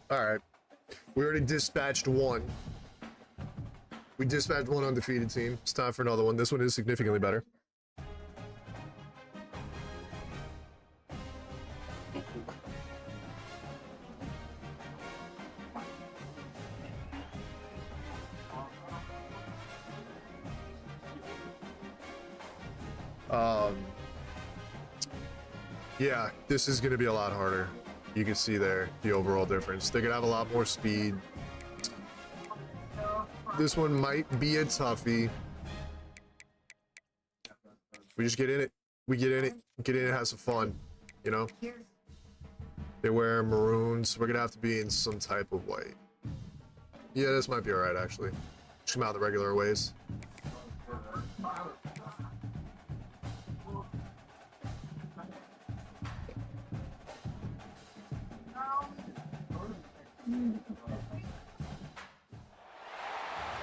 All right, we already dispatched one. We dispatched one undefeated team. It's time for another one. This one is significantly better. Yeah, this is going to be a lot harder. You can see there the overall difference. They're going to have a lot more speed. This one might be a toughie. We just get in it. We get in it. Get in it, have some fun. You know? They wear maroons. We're going to have to be in some type of white. Yeah, this might be alright, actually. Just come out the regular ways.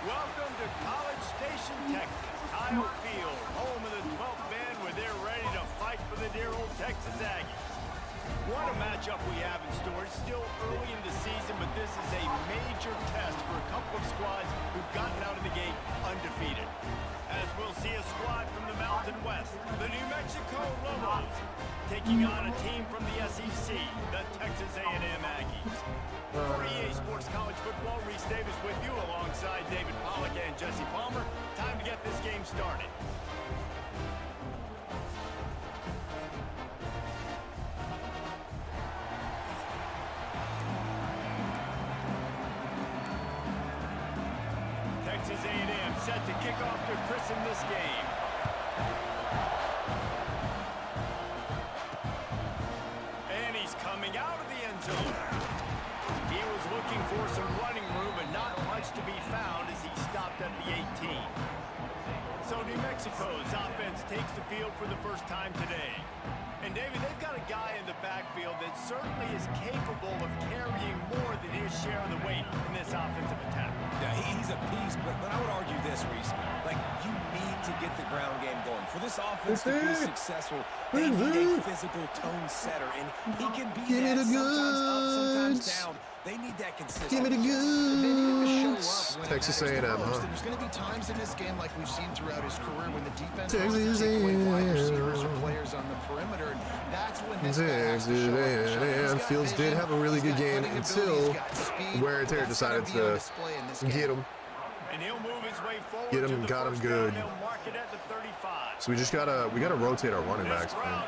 Welcome to College Station, Texas. Kyle Field, home of the 12th man, where they're ready to fight for the dear old Texas Aggies. What a matchup we have in store. It's still early in the season, but this is a major test for a couple of squads who've gotten out of the gate undefeated. As we'll see a squad from the Mountain West, the New Mexico Lobos, taking on a team from the SEC, the Texas A&M Aggies. For EA Sports College Football, Reese Davis with you alongside David Pollack and Jesse Palmer. Time to get this game started. Texas A&M set to kick off to christen this game. And he's coming out of the end zone. He was looking for some running room, but not much to be found as he stopped at the 18. So New Mexico's offense takes the field for the first time today. And David, they've got a guy in the backfield that certainly is capable of carrying more than his share of the weight in this offensive attack. Yeah, he's a piece, but I would argue this, Reese. Like, you need to get the ground game going. For this offense to be successful, they need a physical tone setter, and he can be that sometimes up, sometimes down. They need that consistency. Give me the goods. Texas A&M, huh? There's going to be times in this game like we've seen throughout his career when the defense wants to take away wide receivers or players on the perimeter. That's when this A&M Fields did have a really good game until wear and tear decided to get him. Get him and got him good. So we gotta rotate our running backs, man.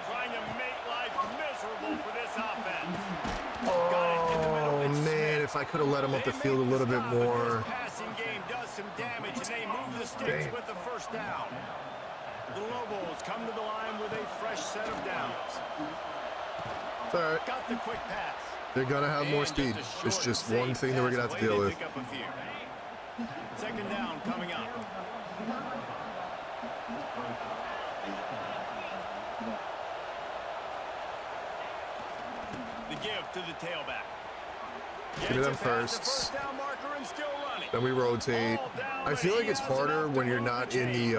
Oh man, if I could have let him up the field a little bit more. Passing game does some damage, and they move the sticks with the first down. The Lobos come to the line with a fresh set of downs. It's all right. Got the quick pass. They're gonna have more speed. It's just one thing that we're gonna have to deal with. Second down coming up. The give to the tailback. Give me them firsts. Then we rotate. I feel like it's harder when you're not in the,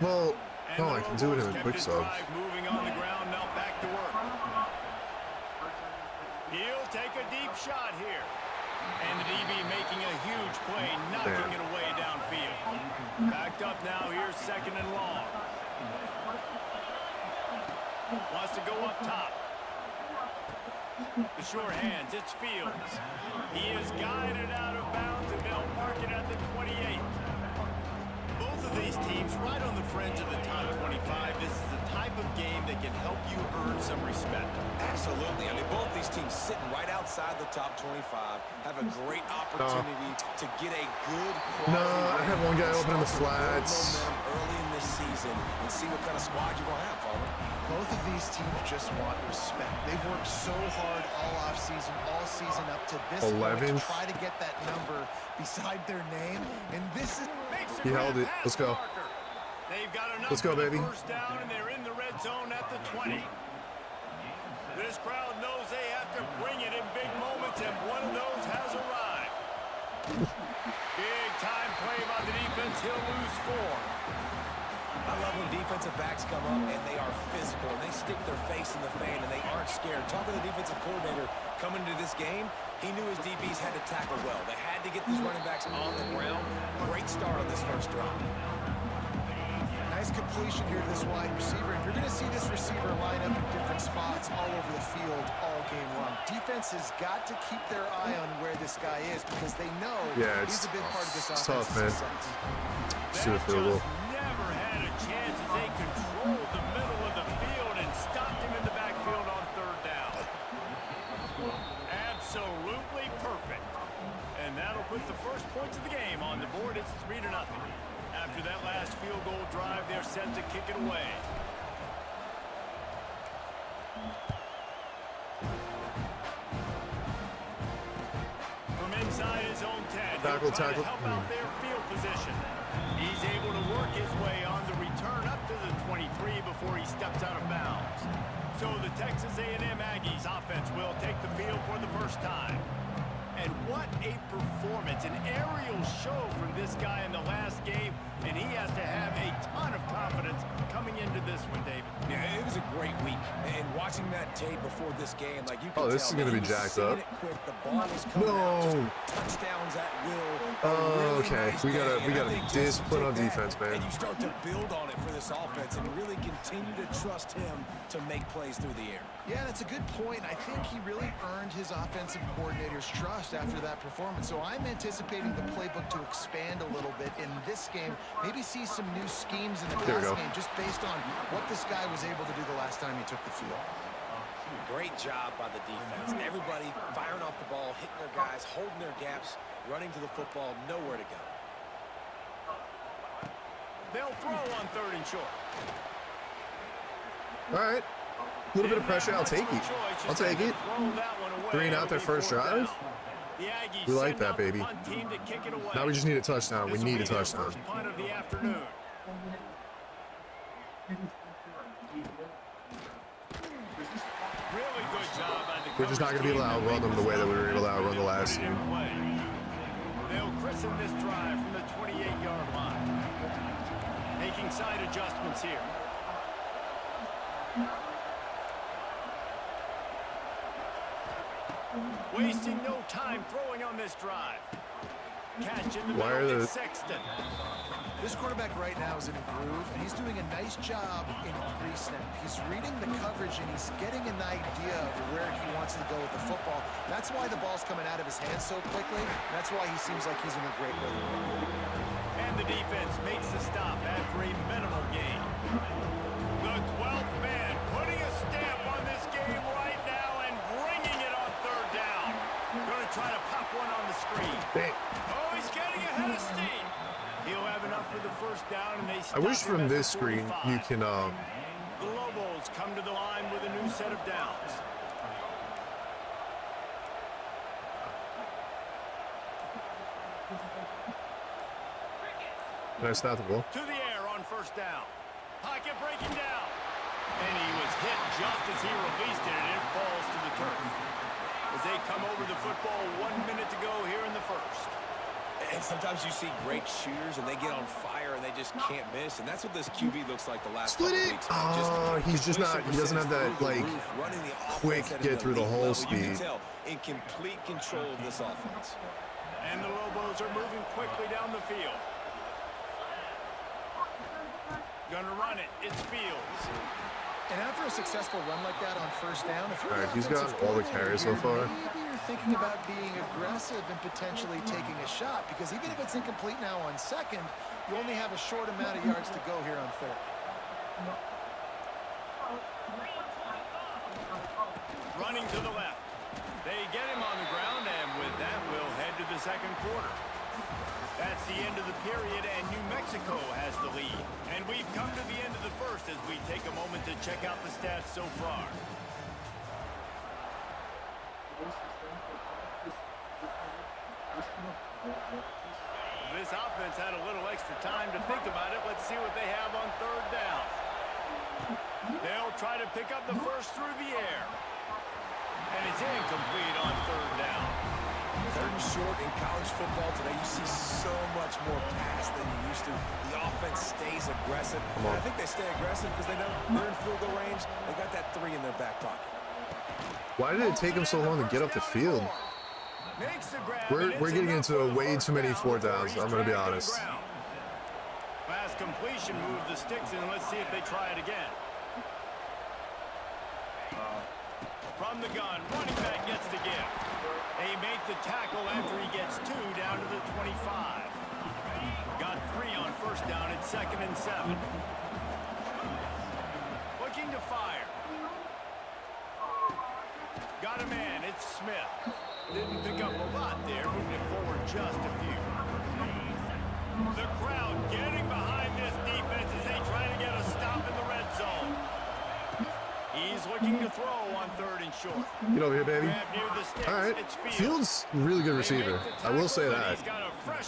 well, no, I can do it in a quick sub. Moving on the ground, now back to work. He'll take a deep shot here. And the DB making a huge play, knocking it away downfield. Backed up now, here's second and long. Wants to go up top. The short hands, it's Fields. He is guided out of bounds, and they'll mark it at the 28. Both of these teams right on the fringe of the top 25. This is the type of game that can help you earn some respect. Absolutely. I mean, both these teams sitting right outside the top 25 have a great opportunity to get a good No, I had one guy open in the flats. early in this season and see what kind of squad you're going to have, Palmer. Both of these teams just want respect. They've worked so hard all offseason, all season up to this point to try to get that number beside their name. And this is... He held it. Let's go. They've got enough. Let's go, baby. First down, and they're in the red zone at the 20. This crowd knows they have to bring it in big moments, and one of those has arrived. Big time play by the defense. He'll lose 4. I love when defensive backs come up and they are physical and they stick their face in the fan and they aren't scared. Talking to the defensive coordinator coming into this game, he knew his DBs had to tackle well. They had to get these running backs on the ground. Great start on this first drive. Nice completion here to this wide receiver. And you're going to see this receiver line up in different spots all over the field all game long. Defense has got to keep their eye on where this guy is because they know he's a big part of this offense. Tough, man. Shoot a field goal. Never had a chance as they controlled the middle of the field and stopped him in the backfield on 3rd down. Absolutely perfect. And that'll put the first points of the game on the board. It's 3-0. After that last field goal drive, they're set to kick it away. From inside his own 10, tackle. help out their field position. He's able to work his way on the return up to the 23 before he steps out of bounds. So the Texas A&M Aggies offense will take the field for the first time. And what a performance, an aerial show from this guy in the last game, and he has to have a ton of confidence coming into this one, David. Yeah, it was a great week, and watching that tape before this game, like you can tell, this is going to be jacked up. Quick, the ball was coming out, touchdowns at will. Oh, okay. We gotta discipline on defense, man. And you start to build on it for this offense and really continue to trust him to make plays through the air. Yeah, that's a good point. I think he really earned his offensive coordinator's trust after that performance. So I'm anticipating the playbook to expand a little bit in this game. Maybe see some new schemes in the pass game just based on what this guy was able to do the last time he took the field. Great job by the defense. Everybody firing off the ball, hitting their guys, holding their gaps, running to the football, nowhere to go. They'll throw on 3rd and short. All right. A little bit of pressure. I'll take it. I'll take it. 3 out their first drive. We like that, baby. Now we just need a touchdown. We need a touchdown. We're just not going to be able to outrun them the way that we were able to outrun the last team. They'll christen this drive from the 28-yard line. Making side adjustments here. Wasting no time throwing on this drive. Catch in the middle, Sexton. This quarterback right now is in a groove, and he's doing a nice job in pre-snap. He's reading the coverage, and he's getting an idea of where he wants to go with the football. That's why the ball's coming out of his hands so quickly. That's why he seems like he's in a great rhythm. And the defense makes the stop after a minimal gain. The 12th man putting a stamp on this game right now and bringing it on 3rd down. Going to try to pop one on the screen. Oh, he's getting ahead of steam. He'll have enough for the first down, and they stop. I wish from this screen you can The Lobos come to the line with a new set of downs. Nice snap the ball. To the air on 1st down. Pocket breaking down. And he was hit just as he released it, and it falls to the turf. As they come over the football, 1 minute to go here in the first. And sometimes you see great shooters, and they get on fire, and they just can't miss. And that's what this QB looks like the last couple weeks. Oh, he's just not, he doesn't have that, like, quick get through the whole speed. You can tell in complete control of this offense. And the Lobos are moving quickly down the field. Gonna run it. It's Fields. And after a successful run like that on 1st down, if all right, he's got all the carries so far. Maybe you're thinking about being aggressive and potentially taking a shot, because even if it's incomplete now on 2nd, You only have a short amount of yards to go here on third. Running to the left. They get him on the ground, and with that, we'll head to the second quarter. That's the end of the period, and New Mexico has the lead. And we've come to the end of the first as we take a moment to check out the stats so far. This offense had a little extra time to think about it. Let's see what they have on third down. They'll try to pick up the first through the air. And it's incomplete on third down. Third and short in college football today, you see so much more pass than you used to. The offense stays aggressive. And I think they stay aggressive because they know they're in field goal range. They got that 3 in their back pocket. Why did it take him so long to get up the field? We're getting into way too many 4th downs, I'm going to be honest. Pass completion, move the sticks in. Let's see if they try it again. From the gun, running back gets the gift. They make the tackle after he gets 2 down to the 25. Got 3 on first down at 2nd and 7. Looking to fire. Got a man, it's Smith. Didn't pick up a lot there, moving it forward just a few. The crowd getting behind this defense as they try to get a stop in the red zone. He's looking to throw on 3rd and short. Get over here, baby. All right. Fields, really good receiver. I will say that.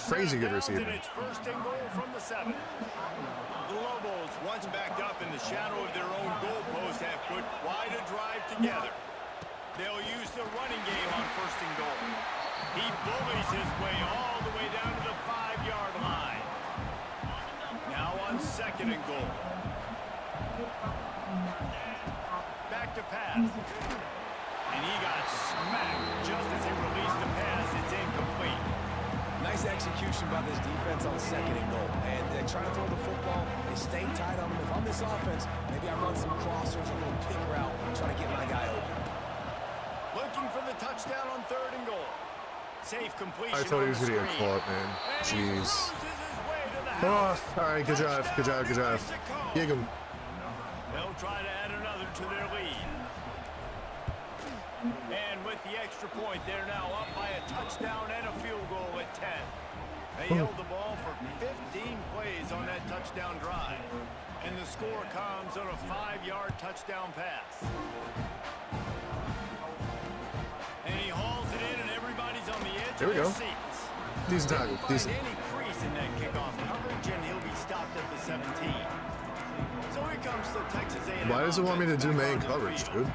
Crazy good receiver. It's 1st and goal from the 7. The Lobos, once backed up in the shadow of their own goalpost, have put quite a drive together. They'll use the running game on 1st and goal. He bullies his way all the way down to the 5-yard line. Now on 2nd and goal. Back to pass. And he got smacked just as he released the pass. It's incomplete. Nice execution by this defense on 2nd and goal. And they try to throw the football. They stay tight on him. If I'm this offense, maybe I run some crossers, a little pick route, try to get my guy open. Looking for the touchdown on 3rd and goal. Safe completion. I thought he was going to get caught, man. Jeez. Oh, all right, good drive, good drive, good drive. Gig him. They'll try to add another to their lead. And with the extra point, they're now up by a touchdown and a field goal at 10. They held the ball for 15 plays on that touchdown drive. And the score comes on a 5-yard touchdown pass. And he hauls it in, and everybody's on the edge of their seats. Decent tackle. Decent. Any crease in that kickoff coverage, and he'll be stopped at the 17. So here comes the Texas A&M. Why does it want me to do main coverage, dude?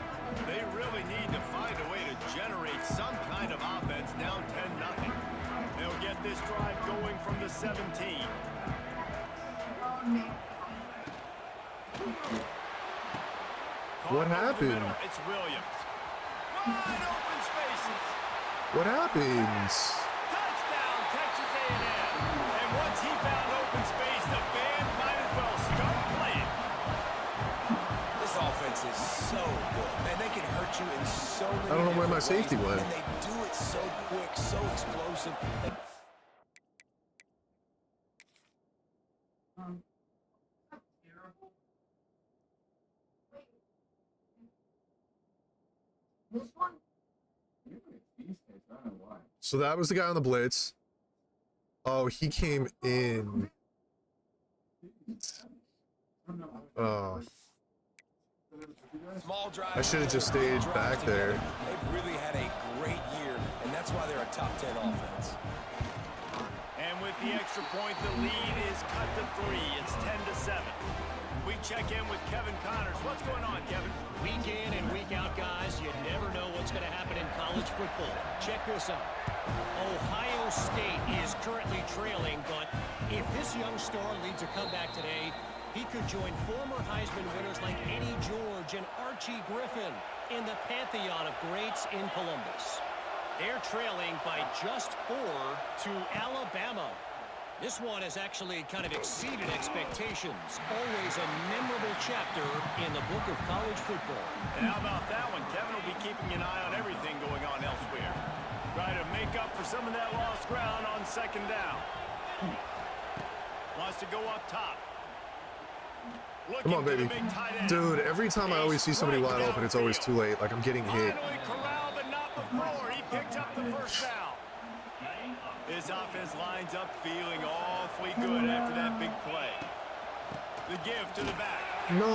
They really need to find a way to generate some kind of offense down 10-0. They'll get this drive going from the 17. What happened? It's Williams. Wide open spaces. What happens? Touchdown, Texas A&M. And once he found open space, the band might as well start playing. This offense is so good, and they can hurt you in so many. I don't know where my safety went. And they do it so quick, so explosive. So that was the guy on the blitz. Oh, he came in. Oh. I should have just stayed back there. They've really had a great year, and that's why they're a top 10 offense. And with the extra point, the lead is cut to 3. It's 10-7. We check in with Kevin Connors. What's going on, Kevin? Week in and week out, guys, you never know what's going to happen in college football. Check this out. Ohio State is currently trailing, but if this young star leads a comeback today, he could join former Heisman winners like Eddie George and Archie Griffin in the pantheon of greats in Columbus. They're trailing by just 4 to Alabama. This one has actually kind of exceeded expectations. Always a memorable chapter in the book of college football. And how about that one? Kevin will be keeping an eye on everything going on elsewhere. Try to make up for some of that lost ground on 2nd down. Wants to go up top. Come on, baby. Dude, every time I always see somebody wide open, it's always too late. Like, I'm getting hit. Finally corralled, but not before. He picked up the first down. His offense lines up feeling awfully good after that big play. The give to the back. No,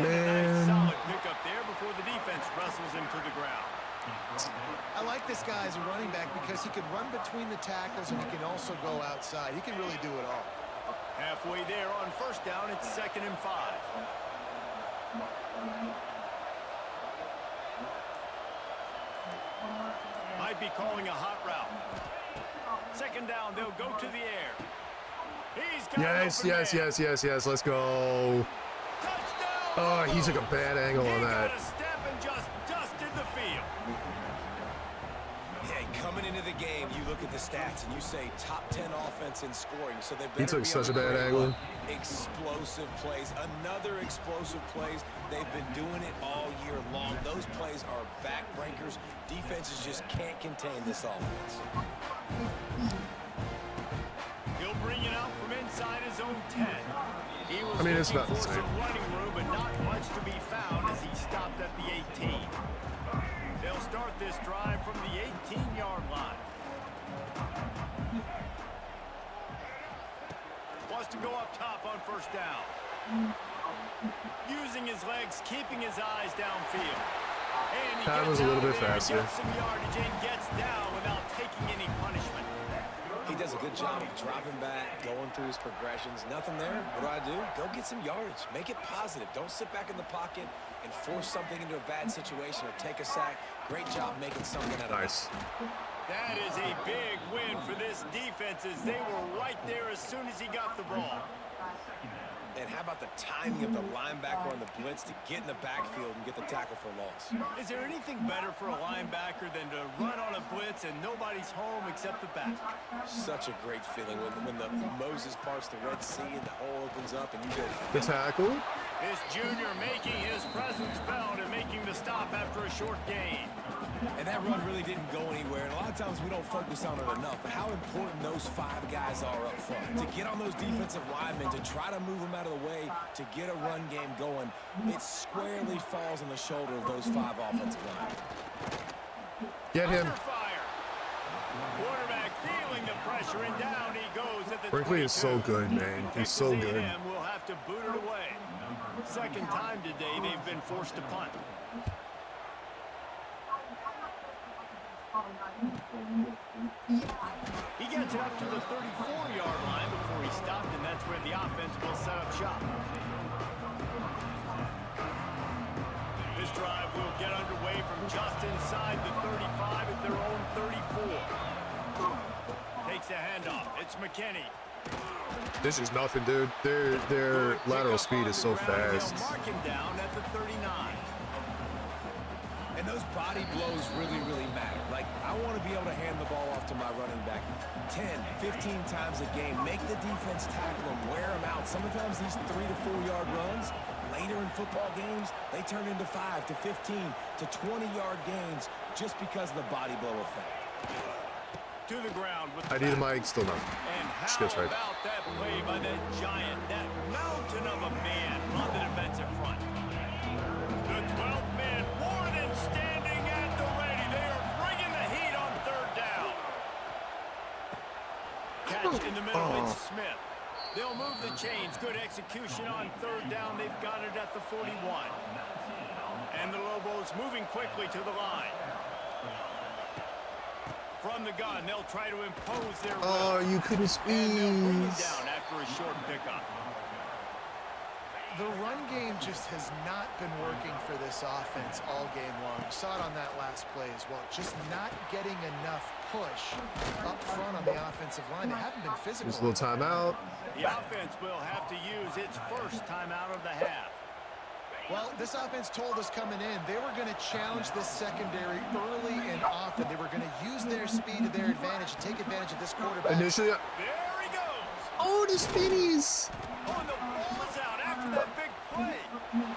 man. Nice solid pickup there before the defense wrestles him to the ground. I like this guy as a running back because he can run between the tackles and he can also go outside. He can really do it all. Halfway there on first down, it's 2nd and 5. Might be calling a hot route. 2nd down, they'll go to the air. He's got Yes. Let's go. touchdown. Oh, he took a bad angle on that. Got a step and just dusted the field. Yeah, coming into the game, you look at the stats and you say top 10 offense in scoring, so they better He took be such a on the bad great angle. run. Explosive plays, another explosive plays. They've been doing it all year long. Those plays are backbreakers. Defenses just can't contain this offense. He'll bring it out from inside his own 10. He was it's looking about the for same. some running room, but not much to be found as he stopped at the 18. They'll start this drive from the 18-yard line. Wants to go up top on first down. Using his legs, keeping his eyes downfield. And he That gets was a little out bit there, faster. gets some yardage and gets down without taking any punishment. He does a good job of dropping back, going through his progressions. Nothing there. What do? Go get some yardage. Make it positive. Don't sit back in the pocket and force something into a bad situation or take a sack. Great job making something out of it. Nice. That is a big win for this defense as they were right there as soon as he got the ball. And how about the timing of the linebacker on the blitz to get in the backfield and get the tackle for loss? Is there anything better for a linebacker than to run on a blitz and nobody's home except the back? Such a great feeling when the Moses parts the Red Sea and the hole opens up and you go. The tackle. This junior making his presence felt and making the stop after a short gain. And that run really didn't go anywhere. And a lot of times we don't focus on it enough. But how important those 5 guys are up front. To get on those defensive linemen, to try to move them out of the way, to get a run game going, it squarely falls on the shoulder of those 5 offensive linemen. Get him. Under fire. Quarterback feeling the pressure and down he goes at the Brinkley is so 22. good, man. He's so good. A&M will have to boot it away. Second time today they've been forced to punt. He gets it up to the 34-yard line before he stopped, and that's where the offense will set up shop. This drive will get underway from just inside the 35 at their own 34. Takes a handoff. It's McKinney. This is nothing, dude. Their lateral speed is so fast. They'll mark him down at the 39. And those body blows really matter. Like, I want to be able to hand the ball off to my running back 10, 15 times a game. Make the defense tackle them, wear them out. Sometimes these 3 to 4 yard runs, later in football games, they turn into 5 to 15 to 20-yard gains just because of the body blow effect. To the ground with the I need a back. mic, still nothing. And Just how gets right. about that play by that giant, that mountain of a man on the defensive front? The 12th man more than standing at the ready. They are bringing the heat on third down. Catch in the middle, it's Smith. They'll move the chains. Good execution on third down. They've got it at the 41. And the Lobos moving quickly to the line. From the gun, they'll try to impose their will. Oh, you couldn't And they'll bring him squeeze. down after a short pickup. The run game just has not been working for this offense all game long. You saw it on that last play as well. Just not getting enough push up front on the offensive line. They haven't been physical. Just a little timeout. The offense will have to use its first timeout of the half. Well, this offense told us coming in they were going to challenge this secondary early and often. They were going to use their speed to their advantage and take advantage of this quarterback. Initially, There he goes. oh, the spinnies. Oh, and the ball is out after that big play.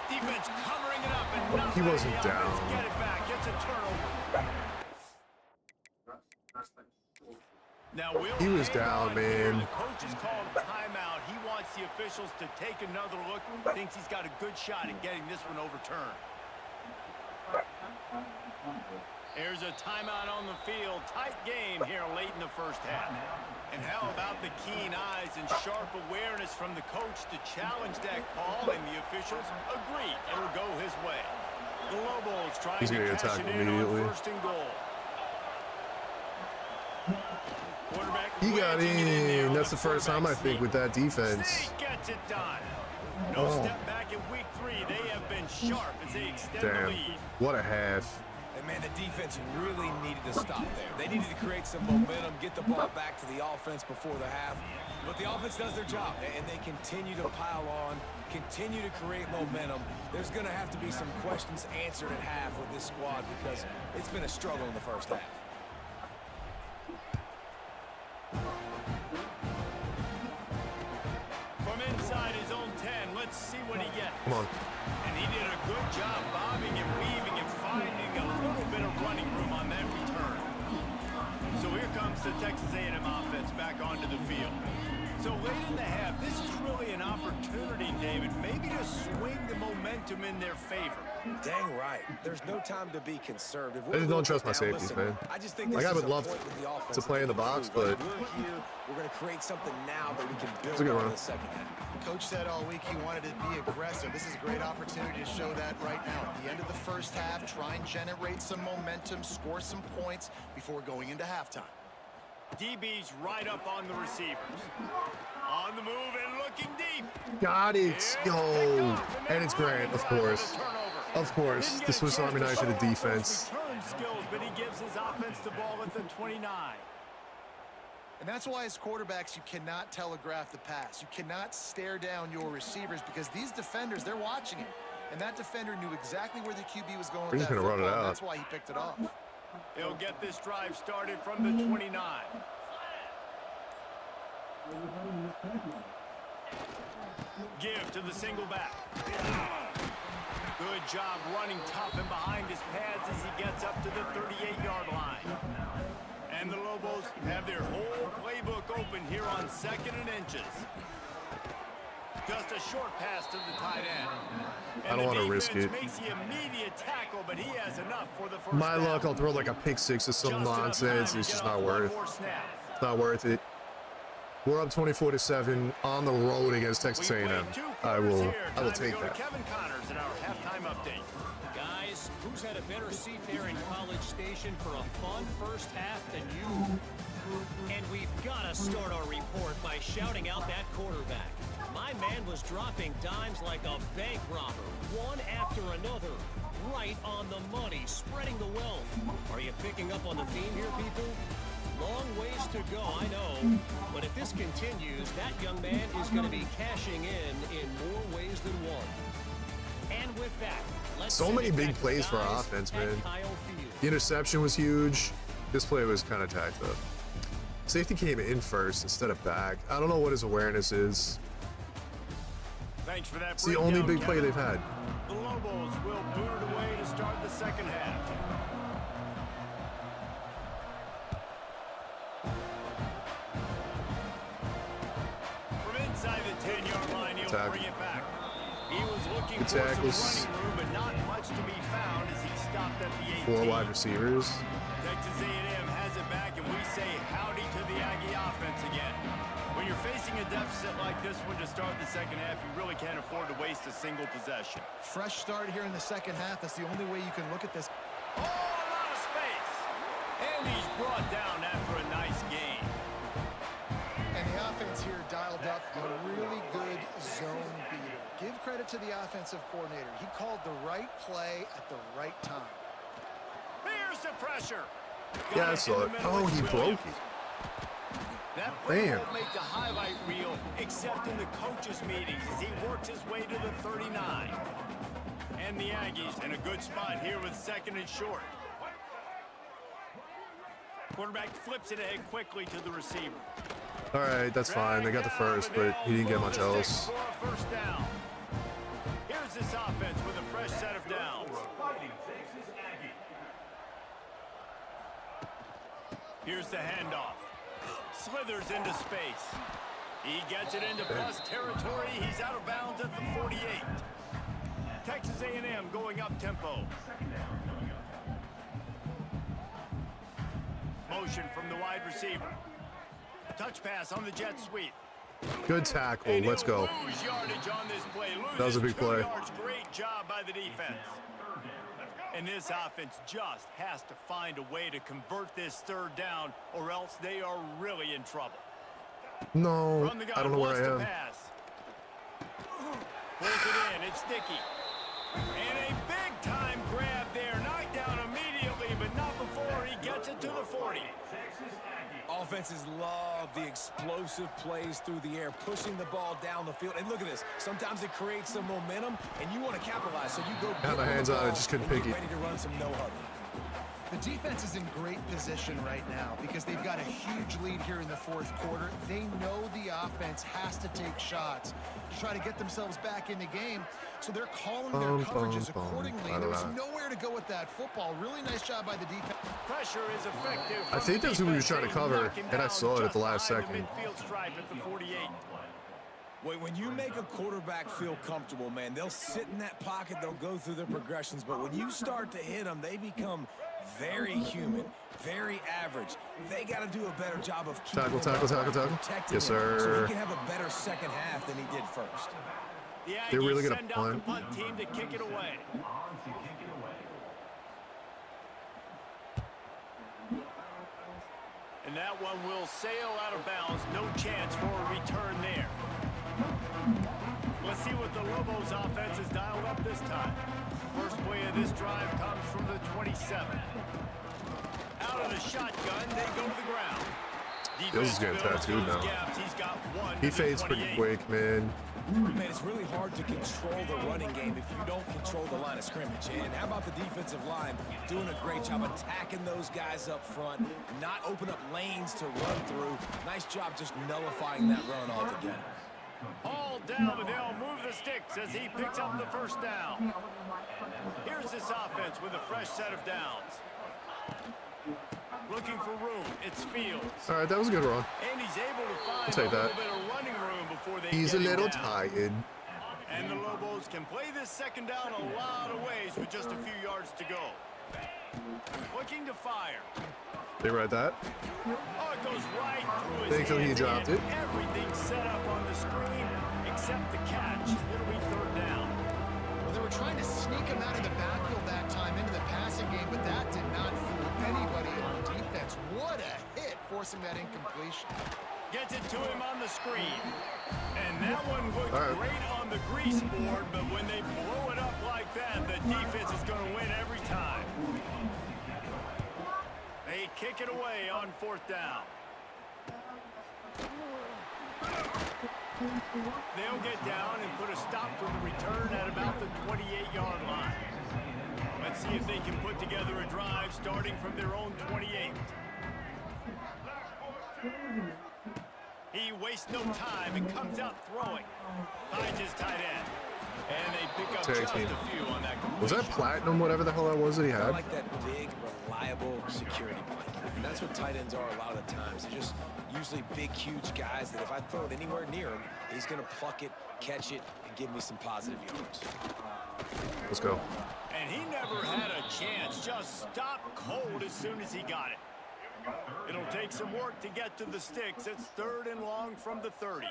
Defense covering it up and not He letting wasn't the offense down. get it back. It's a turnover. Now, He was hang down, on here. man. The coach has called timeout. He wants the officials to take another look. Thinks he's got a good shot at getting this one overturned. Here's a timeout on the field. Tight game here late in the first half. And how about the keen eyes and sharp awareness from the coach to challenge that call, and the officials agree it'll go his way. The Lobos trying to cash it in on first and goal. He got in. That's the first time, I think, with that defense. Gets it done. No step back in week 3. They have been sharp as they extend the lead. What a half. And man, the defense really needed to stop there. They needed to create some momentum, get the ball back to the offense before the half. But the offense does their job, and they continue to pile on, continue to create momentum. There's going to have to be some questions answered at half with this squad because it's been a struggle in the first half. From inside his own 10, let's see what he gets. Come on. And he did a good job bobbing and weaving and finding a little bit of running room on that return. So here comes the Texas A&M offense back onto the field. So late in the half, this is really an opportunity, David, maybe to swing the momentum in their favor. Dang right. There's no time to be conservative. I just don't trust my safeties, man. I just think I would love to play in the box, but we're going to create something now that we can build on the second half. Coach said all week he wanted to be aggressive. This is a great opportunity to show that right now. At the end of the first half, try and generate some momentum, score some points before going into halftime. DB's right up on the receivers. On the move and looking deep. Got it. Yo. And it's Grant, of course. Of course. This was Army Knife to the defense. Return skills, but he gives his offense the ball at the 29. And that's why as quarterbacks, you cannot telegraph the pass. You cannot stare down your receivers because these defenders, they're watching it. And that defender knew exactly where the QB was going. We're just going to run it out. That's why he picked it off. He'll get this drive started from the 29. Give to the single back. Good job running tough and behind his pads as he gets up to the 38-yard line. And the Lobos have their whole playbook open here on 2nd and inches. Just a short pass to the tight end. And I don't want to risk it. Makes the immediate tackle, but he has enough for the first My down. luck, I'll throw like a pick six or some nonsense. It's just not worth. It's not worth it. We're up 24-7 on the road against Texas A&M. I will take that. Kevin Connors in our halftime update. Guys, who's had a better seat there in College Station for a fun first half than you? And we've got to start our report by shouting out that quarterback. My man was dropping dimes like a bank robber, one after another, right on the money, spreading the wealth. Are you picking up on the theme here, people? Long ways to go, I know, but if this continues, that young man is going to be cashing in more ways than one. And with that, let's so many big plays for our offense, man. The interception was huge. This play was kind of tacked up. Safety came in first instead of back. I don't know what his awareness is. Thanks for that. It's the only big play they've had. The Lobos will boot it away to start the second half. From inside the 10-yard line, he'll bring it back. He was looking for some running room, but not much to be found as he stopped at the 18. 4 wide receivers. Texas A&M has it back, and we say howdy to the Aggie offense again. When you're facing a deficit like this one to start the second half, you really can't afford to waste a single possession. Fresh start here in the second half. That's the only way you can look at this. Oh, a lot of space. And he's brought down after a nice game. And the offense here dialed up a really good zone beater. Give credit to the offensive coordinator. He called the right play at the right time. Here's the pressure. Yeah, I saw it. Oh, he broke it. That play won't make the highlight reel, except in the coaches' meetings as he works his way to the 39. And the Aggies in a good spot here with 2nd and short. Quarterback flips it ahead quickly to the receiver. All right, that's fine. They got the first, but he didn't get much else. First down. Here's this offense with a fresh set of downs. Here's the handoff. Slithers into space. He gets it into plus territory. He's out of bounds at the 48. Texas A&M going up tempo. Motion from the wide receiver. Touch pass on the jet sweep. Good tackle. Let's go. That was a big play. Great job by the defense. And this offense just has to find a way to convert this third down, or else they are really in trouble. No, I don't know where I am. Pulls it in. It's sticky. And a big-time grab there. Knocked down immediately, but not before he gets it to the 40. Offenses love the explosive plays through the air, pushing the ball down the field. And look at this. Sometimes it creates some momentum, and you want to capitalize. So you go. Had my hands on it, just couldn't pick it. Ready to run some no-huddle. The defense is in great position right now because they've got a huge lead here in the fourth quarter. They know the offense has to take shots to try to get themselves back in the game. So they're calling their coverages accordingly. There was nowhere to go with that football. Really nice job by the defense. Pressure is effective. I think that's who he was trying to cover, and I saw it at the last second. When you make a quarterback feel comfortable, man, they'll sit in that pocket, they'll go through their progressions, but when you start to hit them, they become very human, very average. They got to do a better job of keeping tackle. Yes, sir. So he can have a better second half than he did first. They're really going to punt. Team to kick it away. And that one will sail out of bounds. No chance for a return there. Let's see what the Lobos offense has dialed up this time. First play of this drive comes from the 27. Out of the shotgun, they go to the ground. This is getting tattooed now. He fades pretty quick, man. Man, it's really hard to control the running game if you don't control the line of scrimmage. And how about the defensive line doing a great job attacking those guys up front, not open up lanes to run through. Nice job just nullifying that run altogether. All down, and they'll move the sticks as he picks up the first down. Here's this offense with a fresh set of downs. Looking for room. It's Fields. All right, that was a good run. And he's able to find take a that. little bit of running room before they He's a little tired. And the Lobos can play this second down a lot of ways with just a few yards to go. Looking to fire. They read that. Oh, it goes right through his Thankfully, he hands. dropped it. Everything set up on the screen except the catch. It'll be third down. Well, they were trying to sneak him out of the backfield that time into the passing game, but that did not fool anybody on defense. What a hit, forcing that incompletion. Gets it to him on the screen. And that one looked great on the grease board, but when they blow it up like that, the defense is going to win every time. They kick it away on fourth down. They'll get down and put a stop to the return at about the 28-yard line. Let's see if they can put together a drive starting from their own 28. He wastes no time and comes out throwing. Finds his tight end. And they pick up just a few on that completion. Was that platinum, whatever the hell that was that he had? I like that big, reliable security blanket. And that's what tight ends are a lot of the times. They're just usually big, huge guys that if I throw it anywhere near him, he's going to pluck it, catch it, and give me some positive yards. Let's go. And he never had a chance. Just stopped cold as soon as he got it. It'll take some work to get to the sticks. It's third and long from the 30.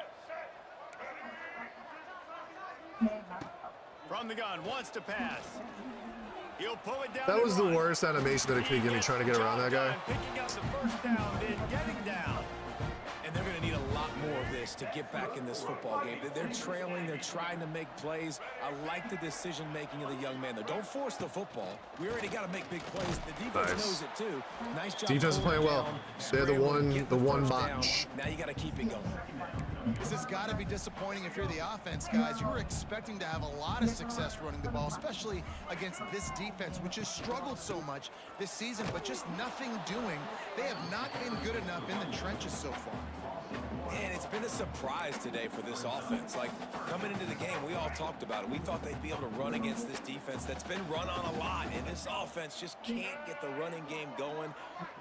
From the gun, wants to pass. He'll pull it down. That was the worst animation that it could give me trying to get around that guy. Picking up the first down, then getting down. And they're going to need a lot more of this to get back in this football game. They're trailing. They're trying to make plays. I like the decision-making of the young man, though. Don't force the football. We already got to make big plays. The defense knows it, too. Nice job. Defense is playing well. They're the one match. Now you got to keep it going. This has got to be disappointing if you're the offense, guys. You were expecting to have a lot of success running the ball, especially against this defense, which has struggled so much this season, but just nothing doing. They have not been good enough in the trenches so far. And it's been a surprise today for this offense. Like, coming into the game, we all talked about it. We thought they'd be able to run against this defense that's been run on a lot, and this offense just can't get the running game going.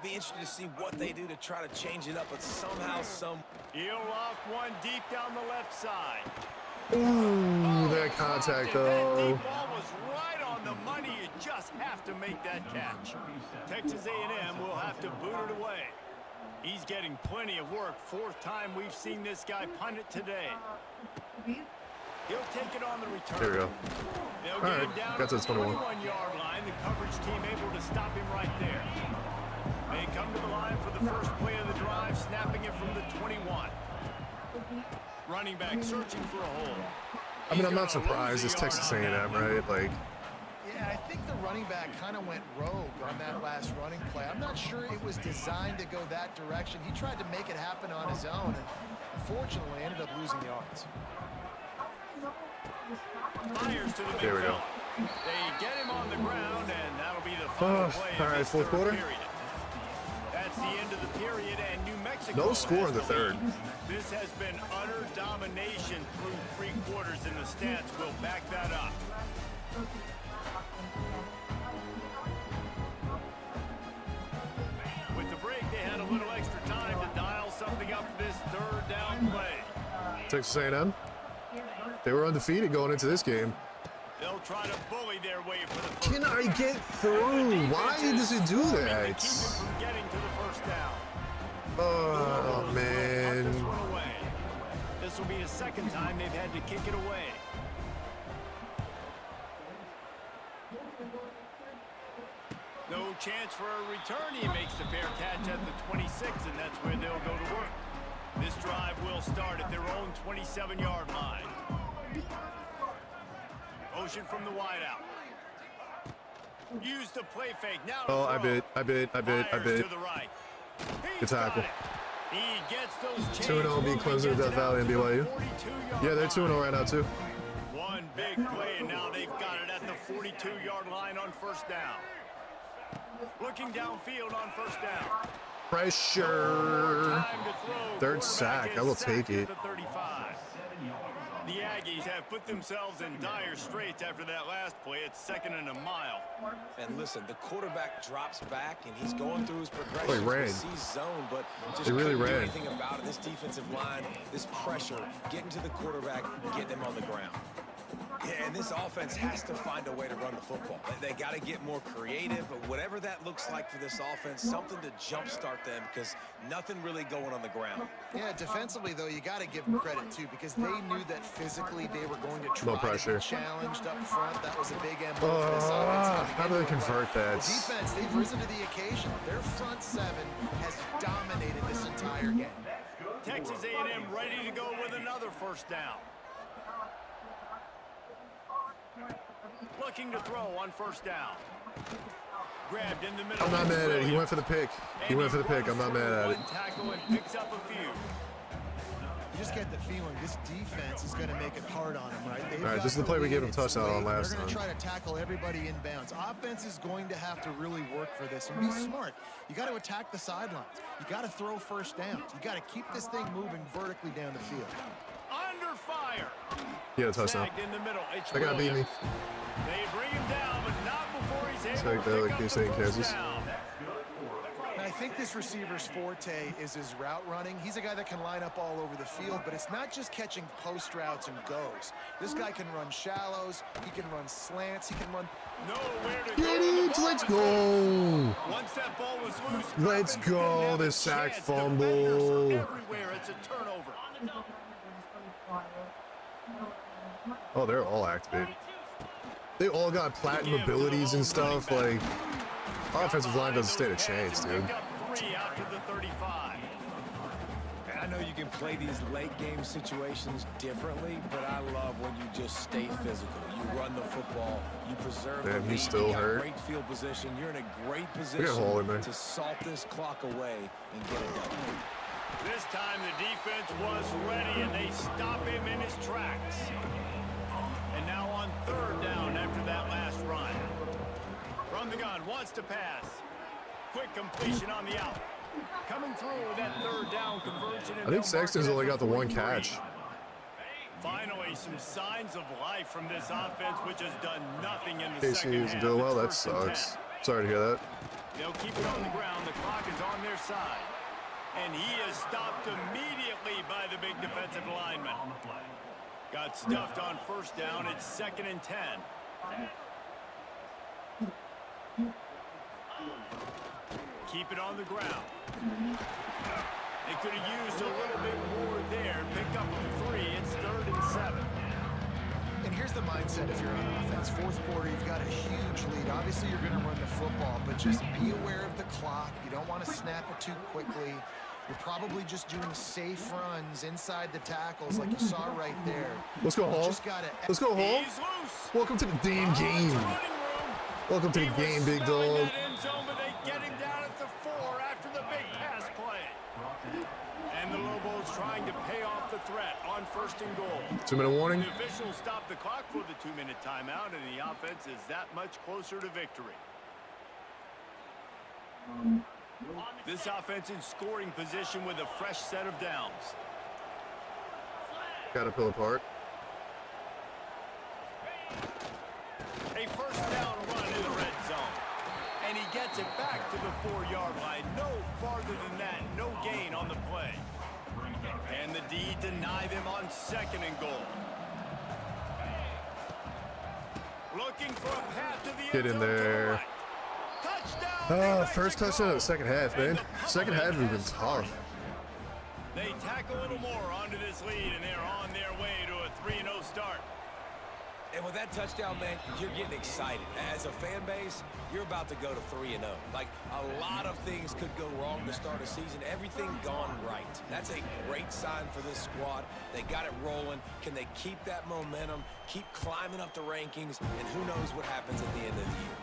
Be interested to see what they do to try to change it up, but somehow, He'll loft one deep down the left side. Ooh, that contact, though. That deep ball was right on the money. You just have to make that catch. Texas A&M will have to boot it away. He's getting plenty of work. Fourth time we've seen this guy punt it today. He'll take it on the return. Here we go. They'll All get right, him down got to to the 21. 21-yard line. The coverage team able to stop him right there. They come to the line for the first play of the drive, snapping it from the 21. Running back searching for a hole. I mean, I'm not surprised. It's Texas A&M, right? Like, Yeah, I think the running back kind of went rogue on that last running play. I'm not sure it was designed to go that direction. He tried to make it happen on his own, and unfortunately ended up losing yards. Fires to the big There we go. fella. They get him on the ground, and that'll be the final play of all right, this fourth third quarter. period. That's the end of the period, and New Mexico no score has in the third. lead. This has been utter domination through 3 quarters, and the stats will back that up. With the break, they had a little extra time to dial something up for this third down play. Texas A&M, they were undefeated going into this game. They'll try to bully their way for the first Can I get through? Why does it do that? Keep them from getting to the first down. Oh, man. This one away. This will be the second time they've had to kick it away. No chance for a return. He makes the fair catch at the 26, and that's where they'll go to work. This drive will start at their own 27-yard line. Motion from the wideout. Use the play fake. Now Oh, I bit. To the right. Good tackle. He gets those 2-0 beat Clemson, Death Valley, and BYU. Yeah, they're 2-0 right now, too. One big play, and now they've got it at the 42-yard line on first down. Looking downfield on first down. Pressure. Third sack. I will take it. The Aggies have put themselves in dire straits after that last play. It's 2nd and a mile. And listen, the quarterback drops back, and he's going through his progression. Oh, he ran. Sees zone, but just They really couldn't do ran. anything about it. This defensive line, this pressure, getting to the quarterback, getting him on the ground. Yeah, and this offense has to find a way to run the football. They got to get more creative, but whatever that looks like for this offense, something to jumpstart them, because nothing really going on the ground. Yeah, defensively, though, you got to give them credit, too, because they knew that physically they were going to try No pressure. to be challenged up front. That was a big MO for this offense. How do they convert that? The defense, they've risen to the occasion. Their front seven has dominated this entire game. Texas A&M ready to go with another first down. Looking to throw on first down. Grabbed in the middle. I'm not mad at it. He went for the pick. He went for the pick. I'm not mad at it. One tackle and picks up a few. You just get the feeling this defense is going to make it hard on them, right? All right, this is the play we gave them touchdown on last They're going to time. try to tackle everybody inbounds. Offense is going to have to really work for this and be smart. You got to attack the sidelines. You got to throw first downs. You got to keep this thing moving vertically down the field. Under fire. He had a touchdown. Sagged in the middle. It's That guy beat me. They bring him down, but not before he's able Take to that pick like up they the say in first Kansas. down. And I think this receiver's forte is his route running. He's a guy that can line up all over the field, but it's not just catching post routes and goes. This guy can run shallows. He can run slants. He can run. Nowhere to Get go. it! Let's go! Once that ball was loose, Let's Clemson go, didn't have a this sack chance. fumble. Defenders are everywhere. It's a turnover. Oh, they're all activated. They all got platinum abilities and stuff. Like, offensive line doesn't stand a chance, dude. Pick up 3 out to the 35. And I know you can play these late game situations differently, but I love when you just stay physical. You run the football, you preserve Man, the he's lead, still you got hurt. great field position. You're in a great got a position hole in there. to salt this clock away and get it done. This time the defense was ready, and they stop him in his tracks. And now on third down after that last run. From the gun, wants to pass. Quick completion on the out. Coming through with that third down conversion. I think Sexton's only got the one catch. Finally, some signs of life from this offense, which has done nothing in the second Casey half. doing well. That sucks. Sorry to hear that. They'll keep it on the ground. The clock is on their side. And he is stopped immediately by the big defensive lineman. Got stuffed on first down. It's 2nd and 10. Keep it on the ground. They could have used a little bit more there. Picked up a 3. It's 3rd and 7. And here's the mindset if you're on offense. Fourth quarter, you've got a huge lead. Obviously, you're going to run the football, but just be aware of the clock. You don't want to snap it too quickly. You're probably just doing safe runs inside the tackles like you saw right there. Let's go, Hall. Let's go, Hall. He's loose. Welcome to the damn game. Welcome to the game, big dog. Get him down at the 4 after the big pass play. And the Lobos trying to pay off the threat on 1st and goal. 2-minute warning. The officials stopped the clock for the 2-minute timeout, and the offense is that much closer to victory. This offense in scoring position with a fresh set of downs. Caterpillar Park. A first down run in the red zone. And he gets it back to the 4-yard line. No farther than that. No gain on the play. And the D deny them on 2nd and goal. Looking for a path to the end zone. Get in there. Touchdown. First touchdown of the second half, man. Second half has been tough. They tack a little more onto this lead, and they're on their way to a 3-0 start. And with that touchdown, man, you're getting excited. As a fan base, you're about to go to 3-0. Like, a lot of things could go wrong to start a season. Everything gone right. That's a great sign for this squad. They got it rolling. Can they keep that momentum, keep climbing up the rankings, and who knows what happens at the end of the year.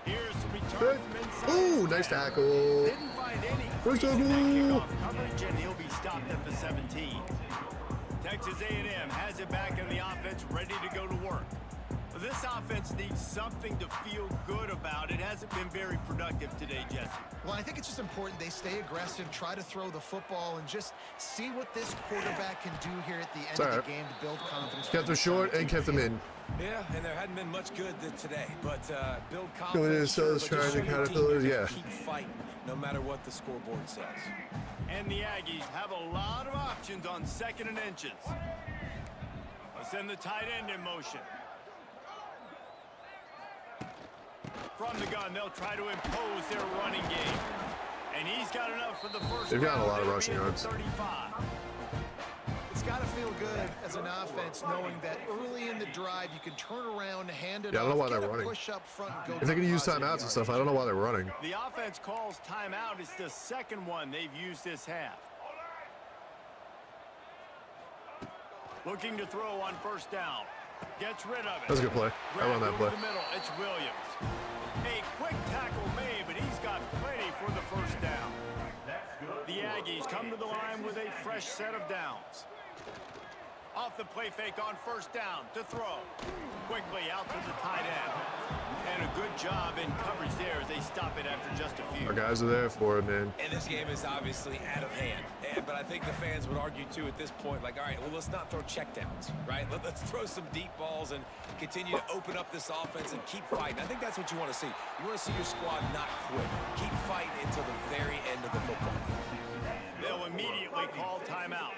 Here's the return from inside. Ooh, nice tackle. Didn't find any Nice crease in that tackle. kickoff coverage, and he'll be stopped at the 17. Texas A&M has it back in the offense, ready to go to work. This offense needs something to feel good about. It hasn't been very productive today, Jesse. Well, I think it's just important they stay aggressive, try to throw the football, and just see what this quarterback can do here at the end of the game to build confidence. Kept them short and kept them in. Yeah, and there hadn't been much good today, but build Going confidence. in, so trying to Caterpillars, yeah. Keep fighting, no matter what the scoreboard says. And the Aggies have a lot of options on 2nd and inches. Let's send the tight end in motion. From the gun, they'll try to impose their running game. And he's got enough for the first. They've got a lot of down. rushing yards. 35. It's got to feel good as an offense knowing that early in the drive you can turn around, hand it Yeah, I don't know why off, they're get a running. push up front, and go If they're going to use positive timeouts and yards. stuff, I don't know why they're running. The offense calls timeout. It's the second one they've used this half. Looking to throw on first down. Gets rid of it. That was a good play. I run that play. The middle. It's Williams. A quick tackle made, but he's got plenty for the first down. The Aggies come to the line with a fresh set of downs. Off the play fake on first down to throw. Quickly out to the tight end. And a good job in coverage there as they stop it after just a few. Our guys are there for it, man. And this game is obviously out of hand. But I think the fans would argue, too, at this point, like, all right, well, let's not throw checkdowns, right? Let's throw some deep balls and continue to open up this offense and keep fighting. I think that's what you want to see. You want to see your squad not quit. Keep fighting until the very end of the football game. They'll immediately call timeout.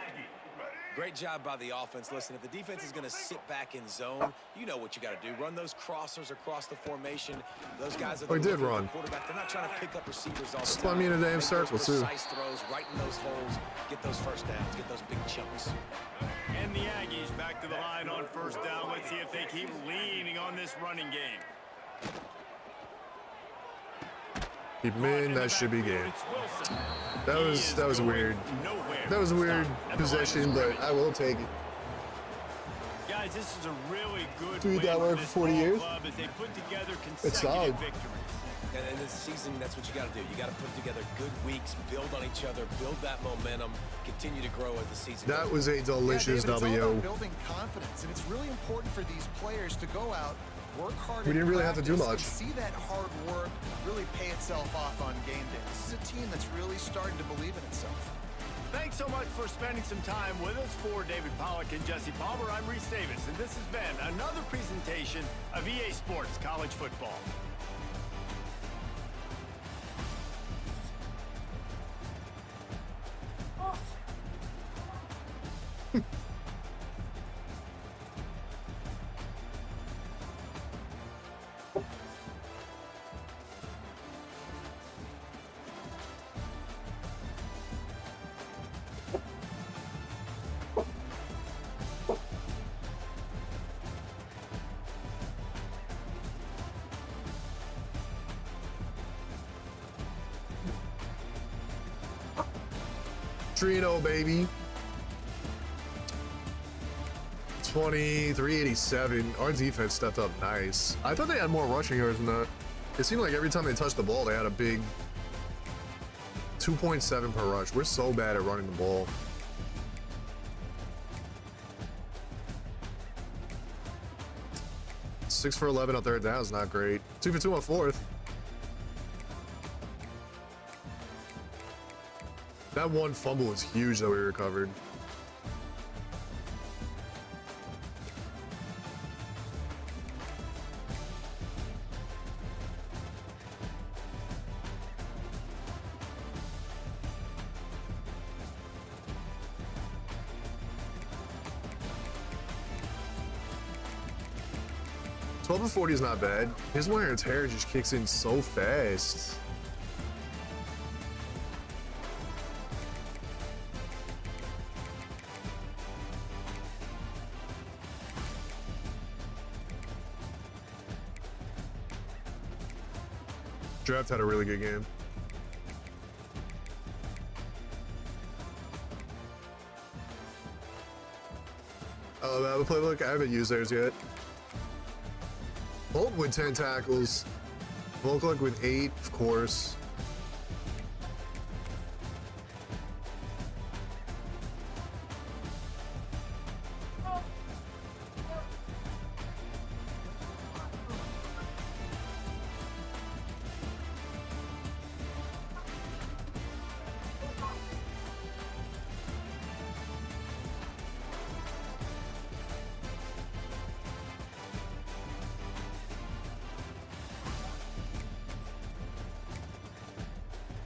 Great job by the offense. Listen, if the defense is going to sit back in zone, you know what you got to do. Run those crossers across the formation. Those guys are We did run. Quarterback. They're not trying to pick up receivers all the Spun time. me in a damn Make circle, those too. precise throws right in those holes. Get those first downs. Get those big chunks. And the Aggies back to the line on first down. Let's see if they keep leaning on this running game. Keep them in. That should be game. It's Wilson. That was weird. Nowhere. That was a weird Stop at the possession, line of but I will take it. Guys, this is a really good Dude, win that for worked this for 40 ball years? club as they put together It's solid. consecutive victories. And in this season, that's what you got to do. You got to put together good weeks, build on each other, build that momentum, continue to grow as the season That goes. was a delicious David, it's all W. about building confidence, and it's really important for these players to go out work hard. We didn't really have to do much. See that hard work really pay itself off on game day. This is a team that's really starting to believe in itself. Thanks so much for spending some time with us. For David Pollack and Jesse Palmer, I'm Reese Davis, and this has been another presentation of EA Sports College Football. Trino, baby. 23-87. Our defense stepped up nice. I thought they had more rushing yards than that. It seemed like every time they touched the ball, they had a big 2.7 per rush. We're so bad at running the ball. Six for 11 on third down is not great. 2 for 2 on fourth. That one fumble was huge that we recovered. Twelve and 40 is not bad. His wear and tear just kicks in so fast. Draft had a really good game. Oh, that playbook? I haven't used theirs yet. Holt with 10 tackles. Volklick with 8, of course.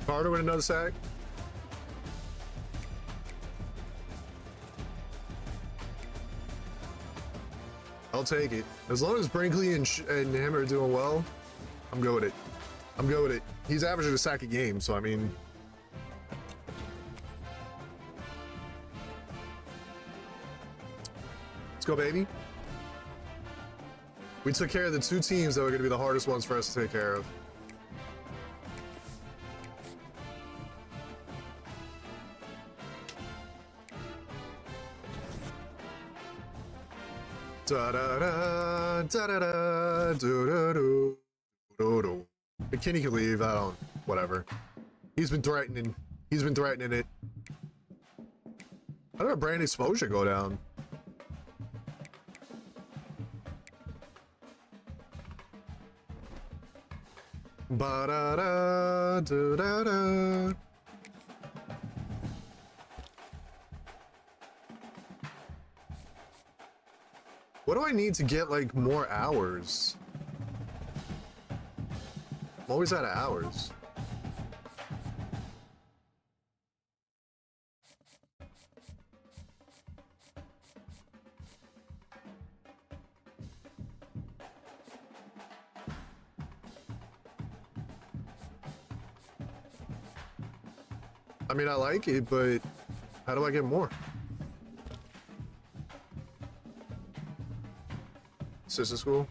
Carter with another sack. I'll take it. As long as Brinkley and him are doing well, I'm good with it. I'm good with it. He's averaging a sack a game, so I mean... Let's go, baby. We took care of the two teams that were going to be the hardest ones for us to take care of. Da da da da da da do do do do do. McKinney can leave. I don't. Whatever. He's been threatening. He's been threatening it. How did our brand exposure go down? Ba da da do da da. What do I need to get, like, more hours? I'm always out of hours. I mean, I like it, but how do I get more? Sister school.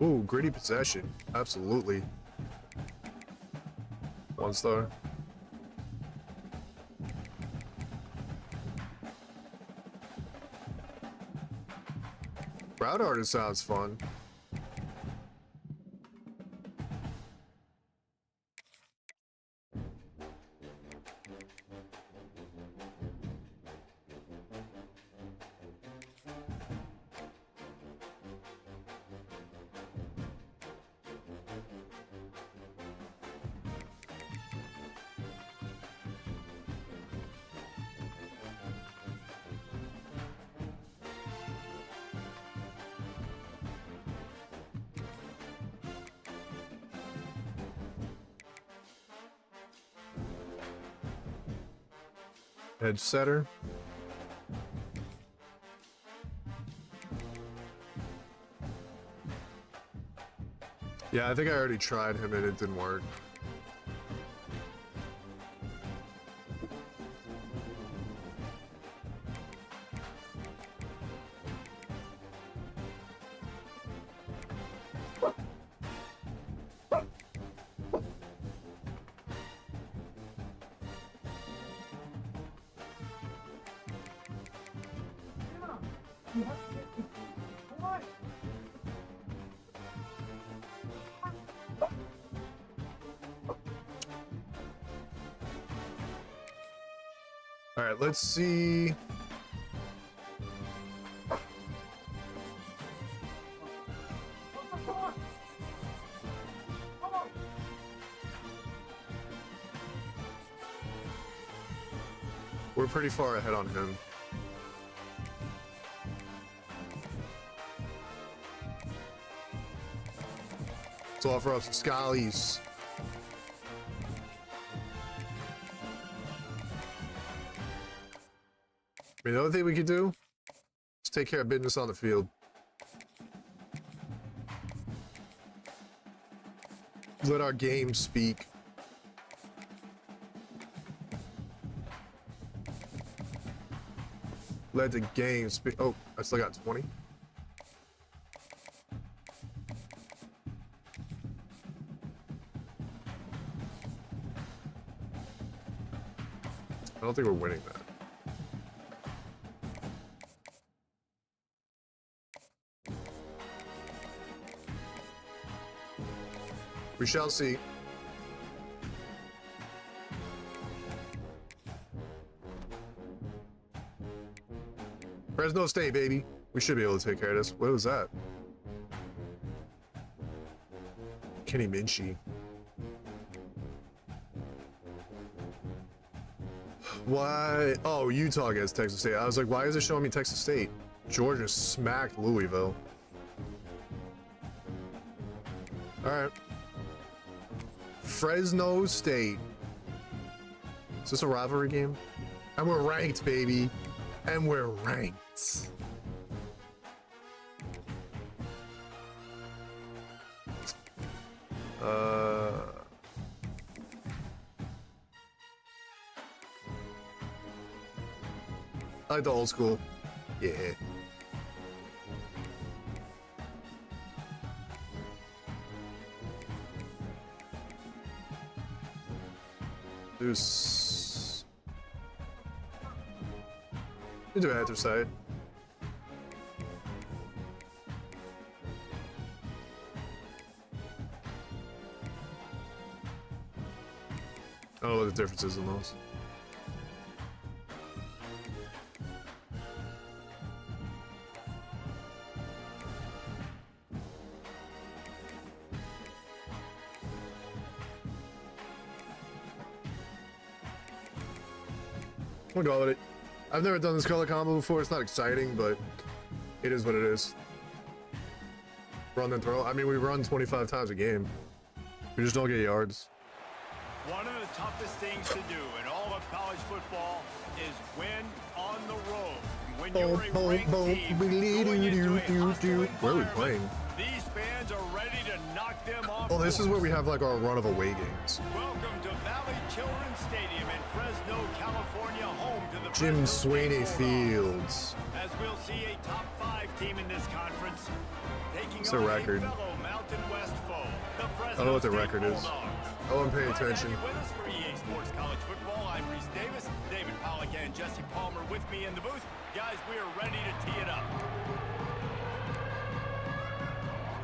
Ooh, gritty possession. Absolutely. 1 star. Route artist sounds fun. Edge setter. Yeah, I think I already tried him and it didn't work. All right, let's see. We're pretty far ahead on him. Let's offer up some Scallies. I mean, the other thing we could do is take care of business on the field. Let our game speak. Let the game speak. Oh, I still got 20. I don't think we're winning that. We shall see. Fresno State, baby. We should be able to take care of this. What was that? Kenny Minchie. Why? Oh, Utah against Texas State. I was like, why is it showing me Texas State? Georgia smacked Louisville. All right. Fresno State. Is this a rivalry game? And we're ranked, baby. And we're ranked. I like the old school. Yeah. Deuce. You do either side. I don't know what the difference is in those. We'll go with it. I've never done this color combo before. It's not exciting, but it is what it is. Run and throw. I mean, we run 25 times a game. We just don't get yards. One of the toughest things to do in all of college football is win on the road. When you're a ranked team, going into a hostile where are we playing? These fans are ready to knock them off. Oh, this is where we have like our run of away games. Welcome to Valley Children's Stadium in Fresno, California, home to the Jim Fresno Sweeney State Fields. as we'll see a top 5 team in this conference taking What's the on record? a fellow Mountain West foe, the Fresno I don't know what the State record is. Bulldogs. Oh, I'm paying Glad to have attention. you with us for EA Sports College Football. I'm Reese Davis, David Pollack, and Jesse Palmer with me in the booth. Guys, we are ready to tee it up.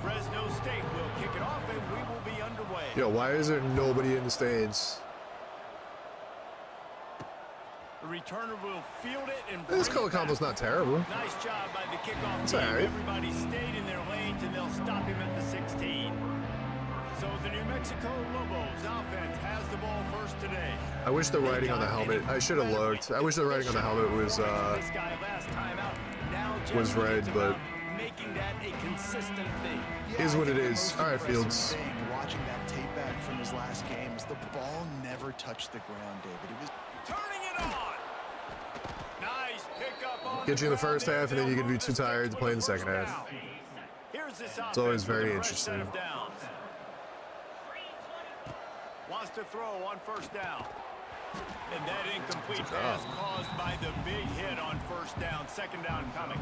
Fresno State will kick it off, and we will be underway. Yo, why is there nobody in the stands? The returner will field it and This bring color it back. combo's not terrible. Nice job by the kickoff It's team. all right. Everybody stayed in their lanes, and they'll stop him at the 16. So the New Mexico Lobos offense has the ball first today. I wish the writing on the helmet. I should have looked. I wish the writing on the helmet was This guy last time out. Now was generally red, it's but about making that a consistent thing. is what I it think the is. most All right, impressive Fields. thing watching that tape back from his last game is the ball never touched the ground, David. It was Turning it on. Nice pickup on Get you in the first half, and then you can be too tired to play in the second half. It's always very interesting. Wants to throw on first down. And that incomplete pass caused by the big hit on first down. Second down coming.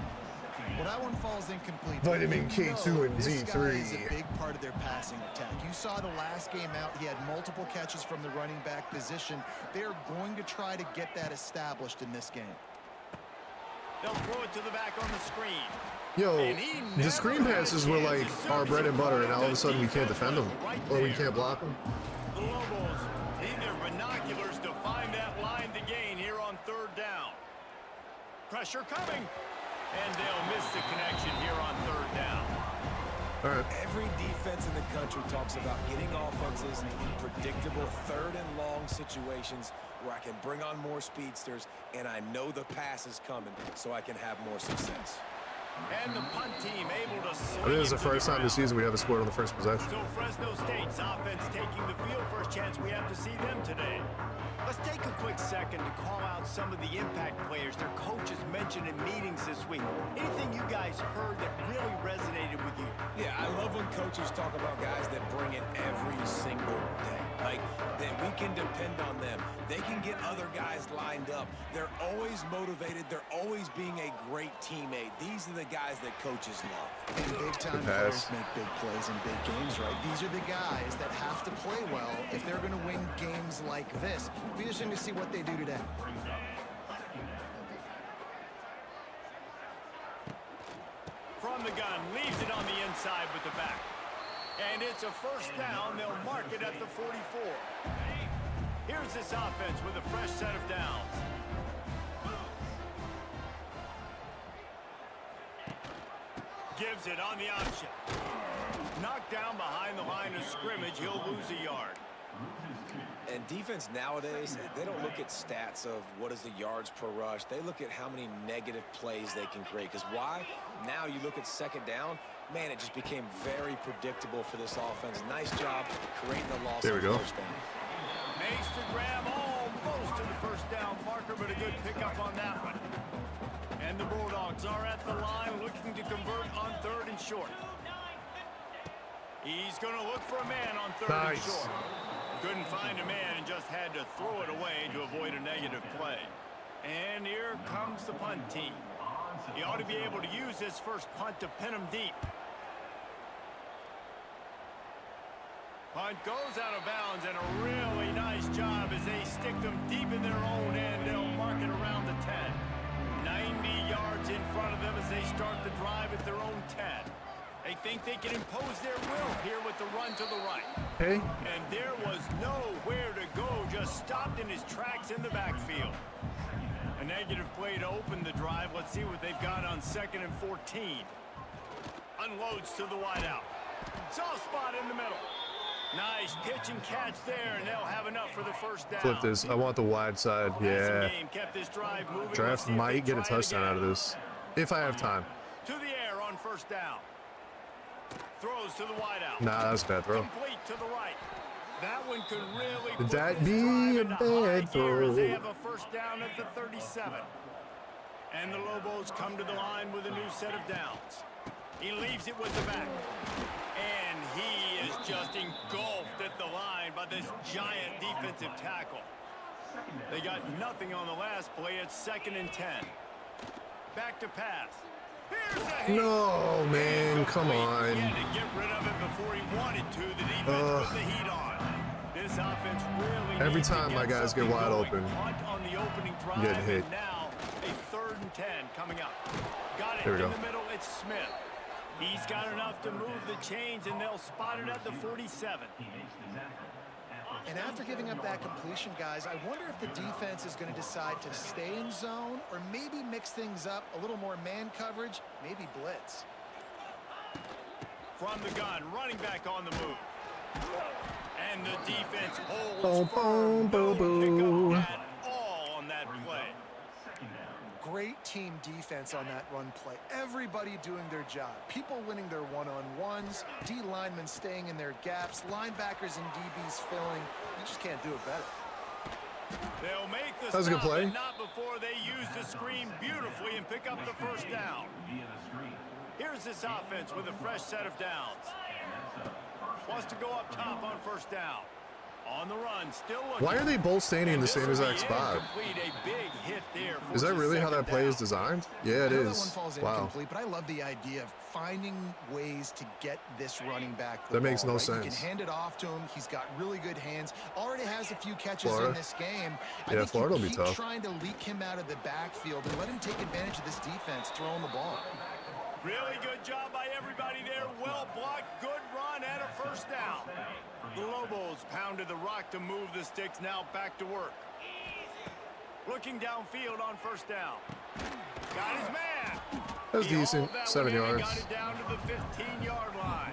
Well, that one falls incomplete. Vitamin K2 and this D3. guy is a big part of their passing attack. You saw the last game out. He had multiple catches from the running back position. They're going to try to get that established in this game. They'll throw it to the back on the screen. Yo, the screen passes were like our bread and butter, and all of a sudden we can't defend them, or we can't block them. The Lobos need their binoculars to find that line to gain here on third down. Pressure coming. And they'll miss the connection here on third down. All right. Every defense in the country talks about getting offenses in predictable third and long situations where I can bring on more speedsters and I know the pass is coming so I can have more success. And the punt team able to I think this is the first time this season we haven't scored on the first possession. So Fresno State's offense taking the field. First chance we have to see them today. Let's take a quick second to call out some of the impact players their coaches mentioned in meetings this week. Anything you guys heard that really resonated with you? Yeah, I love when coaches talk about guys that bring it every single day. Like, that we can depend on them. They can get other guys lined up. They're always motivated. They're always being a great teammate. These are the guys that coaches love. And big-time players make big plays in big games, right? These are the guys that have to play well if they're going to win games like this. It'll be interesting to see what they do today. From the gun, leaves it on the inside with the back. And it's a first down. They'll mark it at the 44. Here's this offense with a fresh set of downs. Gives it on the option. Knocked down behind the line of scrimmage. He'll lose a yard. And defense nowadays, they don't look at stats of what is the yards per rush. They look at how many negative plays they can create. Because why? Now you look at second down, man, it just became very predictable for this offense. Nice job creating the loss on first down. Makes the grab almost to the first down marker, but a good pickup on that one. And the Bulldogs are at the line looking to convert on third and short. He's going to look for a man on third and short. Couldn't find a man and just had to throw it away to avoid a negative play. And here comes the punt team. He ought to be able to use this first punt to pin him deep. Punt goes out of bounds, and a really nice job as they stick them deep in their own end. They'll mark it around the 10. 90 yards in front of them as they start the drive at their own 10. They think they can impose their will here with the run to the right. Hey. And there was nowhere to go, just stopped in his tracks in the backfield. A negative play to open the drive. Let's see what they've got on 2nd and 14. Unloads to the wideout. Soft spot in the middle. Nice pitch and catch there, and they'll have enough for the first down. Flip this. I want the wide side. Yeah. Kept this drive moving. Draft might get a touchdown out of this if I have time. To the air on first down. Throws to the wideout. Nah, that was a bad throw. Complete to the right. That one could really Would that be a bad throw? They have a first down at the 37. And the Lobos come to the line with a new set of downs. He leaves it with the back. And he is just engulfed at the line by this giant defensive tackle. They got nothing on the last play. It's 2nd and 10. Back to pass. No, man, come on. He had to get rid of it before he wanted to. The defense put the heat on. This offense really every time my guys get wide open, on the opening drive, getting hit. and now a 3rd and 10 coming up. Got it There we in go. the middle. It's Smith. He's got enough to move the chains, and they'll spot it at the 47. And after giving up that completion, guys, I wonder if the defense is going to decide to stay in zone or maybe mix things up, a little more man coverage, maybe blitz. From the gun, running back on the move. And the defense holds firm. No pickup at all on that play. Great team defense on that run play. Everybody doing their job. People winning their one-on-ones, D linemen staying in their gaps, linebackers and DBs filling. You just can't do it better. They'll make the That was a good play. not before they use the screen beautifully and pick up the first down. Here's this offense with a fresh set of downs. Wants to go up top on first down. On the run, still looking. Why are they both standing in the same exact spot? Is that really how that play is designed? Yeah, it is. That one falls incomplete, but I love the idea of finding ways to get this running back the That makes ball, no right? sense. You can hand it off to him. He's got really good hands. Already has a few catches in this game. Yeah, Florida will be tough. Trying to leak him out of the backfield and let him take advantage of this defense throwing the ball. Really good job by everybody there. Well blocked, good run, and a first down. The Lobos pounded the rock to move the sticks, now back to work. Looking downfield on first down. Got his man. That's decent, 7 yards. Got it down to the 15-yard line.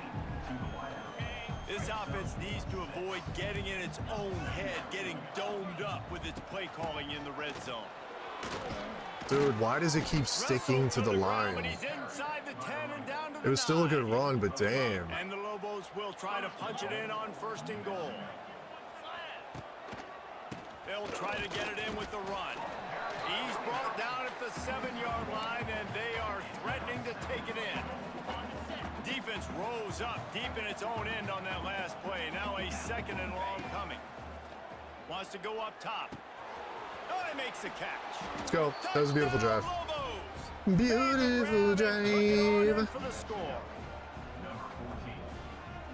This offense needs to avoid getting in its own head, getting domed up with its play calling in the red zone. Dude, why does it keep sticking to the line? It was still a good run, but damn. And the Lobos will try to punch it in on first and goal. They'll try to get it in with the run. He's brought down at the 7-yard line, and they are threatening to take it in. Defense rose up deep in its own end on that last play. Now a second and long coming. Wants to go up top. Oh, he makes the catch. Let's go. That was a beautiful drive. Beautiful drive.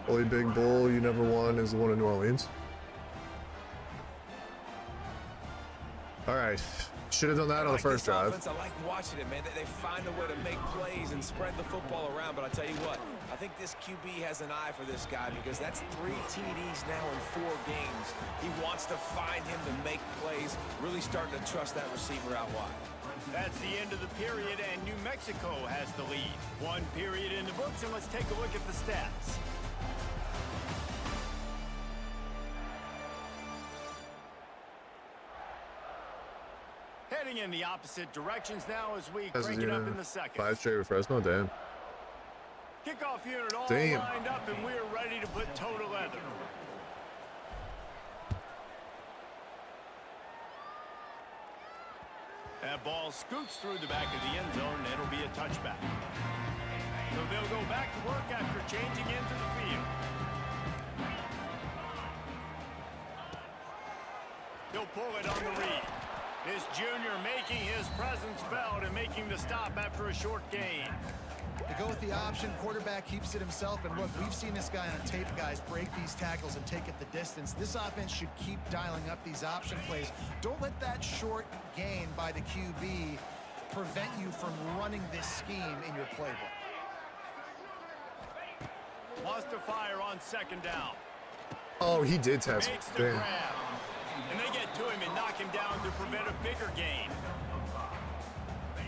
Only big bull you never won is the one in New Orleans. All right. Should have done that on the first drive. I like watching it, man. They find a way to make plays and spread the football around. But I tell you what, I think this QB has an eye for this guy because that's 3 TDs now in 4 games. He wants to find him to make plays, really starting to trust that receiver out wide. That's the end of the period, and New Mexico has the lead. 1 period in the books, and let's take a look at the stats. Heading in the opposite directions now as we crank it up in the second. 5 straight with Fresno, damn. Kickoff unit all lined up, and we're ready to put toe to leather. That ball scoots through the back of the end zone, and it'll be a touchback. So they'll go back to work after changing into the field. He'll pull it on the read. This junior making his presence felt and making the stop after a short gain. To go with the option, quarterback keeps it himself. And look, we've seen this guy on tape, guys, break these tackles and take it the distance. This offense should keep dialing up these option plays. Don't let that short gain by the QB prevent you from running this scheme in your playbook. Wants to fire on second down. Oh, he did test. Damn. And they get to him and knock him down to prevent a bigger gain.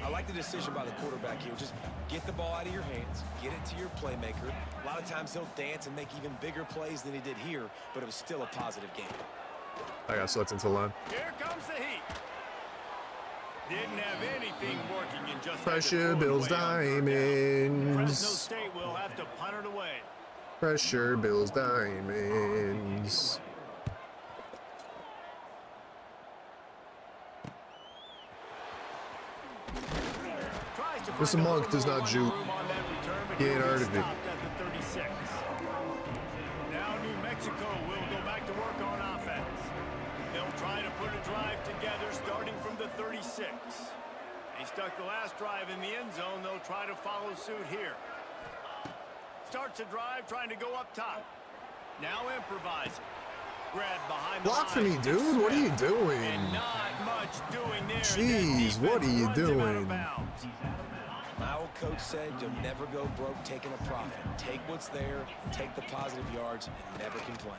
I like the decision by the quarterback here. Just get the ball out of your hands, get it to your playmaker. A lot of times he'll dance and make even bigger plays than he did here, but it was still a positive game. I got slipped into the line. Here comes the heat. Didn't have anything working in just Pressure builds diamonds. Fresno State will have to punt it away. Pressure builds diamonds. Mr. Monk does not juke. He ain't heard of it. Now New Mexico will go back to work on offense. They'll try to put a drive together starting from the 36. They stuck the last drive in the end zone. They'll try to follow suit here. Starts a drive trying to go up top. Now improvising. Grab behind the block for me, dude. What are you doing? And not much doing there. Jeez, what are you doing? My old coach said you'll never go broke taking a profit. Take what's there, take the positive yards, and never complain.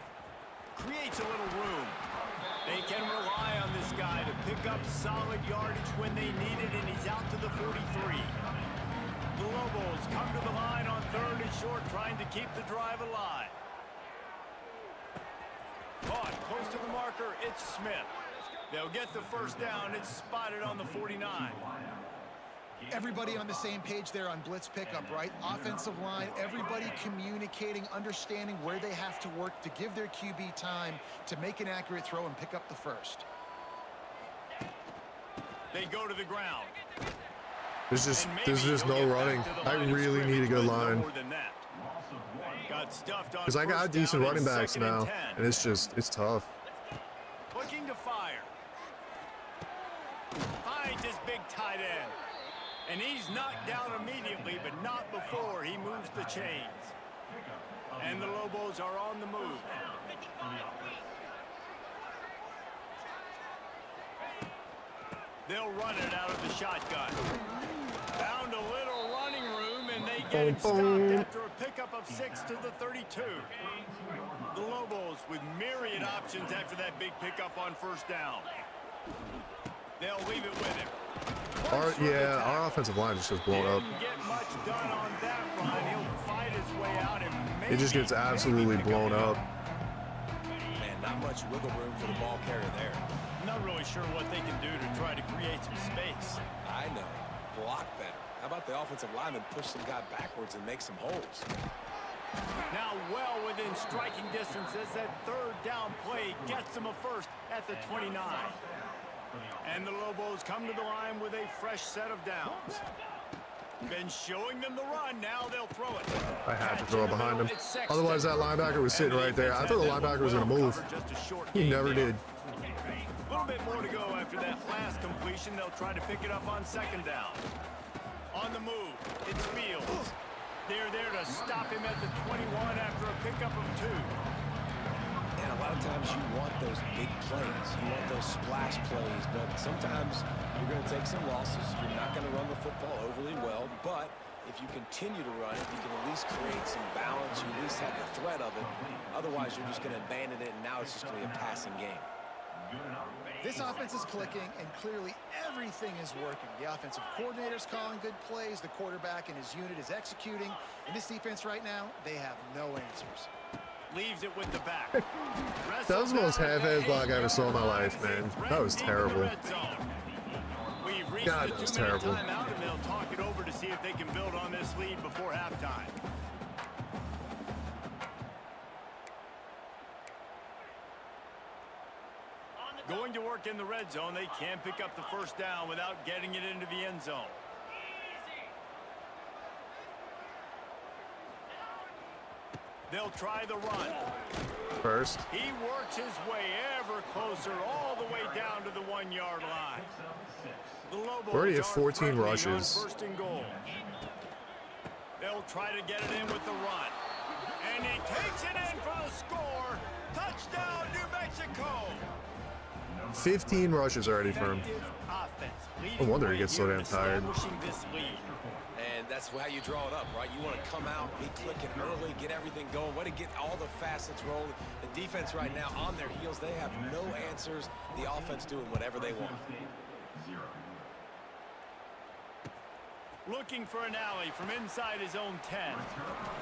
Creates a little room. They can rely on this guy to pick up solid yardage when they need it, and he's out to the 43. The Lobos come to the line on 3rd and short, trying to keep the drive alive. Caught close to the marker, it's Smith. They'll get the first down. It's spotted on the 49. Everybody on the same page there on blitz pickup, right? Offensive line, everybody communicating, understanding where they have to work to give their QB time to make an accurate throw and pick up the first. They go to the ground. There's just no running. I really need a good line. Because I got decent running backs now, and it's tough. Looking to fire. Finds his big tight end. And he's knocked down immediately, but not before he moves the chains. And the Lobos are on the move. They'll run it out of the shotgun. Found a little running room, and they get it stopped after a pickup of 6 to the 32. The Lobos with myriad options after that big pickup on first down. They'll leave it with him. Our offensive line just gets blown up. Get much done on that run. He'll fight his way out and it just gets absolutely blown up. Man, not much wiggle room for the ball carrier there. Not really sure what they can do to try to create some space. I know. Block better. How about the offensive lineman push some guy backwards and make some holes? Now well within striking distance as that third down play gets them a first at the 29. And the Lobos come to the line with a fresh set of downs. Been showing them the run, now they'll throw it. I had to throw it behind him. Otherwise, that linebacker was sitting right there. I thought the linebacker was going to move. He never did. A little bit more to go after that last completion. They'll try to pick it up on second down. On the move, it's Fields. They're there to stop him at the 21 after a pickup of 2. And a lot of times you want those big plays. You want those splash plays, but sometimes you're going to take some losses. You're not going to run the football overly well, but if you continue to run it, you can at least create some balance. You at least have the threat of it. Otherwise, you're just going to abandon it, and now it's just going to be a passing game. This offense is clicking, and clearly everything is working. The offensive coordinator's calling good plays. The quarterback and his unit is executing. In this defense right now, they have no answers. Leaves it with the back. That was the most half-ass block I ever saw in my life, man. That was terrible. God, that was terrible. Timeout, and they'll talk it over to see if they can build on this lead before halftime. Going to work in the red zone, they can't pick up the first down without getting it into the end zone. They'll try the run. First. He works his way ever closer all the way down to the 1-yard line. The Lobos we're already at 14 rushes. First and goal. They'll try to get it in with the run. And he takes it in for the score. Touchdown, New Mexico. 15 rushes already for him. No wonder he gets so damn tired. And that's how you draw it up, right? You want to come out, be clicking early, get everything going, want to get all the facets rolling. The defense right now on their heels, they have no answers. The offense doing whatever they want. Looking for an alley from inside his own 10.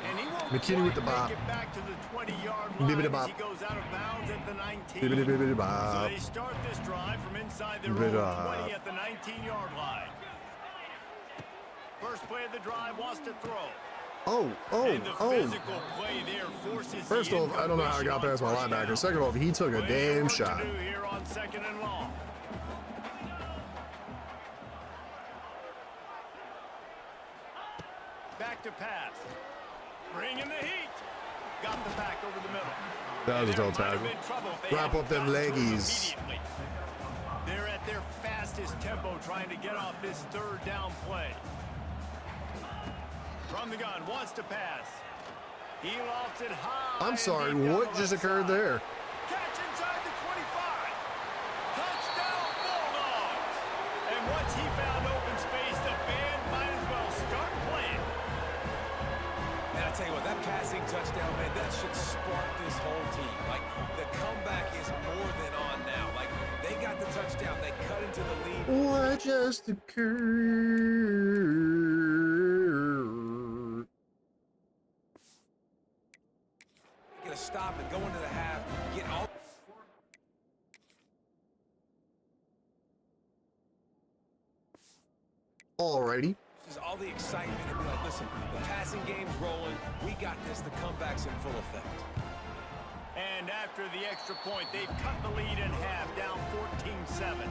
And he won't McKinney with the bop. make it back to the 20-yard line as he goes out of bounds at the 19. So they start this drive from inside their own 20 at the 19-yard line. First play of the drive wants to throw. First off, I don't know how I got past my linebacker. Second off, he took a damn shot. Here on second and long. Back to pass. Bringing the heat. Got the back over the middle. That was a toe tackle. Wrap up them leggies. They're at their fastest tempo trying to get off this third down play. From the gun, wants to pass. He lofts it high. I'm sorry, what just occurred there? Catch inside the 25. Touchdown, Bulldogs. And once he found open space, the band might as well start playing. And I tell you what, that passing touchdown, man, that should spark this whole team. Like, the comeback is more than on now. Like, they got the touchdown. They cut into the lead. What just occurred? Gonna stop and go into the half, get all. Alrighty. This is all the excitement. And be like, listen, the passing game's rolling. We got this. The comeback's in full effect. And after the extra point, they've cut the lead in half, down 14-7.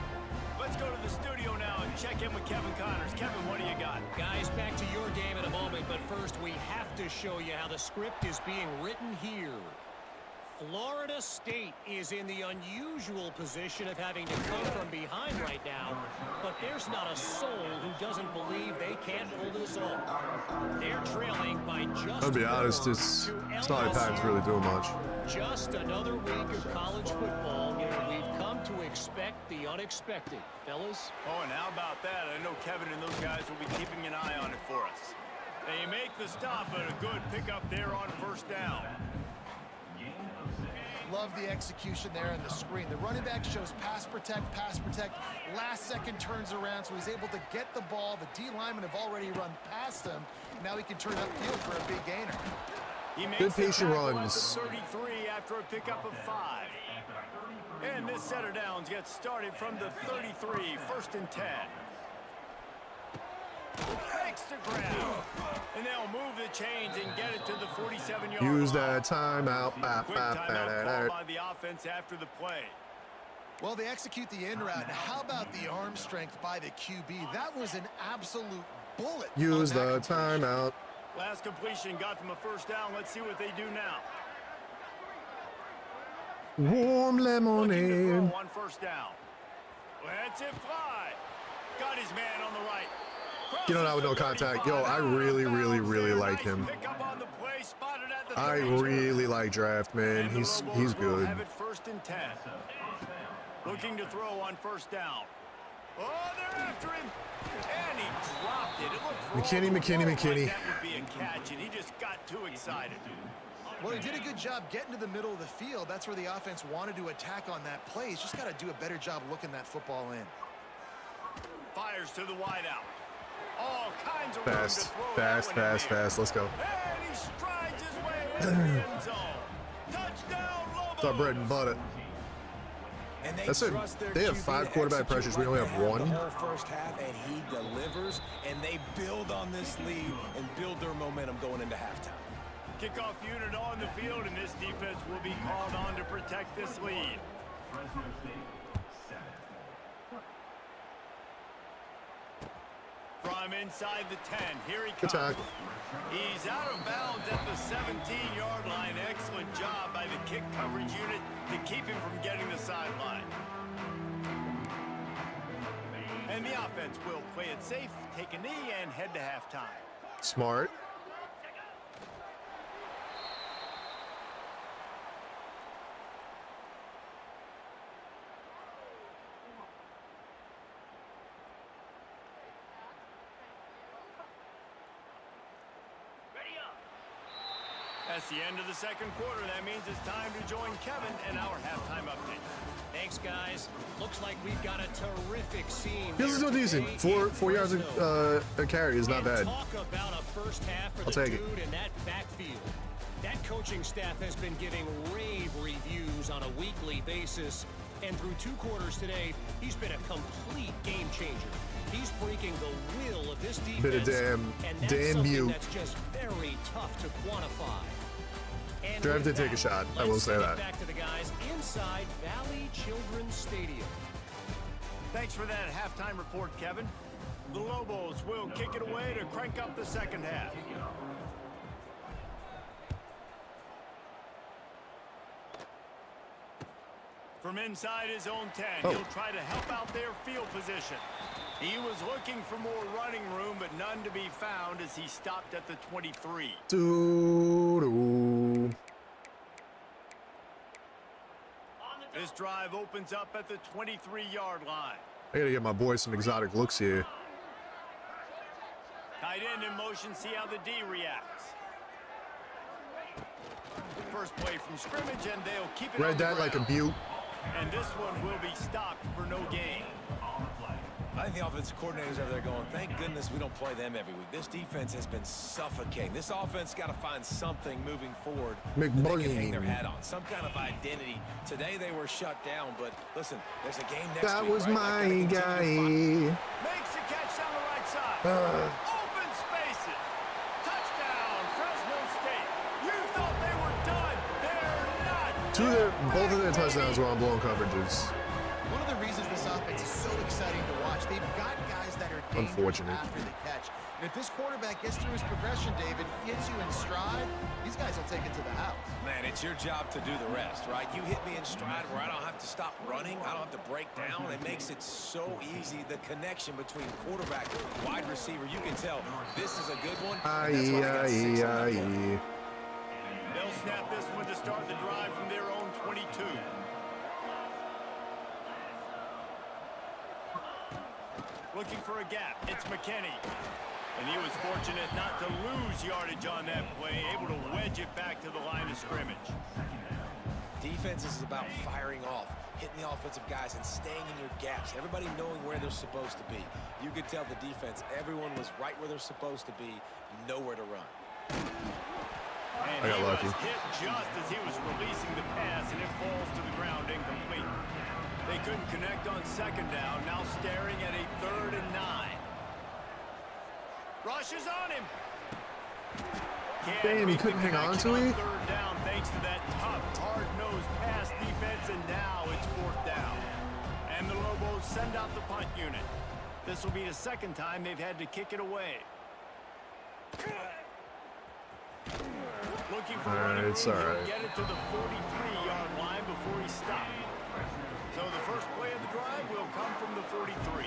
Let's go to the studio now check in with Kevin Connors. Kevin, what do you got? Guys, back to your game in a moment, but first we have to show you how the script is being written here. Florida State is in the unusual position of having to come from behind right now, but there's not a soul who doesn't believe they can't pull this off. They're trailing by just I'll be honest, it's not like Patton's really doing much. Just another week of college football where we've come to expect the unexpected. Fellas? Oh, and how about that? I know Kevin and those guys will be keeping an eye on it for us. They make the stop, but a good pickup there on first down. Love the execution there on the screen. The running back shows pass protect, last second turns around, so he's able to get the ball. The D linemen have already run past him. Now he can turn upfield for a big gainer. He makes Good patient runs. 33 after a pickup of 5. And this set of downs gets started from the 33, 1st and 10. Makes the ground. And they'll move the chains and get it to the 47-yard line. Use that timeout. Quick timeout called by the offense after the play. Well, they execute the in route. How about the arm strength by the QB? That was an absolute bullet. Use the timeout. Last completion got them a first down. Let's see what they do now. Warm Looking to lemonade. throw on first down. Lets it fly. Got his man on the right. You know, that with no contact. Yo, I really like him. I really like Draft, man. He's good. Have it 1st and 10. Looking to throw on first down. Oh, they're after him. And he dropped it. It looked McKinney. like that would be a catch, and he just got too excited. Well, he did a good job getting to the middle of the field. That's where the offense wanted to attack on that play. He's just got to do a better job looking that football in. Fires to the wideout. All kinds of room to throw Fast. Let's go. And he strides his way into the end zone. Touchdown, Lobos. It's our bread and butter. And That's it. They have 5 quarterback pressures. We only have 1. The whole first half, and he delivers, and they build on this lead and build their momentum going into halftime. Kickoff unit on the field, and this defense will be called on to protect this lead. From inside the 10, here he comes. Attack. He's out of bounds at the 17-yard line. Excellent job by the kick coverage unit to keep him from getting the sideline. And the offense will play it safe, take a knee, and head to halftime. Smart. That's the end of the second quarter. That means it's time to join Kevin and our halftime update. Thanks, guys. Looks like we've got a terrific scene. This is no decent. 4 yards a carry is not bad. Talk about a first half for I'll the take it. dude in that backfield. That coaching staff has been giving rave reviews on a weekly basis, and through 2 quarters today, he's been a complete game changer. He's breaking the will of this defense. Bit of damn and that's Dan something Butte. that's just very tough to quantify. And Draft with did take a that, shot. I will let's say send it that. Back to the guys inside Valley Children's Stadium. Thanks for that halftime report, Kevin. The Lobos will kick it away to crank up the second half. From inside his own 10, he'll try to help out their field position. He was looking for more running room, but none to be found as he stopped at the 23. Doo-doo. This drive opens up at the 23-yard line. I gotta get my boy some exotic looks here. Tight end in motion, see how the D reacts. First play from scrimmage, and they'll keep it Read on the that like a ground. Butte. And this one will be stopped for no gain. I think the offensive coordinators over there going, thank goodness we don't play them every week. This defense has been suffocating. This offense got to find something moving forward that they can hang their hat on, some kind of identity. Today they were shut down, but listen, there's a game next week. That was right? my Like, gotta continue to fight. guy. Makes a catch down the right side. Open spaces. Touchdown, Fresno State. You thought they were done. They're not. Both of their touchdowns were on blown coverages. One of the reasons this offense is so exciting to watch, they've got guys that are dangerous Unfortunate. after the catch. And if this quarterback gets through his progression, David, gets you in stride, these guys will take it to the house. Man, it's your job to do the rest, right? You hit me in stride where I don't have to stop running. I don't have to break down. It makes it so easy. The connection between quarterback and wide receiver, you can tell this is a good one. That's why they got 6 on the clock. They'll snap this one to start the drive from their own 22. Looking for a gap. It's McKinney. And he was fortunate not to lose yardage on that play, able to wedge it back to the line of scrimmage. Defense is about firing off, hitting the offensive guys and staying in your gaps. Everybody knowing where they're supposed to be. You could tell the defense, everyone was right where they're supposed to be, nowhere to run. And I got lucky. was hit just as he was releasing the pass, and it falls to the ground incomplete. They couldn't connect on second down, now staring at a 3rd and 9. Rush is on him. Damn, he couldn't hang on to it? 3rd down thanks to that tough, hard-nosed pass defense, and now it's 4th down. And the Lobos send out the punt unit. This will be the second time they've had to kick it away. Looking for running it's room, all he'll right. get it to the 43-yard line before he stopped. So the first play of the drive will come from the 43.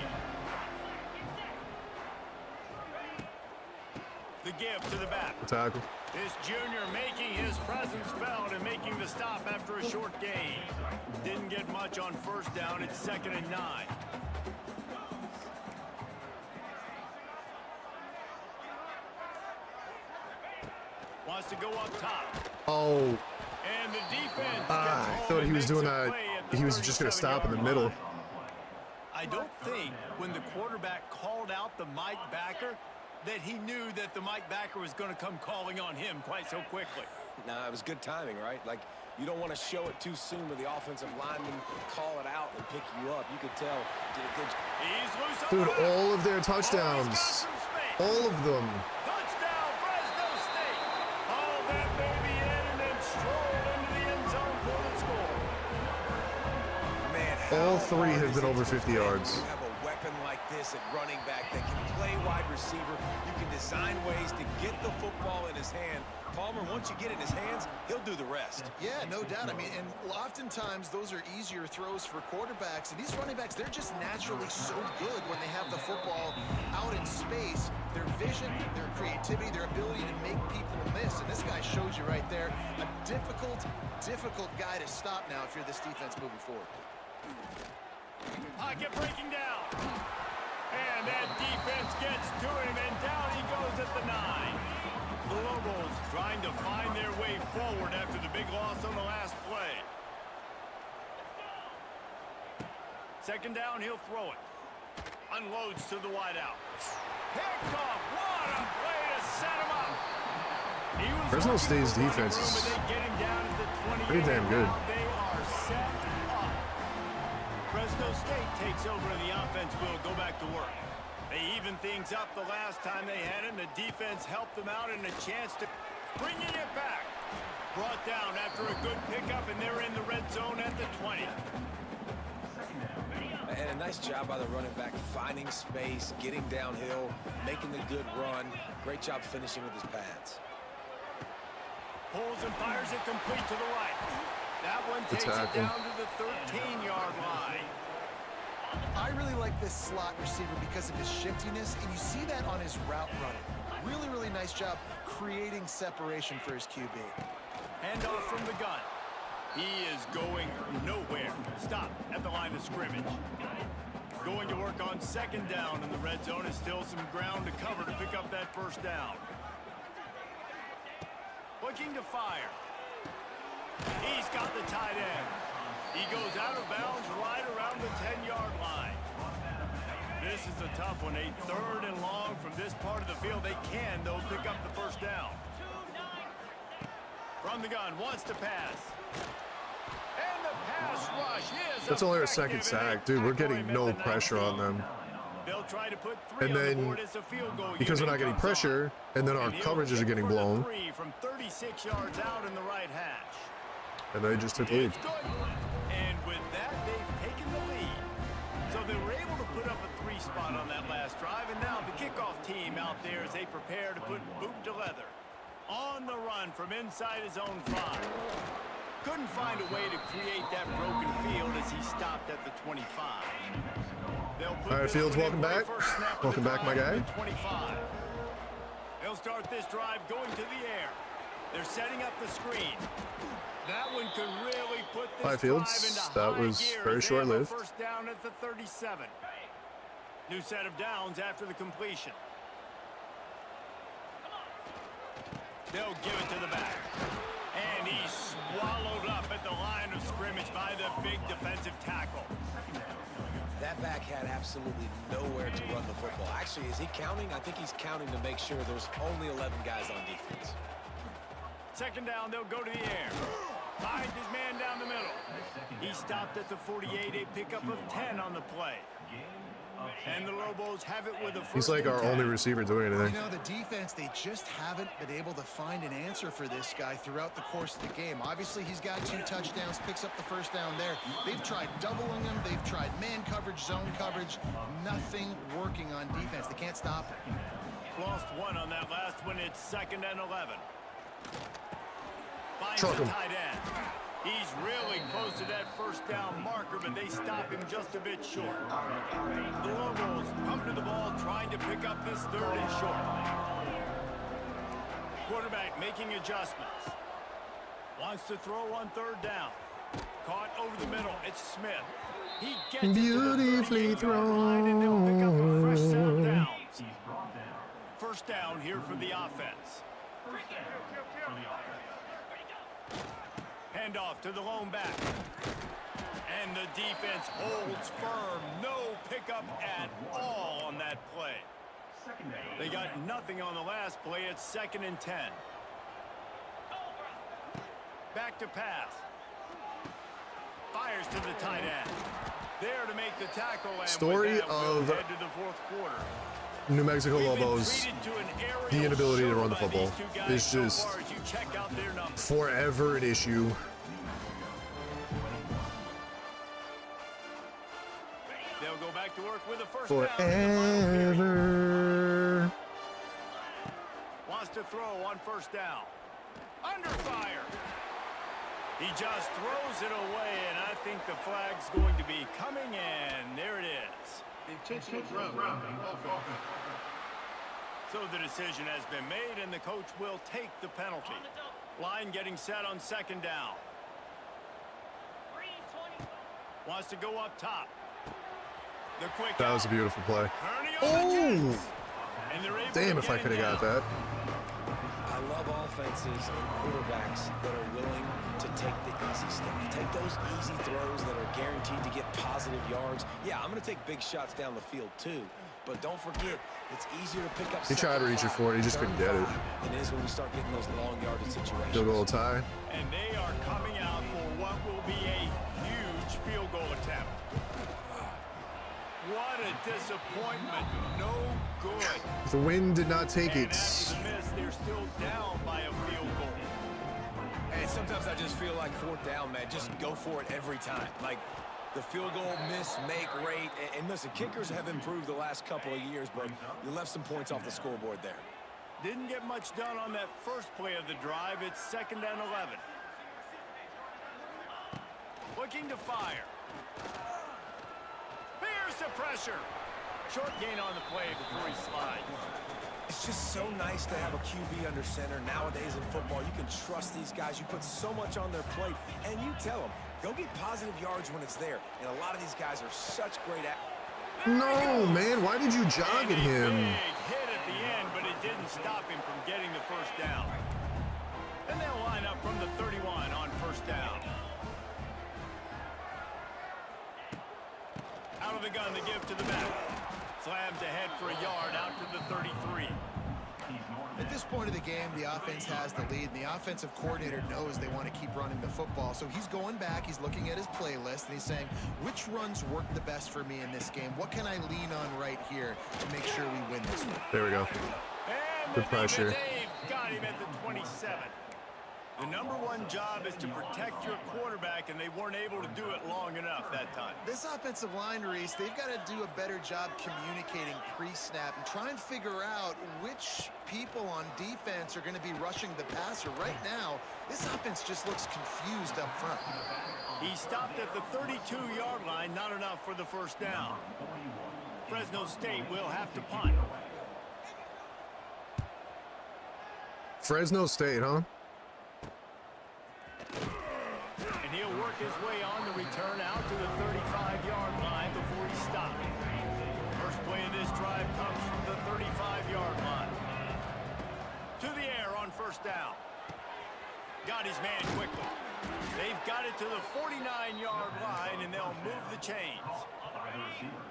The give to the back. The tackle. This junior making his presence felt and making the stop after a short gain. Didn't get much on 1st down. It's 2nd and 9. Wants to go up top. Oh, And the defense. I thought he was doing that. He was just going to stop in the middle. I don't think when the quarterback called out the Mike backer that he knew that the Mike backer was going to come calling on him quite so quickly. Nah, it was good timing, right? Like, you don't want to show it too soon with the offensive lineman call it out and pick you up. You could tell. Did a good job. He's loose on Dude, the left. all of their Oh, he's got touchdowns. some space. All of them. Touchdown, Fresno State. Haul that baby in and then stroll into the end zone for the score. Man, All how 3 hard have is been it over to 50 defend yards. when you have a weapon like this at running back that can play wide receiver. You can design ways to get the football in his hand. Palmer, once you get it in his hands, he'll do the rest. Yeah, no doubt. I mean, and oftentimes those are easier throws for quarterbacks. And these running backs, they're just naturally so good when they have the football out in space. Their vision, their creativity, their ability to make people miss. And this guy shows you right there, a difficult guy to stop now if you're this defense moving forward. Pocket breaking down. And that defense gets to him, and down he goes at the 9. The Lobos trying to find their way forward after the big loss on the last play. 2nd down, he'll throw it. Unloads to the wideout. Picked off. What a play to set him up. He was Fresno looking State's for running defense room, is but they get him down at the 28. pretty damn good. Now they are set up. Fresno State takes over and the offense will go back to work. They even things up the last time they had him. The defense helped them out and a chance to bringing it back. Brought down after a good pickup, and they're in the red zone at the 20. And a nice job by the running back, finding space, getting downhill, making the good run. Great job finishing with his pads. Pulls and fires it complete to the right. That one takes it tackle. down to the 13-yard line. I really like this slot receiver because of his shiftiness, and you see that on his route running. Really nice job creating separation for his QB. Handoff from the gun. He is going nowhere. Stop at the line of scrimmage. Going to work on 2nd down in the red zone. Is still some ground to cover to pick up that 1st down. Looking to fire. He's got the tight end. He goes out of bounds right around the 10-yard line. This is a tough one. A 3rd and long from this part of the field. They can, though, pick up the 1st down. From the gun, wants to pass. And the pass rush is That's only our effective, 2nd and sack. they Dude, we're tackle getting him at no the pressure 19. on them. They'll try to put 3 And on the then, board as a field goal because we're unit not getting comes pressure, and then our And he'll coverages are kick getting for the blown, 3 from 36 yards out in the right hash. and they just took the lead. It's good. And with that, they've taken the lead. spot on that last drive, and now the kickoff team out there as they prepare to put boot to leather. On the run from inside his own 5. Couldn't find a way to create that broken field as he stopped at the 25. All right, Fields, welcome back. Welcome back, my guy. 25. They'll start this drive going to the air. They're setting up the screen. That one could really put this Hi, Fields. That was very short-lived. First down at the 37. New set of downs after the completion. They'll give it to the back. And he's swallowed up at the line of scrimmage by the big defensive tackle. That back had absolutely nowhere to run the football. Actually, is he counting? I think he's counting to make sure there's only 11 guys on defense. Second down, they'll go to the air. Finds his man down the middle. He stopped at the 48, a pickup of 10 on the play. And the Lobos have it with a first. He's like our only receiver doing anything. You know, the defense, they just haven't been able to find an answer for this guy throughout the course of the game. Obviously, he's got 2 touchdowns, picks up the first down there. They've tried doubling him. They've tried man coverage, zone coverage. Nothing working on defense. They can't stop him. Lost 1 on that last one. It's 2nd and 11. Finds Truck the him. tight end. He's really close to that first down marker, but they stop him just a bit short. The Lobos come to the ball trying to pick up this 3rd and short. Quarterback making adjustments. Wants to throw on 3rd down. Caught over the middle. It's Smith. He gets Beautifully it to the 38-yard line, and they'll pick up a fresh set of thrown. downs. First down here for the offense. Handoff to the lone back. And the defense holds firm. No pickup at all on that play. They got nothing on the last play. It's 2nd and 10. Back to pass. Fires to the tight end. There to make the tackle. And Story with that, we'll of head to the 4th quarter. New Mexico Lobos, the inability to run the football is just forever an issue. They'll go back to work with a first Forever. Wants to throw on first down. Under fire. He just throws it away, and I think the flag's going to be coming in. There it is. So the decision has been made, and the coach will take the penalty. Line getting set on 2nd down. Wants to go up top. The quick That was a out. beautiful play. Oh! Damn, if I could have got that. I love offenses and quarterbacks that are willing to take the easy stuff. Take those easy throws that are guaranteed to get positive yards. Yeah, I'm going to take big shots down the field too, but don't forget, it's easier to pick up. He tried to reach it for it, he just couldn't get it. It is when we start getting those long yardage situations. Field goal tie. And they are coming out for what will be a huge field goal attempt. What a disappointment. No good. The wind did not take And it. after the miss, they're still down by a field goal. And sometimes I just feel like 4th down, man. Just go for it every time. Like the field goal miss, make rate. And listen, kickers have improved the last couple of years, but you left some points off the scoreboard there. Didn't get much done on that first play of the drive. It's 2nd and 11. Looking to fire. Here's the pressure. Short gain on the play before he slides. It's just so nice to have a QB under center. Nowadays in football, you can trust these guys. You put so much on their plate, and you tell them, go get positive yards when it's there. And a lot of these guys are such great at. No, man, why did you jog at him? Big hit at the end, but it didn't stop him from getting the first down. And they'll line up from the 31 on first down. Out of the gun to give to the back. Slams ahead for a yard out to the 33. At this point of the game, the offense has the lead, and the offensive coordinator knows they want to keep running the football. So he's going back, he's looking at his playlist, and he's saying, which runs work the best for me in this game? What can I lean on right here to make sure we win this one? There we go. And Good pressure. Dave got him at the 27. The #1 job is to protect your quarterback, and they weren't able to do it long enough that time. This offensive line, Reese, they've got to do a better job communicating pre-snap and try and figure out which people on defense are going to be rushing the passer. Right now, this offense just looks confused up front. He stopped at the 32-yard line, not enough for the first down. Fresno State will have to punt. Fresno State, huh? And he'll work his way on the return out to the 35-yard line before he stopped. First play of this drive comes from the 35-yard line. To the air on first down. Got his man quickly. They've got it to the 49-yard line, and they'll move the chains.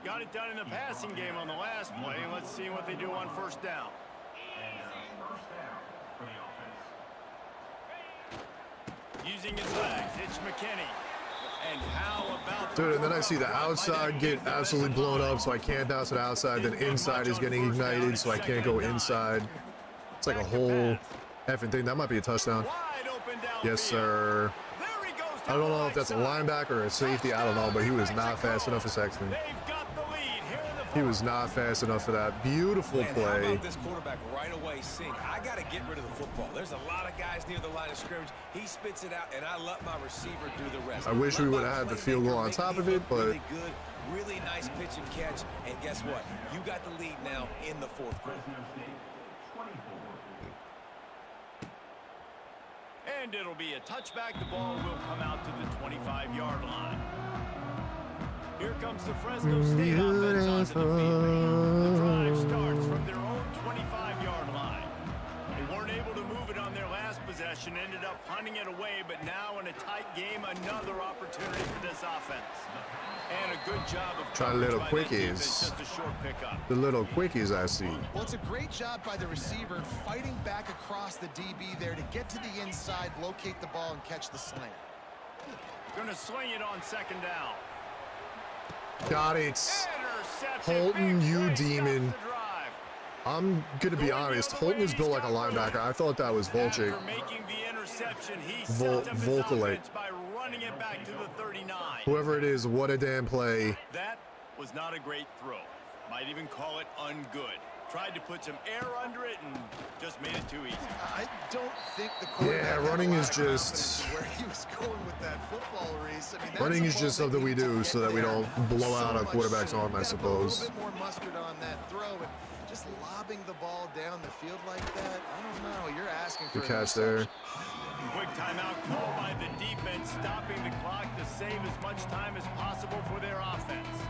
Got it done in the passing game on the last play. Let's see what they do on first down. Using his legs, it's McKinney. And how about... Dude, and then I see the outside get absolutely blown up, so I can't bounce it outside. Then inside is getting ignited, so I can't go inside. It's like a whole effing thing. That might be a touchdown. Yes, sir. I don't know if that's a linebacker or a safety. I don't know, but he was not fast enough for Sexton. He was not fast enough for that. Beautiful play. How about this quarterback right away seeing, I got to get rid of the football. There's a lot of guys near the line of scrimmage. He spits it out, and I let my receiver do the rest. I wish we would have had the field goal on top of it, but... Really good, really nice pitch and catch. And guess what? You got the lead now in the fourth quarter. And it'll be a touchback. The ball will come out to the 25-yard line. Here comes the Fresno State offense onto the field. The drive starts from their own 25-yard line. They weren't able to move it on their last possession, ended up punting it away, but now in a tight game, another opportunity for this offense. And a good job of try little quickies. Just a short pickup. The little quickies I see. Well, it's a great job by the receiver fighting back across the DB there to get to the inside, locate the ball, and catch the slant. Gonna swing it on second down. Got it. Holton, you demon. I'm going to be honest. Holton is built like a linebacker. I thought that was Volchik. Volkolate. Whoever it is, what a damn play. That was not a great throw. Might even call it ungood. Tried to put some air under it and just made it too easy. I don't think the quarterback... Yeah, running is just... Where he was going with that football, Reese. I mean, running is just something we do so that we don't blow out our quarterback's arm, I suppose. A little bit more mustard on that throw, and just lobbing the ball down the field like that, I don't know. You're asking for good catch there. Quick timeout call by the defense, stopping the clock to save as much time as possible for their offense.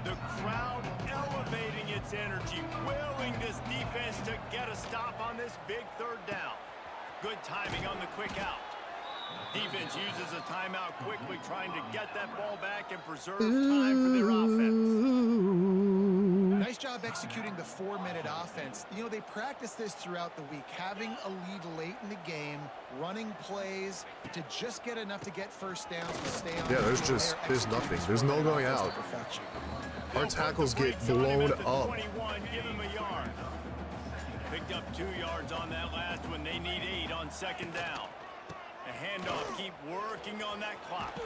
The crowd elevating its energy, willing this defense to get a stop on this big third down. Good timing on the quick out. Defense uses a timeout quickly, trying to get that ball back and preserve time for their offense. Nice job executing the 4-minute offense. You know, they practice this throughout the week, having a lead late in the game, running plays to just get enough to get first downs to stay on. Yeah, there's nothing. There's no going out. Our tackles get blown up. 21, give him a yard. Picked up 2 yards on that last one. They need 8 on second down. A handoff, keep working on that clock.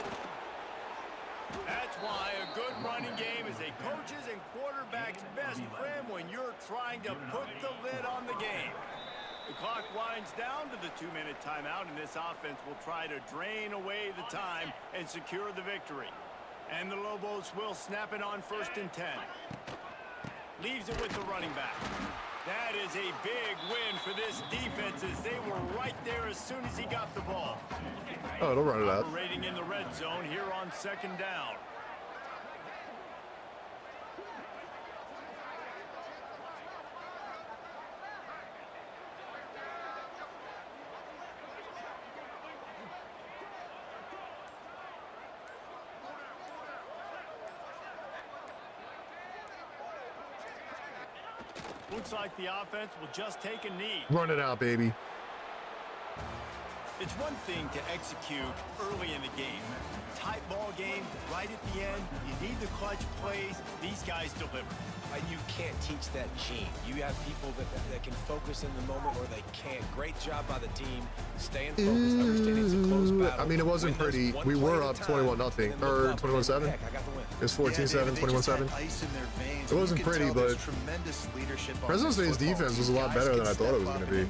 That's why a good running game is a coach's and quarterback's best friend when you're trying to put the lid on the game. The clock winds down to the 2-minute timeout, and this offense will try to drain away the time and secure the victory. And the Lobos will snap it on 1st and 10. Leaves it with the running back. That is a big win for this defense as they were right there as soon as he got the ball. Oh, they'll run it out. Operating in the red zone here on second down. Looks like the offense will just take a knee. Run it out, baby. It's one thing to execute early in the game. Tight ball game, right at the end, you need the clutch plays, these guys deliver. You can't teach that gene. You have people that can focus in the moment or they can't. Great job by the team. Staying focused, understanding it's a close battle. I mean, it wasn't pretty. We were up 21-0 or 21-7. It was 14-7, 21-7. It wasn't pretty, but Fresno State's defense was a lot better than I thought it was going to be,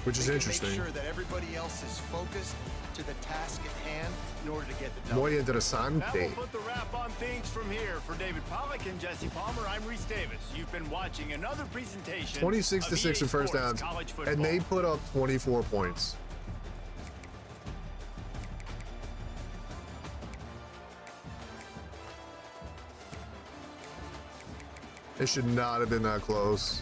which is interesting. Make sure that everybody else is focused to the task at hand in order to get the done. Muy That interesante. will put the wrap on things from here. For David Pollack and Jesse Palmer, I'm Reese Davis. You've been watching another presentation 26-6 in first downs, and they put up 24 points. It should not have been that close.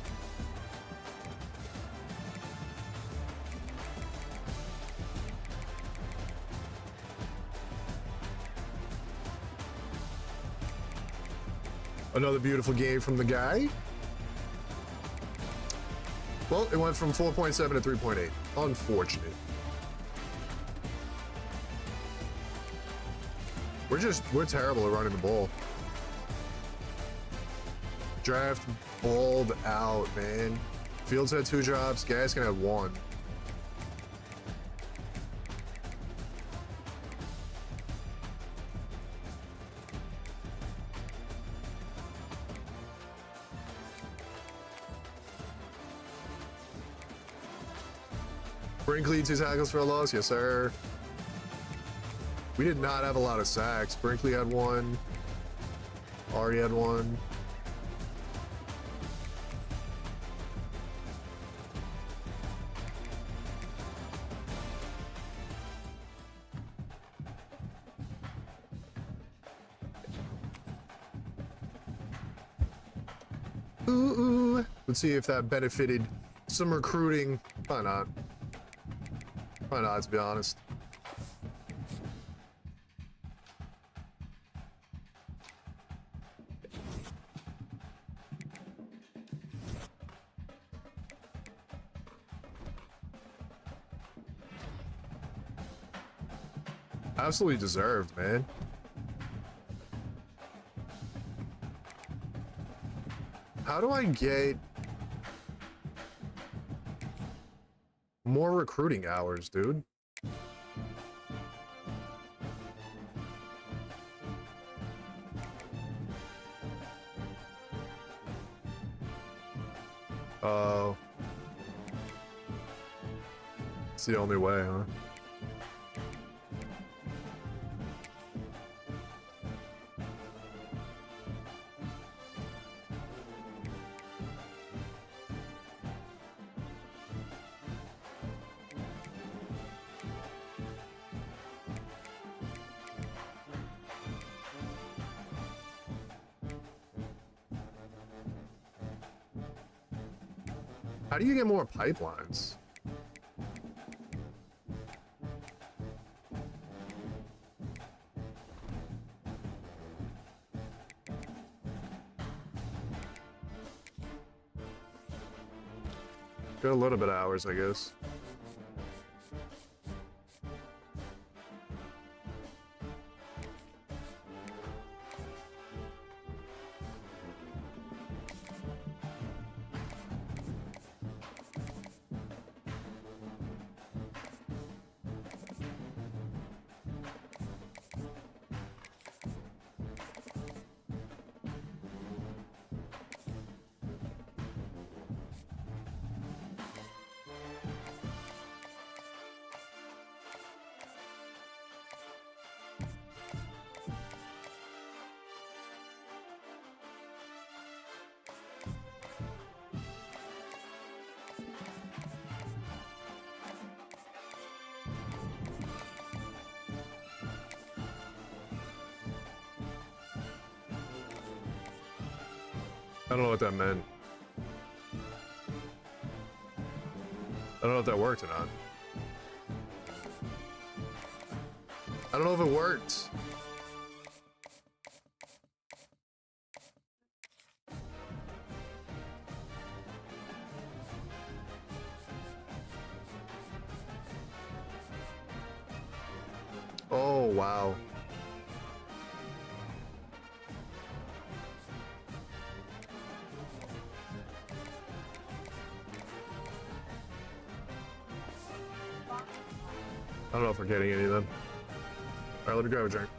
Another beautiful game from the guy. Well, it went from 4.7 to 3.8. Unfortunate. We're terrible at running the ball. Draft balled out, man. Fields had 2 drops. Gaskin had 1. Brinkley, 2 tackles for a loss. Yes, sir. We did not have a lot of sacks. Brinkley had 1. Ari had 1. Ooh. Let's see if that benefited some recruiting. Why not? Why not, to be honest? Absolutely deserved, man. How do I get more recruiting hours, dude? Oh. It's the only way, huh? How do you get more pipelines? Got a little bit of hours, I guess. I don't know what that meant. I don't know if that worked or not. I don't know if it worked. Oh, wow. I don't know if we're getting any of them. All right, let me grab a drink.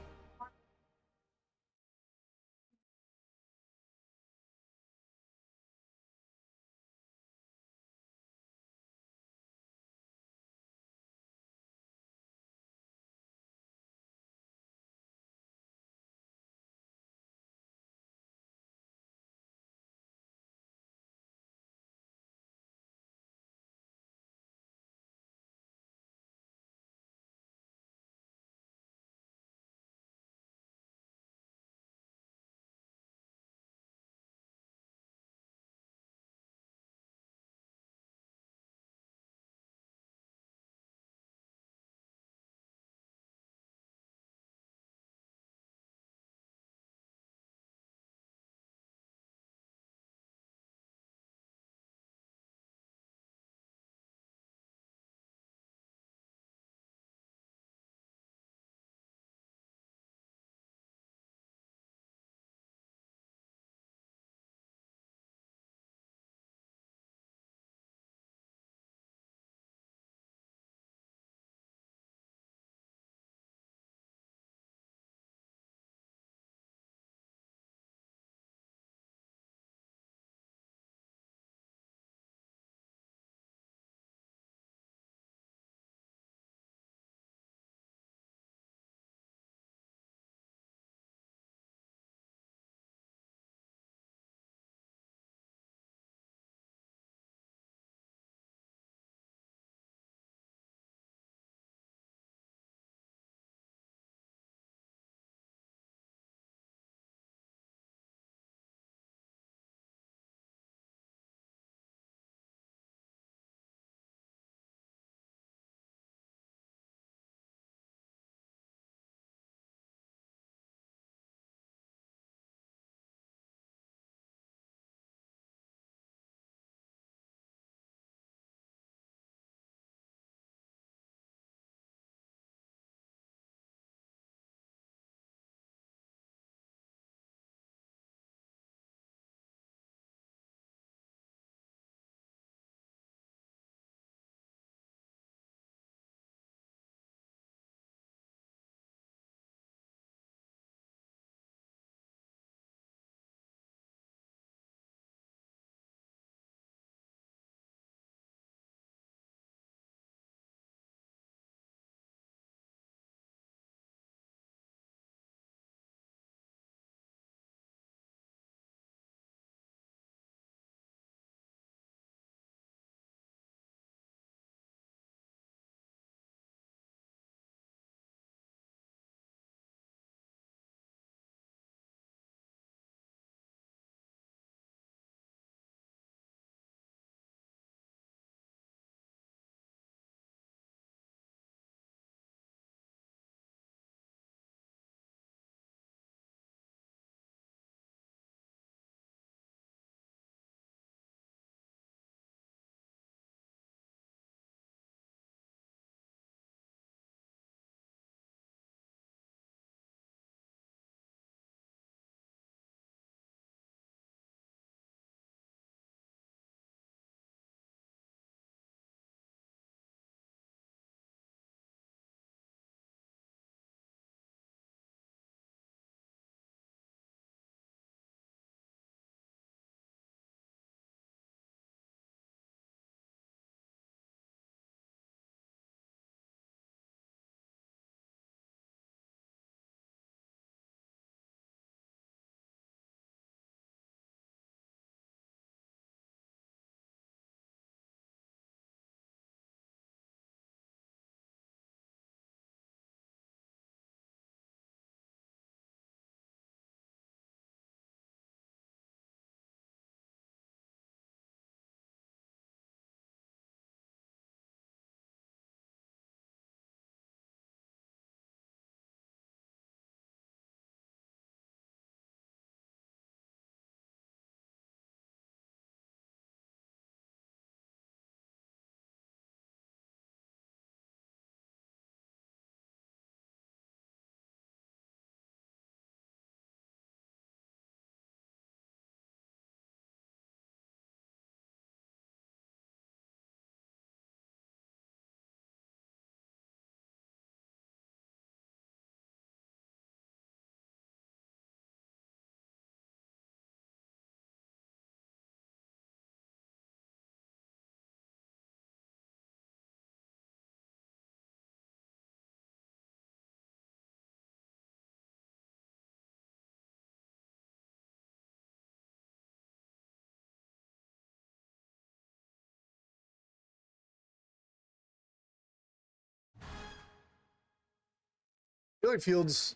feel like Fields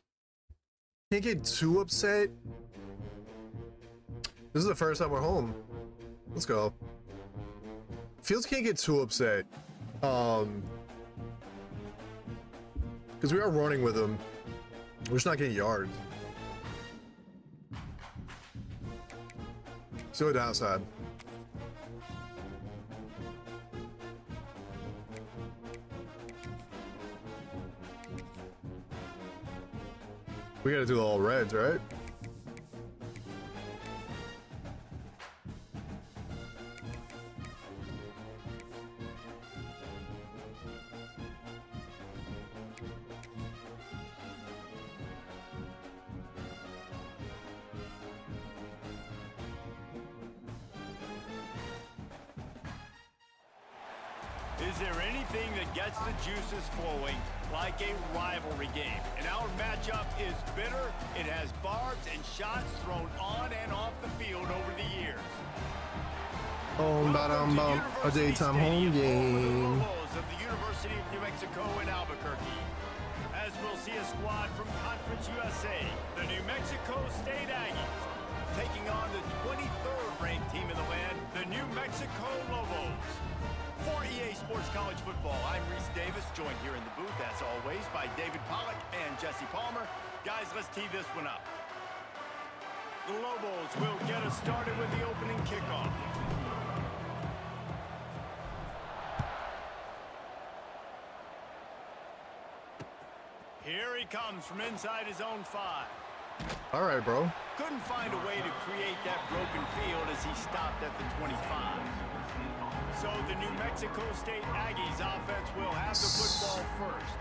can't get too upset. This is the first time we're home. Let's go. Fields can't get too upset. Because we are running with him. We're just not getting yards. Still a downside. We gotta do all reds, right? Is there anything that gets the juices flowing like a rivalry game? And our matchup is bitter. It has barbs and shots thrown on and off the field over the years. A daytime home game. Lobos of the University of New Mexico in Albuquerque. As we'll see a squad from Conference USA, the New Mexico State Aggies, taking on the 23rd ranked team in the land, the New Mexico Lobos. For EA Sports College Football, I'm Reese Davis, joined here in the booth, as always, by David Pollack and Jesse Palmer. Guys, let's tee this one up. The Lobos will get us started with the opening kickoff. Here he comes from inside his own 5. All right, bro. Couldn't find a way to create that broken field as he stopped at the 25. So the New Mexico State Aggies offense will have the football first.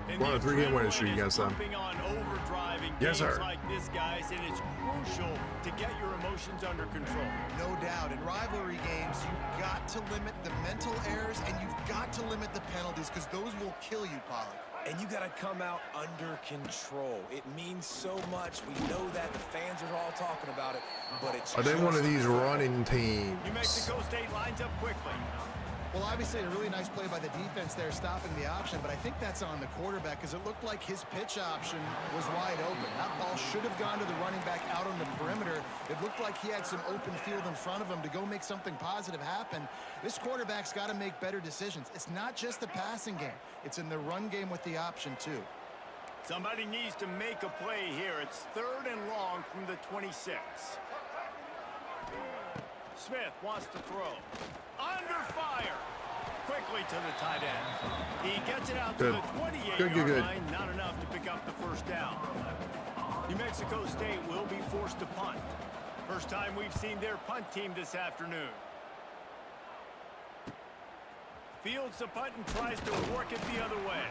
And we're on a 3-game winning streak against them. On overdrive in yes, games sir. Like this, guys, and it's crucial to get your emotions under control. No doubt. In rivalry games, you've got to limit the mental errors and you've got to limit the penalties because those will kill you, Pollack. And you got to come out under control. It means so much. We know that. The fans are all talking about it, but it's Are they one of these running teams? New Mexico State lines up quickly. Well, obviously a really nice play by the defense there, stopping the option, but I think that's on the quarterback because it looked like his pitch option was wide open. That ball should have gone to the running back out on the perimeter. It looked like he had some open field in front of him to go make something positive happen. This quarterback's got to make better decisions. It's not just the passing game. It's in the run game with the option, too. Somebody needs to make a play here. It's 3rd and long from the 26. Smith wants to throw. Under fire. Quickly to the tight end. He gets it out to the 28-yard line. Not enough to pick up the first down. New Mexico State will be forced to punt. First time we've seen their punt team this afternoon. Fields the punt and tries to work it the other way.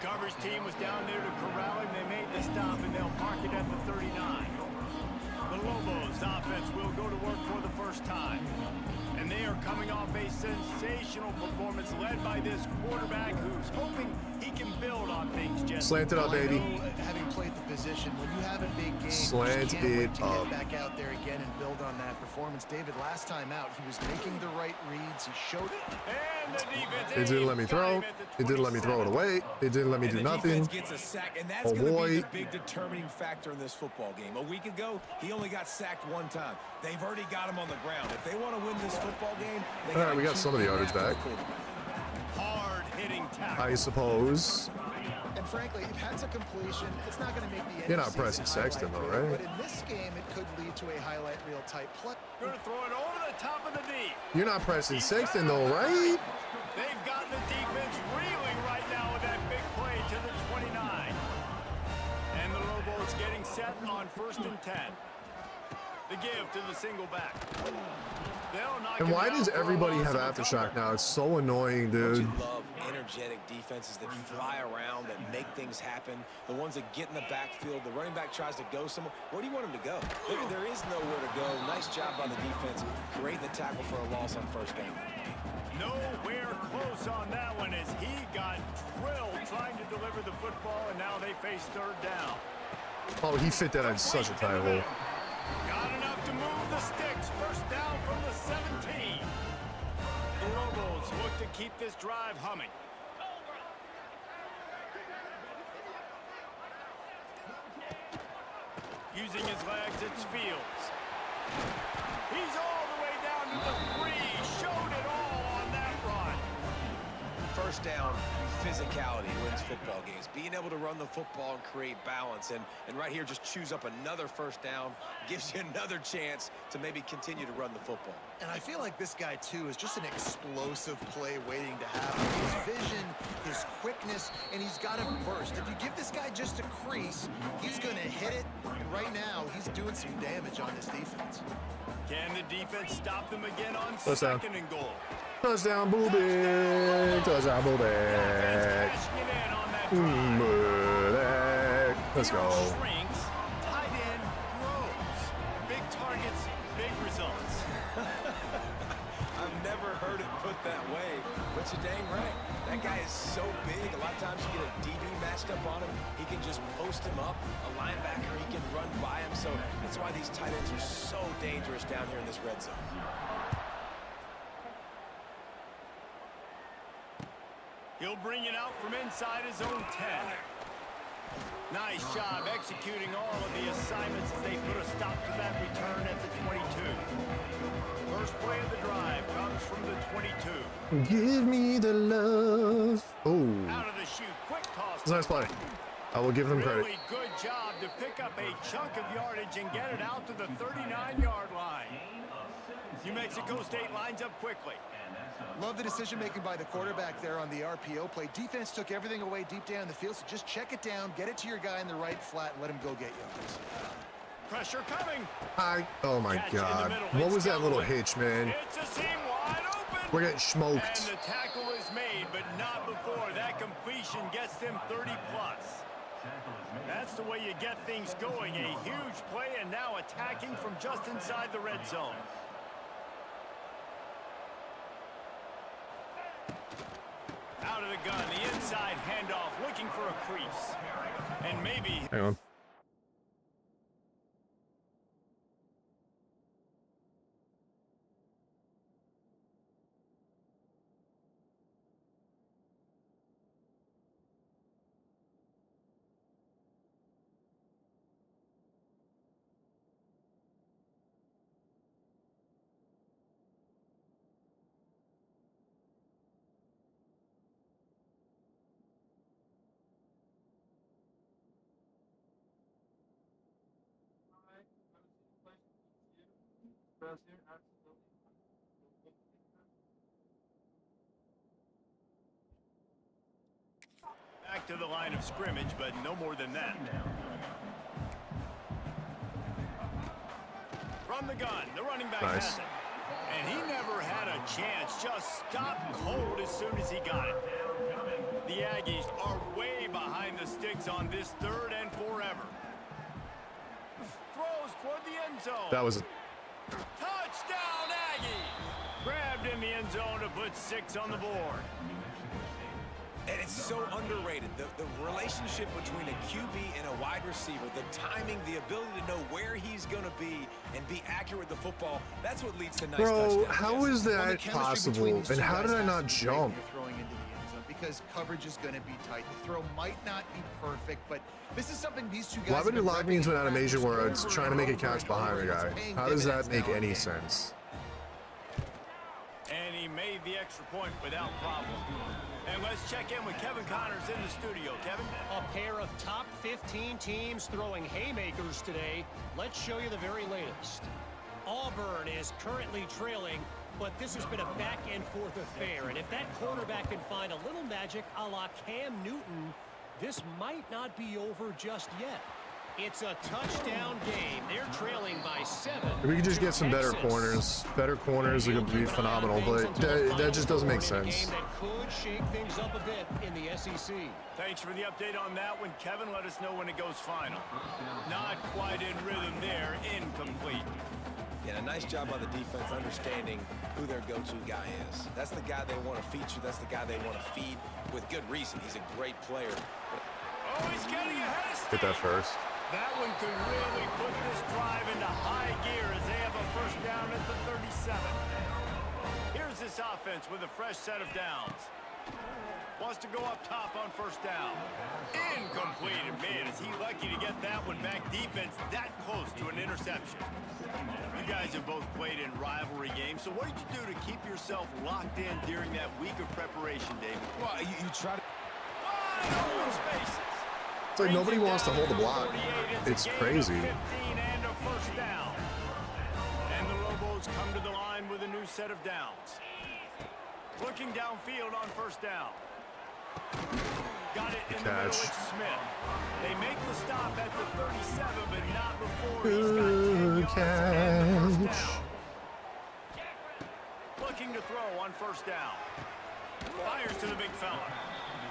The coverage team was down there to corral him. They made the stop, and they'll park it at the 39. The Lobos offense will go to work for the first time. And they are coming off a sensational performance led by this quarterback who's hoping he can build on things. Just slant it up, baby. Having played the position, when you have a big game, slant you can't wait to up. get back out there again and build on that performance. David, last time out, he was making the right reads. He showed it. And the defense, it didn't let me throw. It didn't let me throw it away. It didn't let me do nothing. Gets a sack, and that's going to be the big determining factor in this football game. A week ago, he only got sacked 1 time. They've already got him on the ground. If they want to win this football game, they all right, we got some of the yardage back. Hard-hitting tackle. I suppose. And frankly, if that's a completion, it's not going to make the end. You're not pressing Sexton, though, right? But in this game, it could lead to a highlight reel type play. Going to throw it over the top of the D. You're not pressing Sexton, though, right? They've gotten the defense reeling right now with that big play to the 29. And the Lobos getting set on 1st and 10. The give to the single back. And why does everybody have aftershock now? It's so annoying, dude. You love energetic defenses that fly around, that make things happen. The ones that get in the backfield. The running back tries to go somewhere. Where do you want him to go? There is nowhere to go. Nice job by the defense, creating the tackle for a loss on 1st down. Nowhere close on that one as he got drilled trying to deliver the football, and now they face 3rd down. Oh, he fit that in such a tight hole. Got enough to move the sticks. 1st down from the 17. The Lobos look to keep this drive humming. using his legs, it's Fields. He's all the way down to the 3. Showed it all on that run. First down, physicality wins football games. Being able to run the football and create balance. And right here, just choose up another first down. Gives you another chance to maybe continue to run the football. And I feel like this guy, too, is just an explosive play waiting to happen. His vision, his quickness, and he's got a burst. If you give this guy just a crease, he's going to hit it. And right now, he's doing some damage on this defense. Can the defense stop them again on Touchdown. 2nd and goal? Touchdown, Boobic. Touchdown, Boobic. Boobic. Let's go. Shrinks, tight end grows. Big targets, big results. I've never heard it put that way, but you're dang right. That guy is so big. A lot of times you get a DB matched up on him. He can just post him up. A linebacker, he can run by him. So that's why these tight ends are so dangerous down here in this red zone. He'll bring it out from inside his own 10. Nice job executing all of the assignments as they put a stop to that return at the 22. First play of the drive comes from the 22. Give me the love. Oh. Out of the chute, quick toss. Nice play. I will give them credit. Really good job to pick up a chunk of yardage and get it out to the 39-yard line. New Mexico State lines up quickly. Love the decision-making by the quarterback there on the RPO play. Defense took everything away deep down the field, so just check it down, get it to your guy in the right flat, and let him go get yards. Pressure coming. Oh my God. What was that little hitch, man? It's a seam wide open. We're getting smoked. And the tackle is made, but not before that completion gets them 30+. That's the way you get things going. A huge play and now attacking from just inside the red zone. Out of the gun, the inside handoff, looking for a crease. And maybe... Hang on. Back to the line of scrimmage, but no more than that. From the gun, the running back has it. And he never had a chance, just stopped cold as soon as he got it. The Aggies are way behind the sticks on this 3rd and forever. Throws toward the end zone. That was a Touchdown, Aggies! Grabbed in the end zone to put 6 on the board. And it's so underrated. The relationship between a QB and a wide receiver, the timing, the ability to know where he's going to be and be accurate with the football, that's what leads to nice touchdowns. Bro, how is that possible? And how did I not jump? Throwing into the end zone because coverage is going to be tight. The throw might not be perfect, but this is something these two guys. Why would it lock me into an animation where it's trying to make a catch behind the guy? How does that make any sense? And he made the extra point without problem. And let's check in with Kevin Connors in the studio. Kevin? A pair of top 15 teams throwing haymakers today. Let's show you the very latest. Auburn is currently trailing, but this has been a back-and-forth affair. And if that quarterback can find a little magic a la Cam Newton, this might not be over just yet. It's a touchdown game. They're trailing by 7. If we could just get some better corners. Better corners are going to be phenomenal, but that just doesn't make sense. That could shake things up a bit in the SEC. Thanks for the update on that one, Kevin. Let us know when it goes final. Not quite in rhythm there. Incomplete. Yeah, a nice job on the defense understanding who their go-to guy is. That's the guy they want to feature. That's the guy they want to feed with good reason. He's a great player. Oh, he's getting ahead of steam. Get that first. That one could really put this drive into high gear as they have a first down at the 37. Here's this offense with a fresh set of downs. Wants to go up top on first down. Incomplete. And man, is he lucky to get that one back. Defense that close to an interception. You guys have both played in rivalry games, so what did you do to keep yourself locked in during that week of preparation, David? Well, you try to... Wide open spaces. It's like nobody wants to hold the block. It's crazy. 15 and a first down. And the Lobos come to the line with a new set of downs. Looking downfield on first down. Got it in the middle with Smith. They make the stop at the 37, but not before he's got 10 yards and first down. Looking to throw on first down. Fires to the big fella.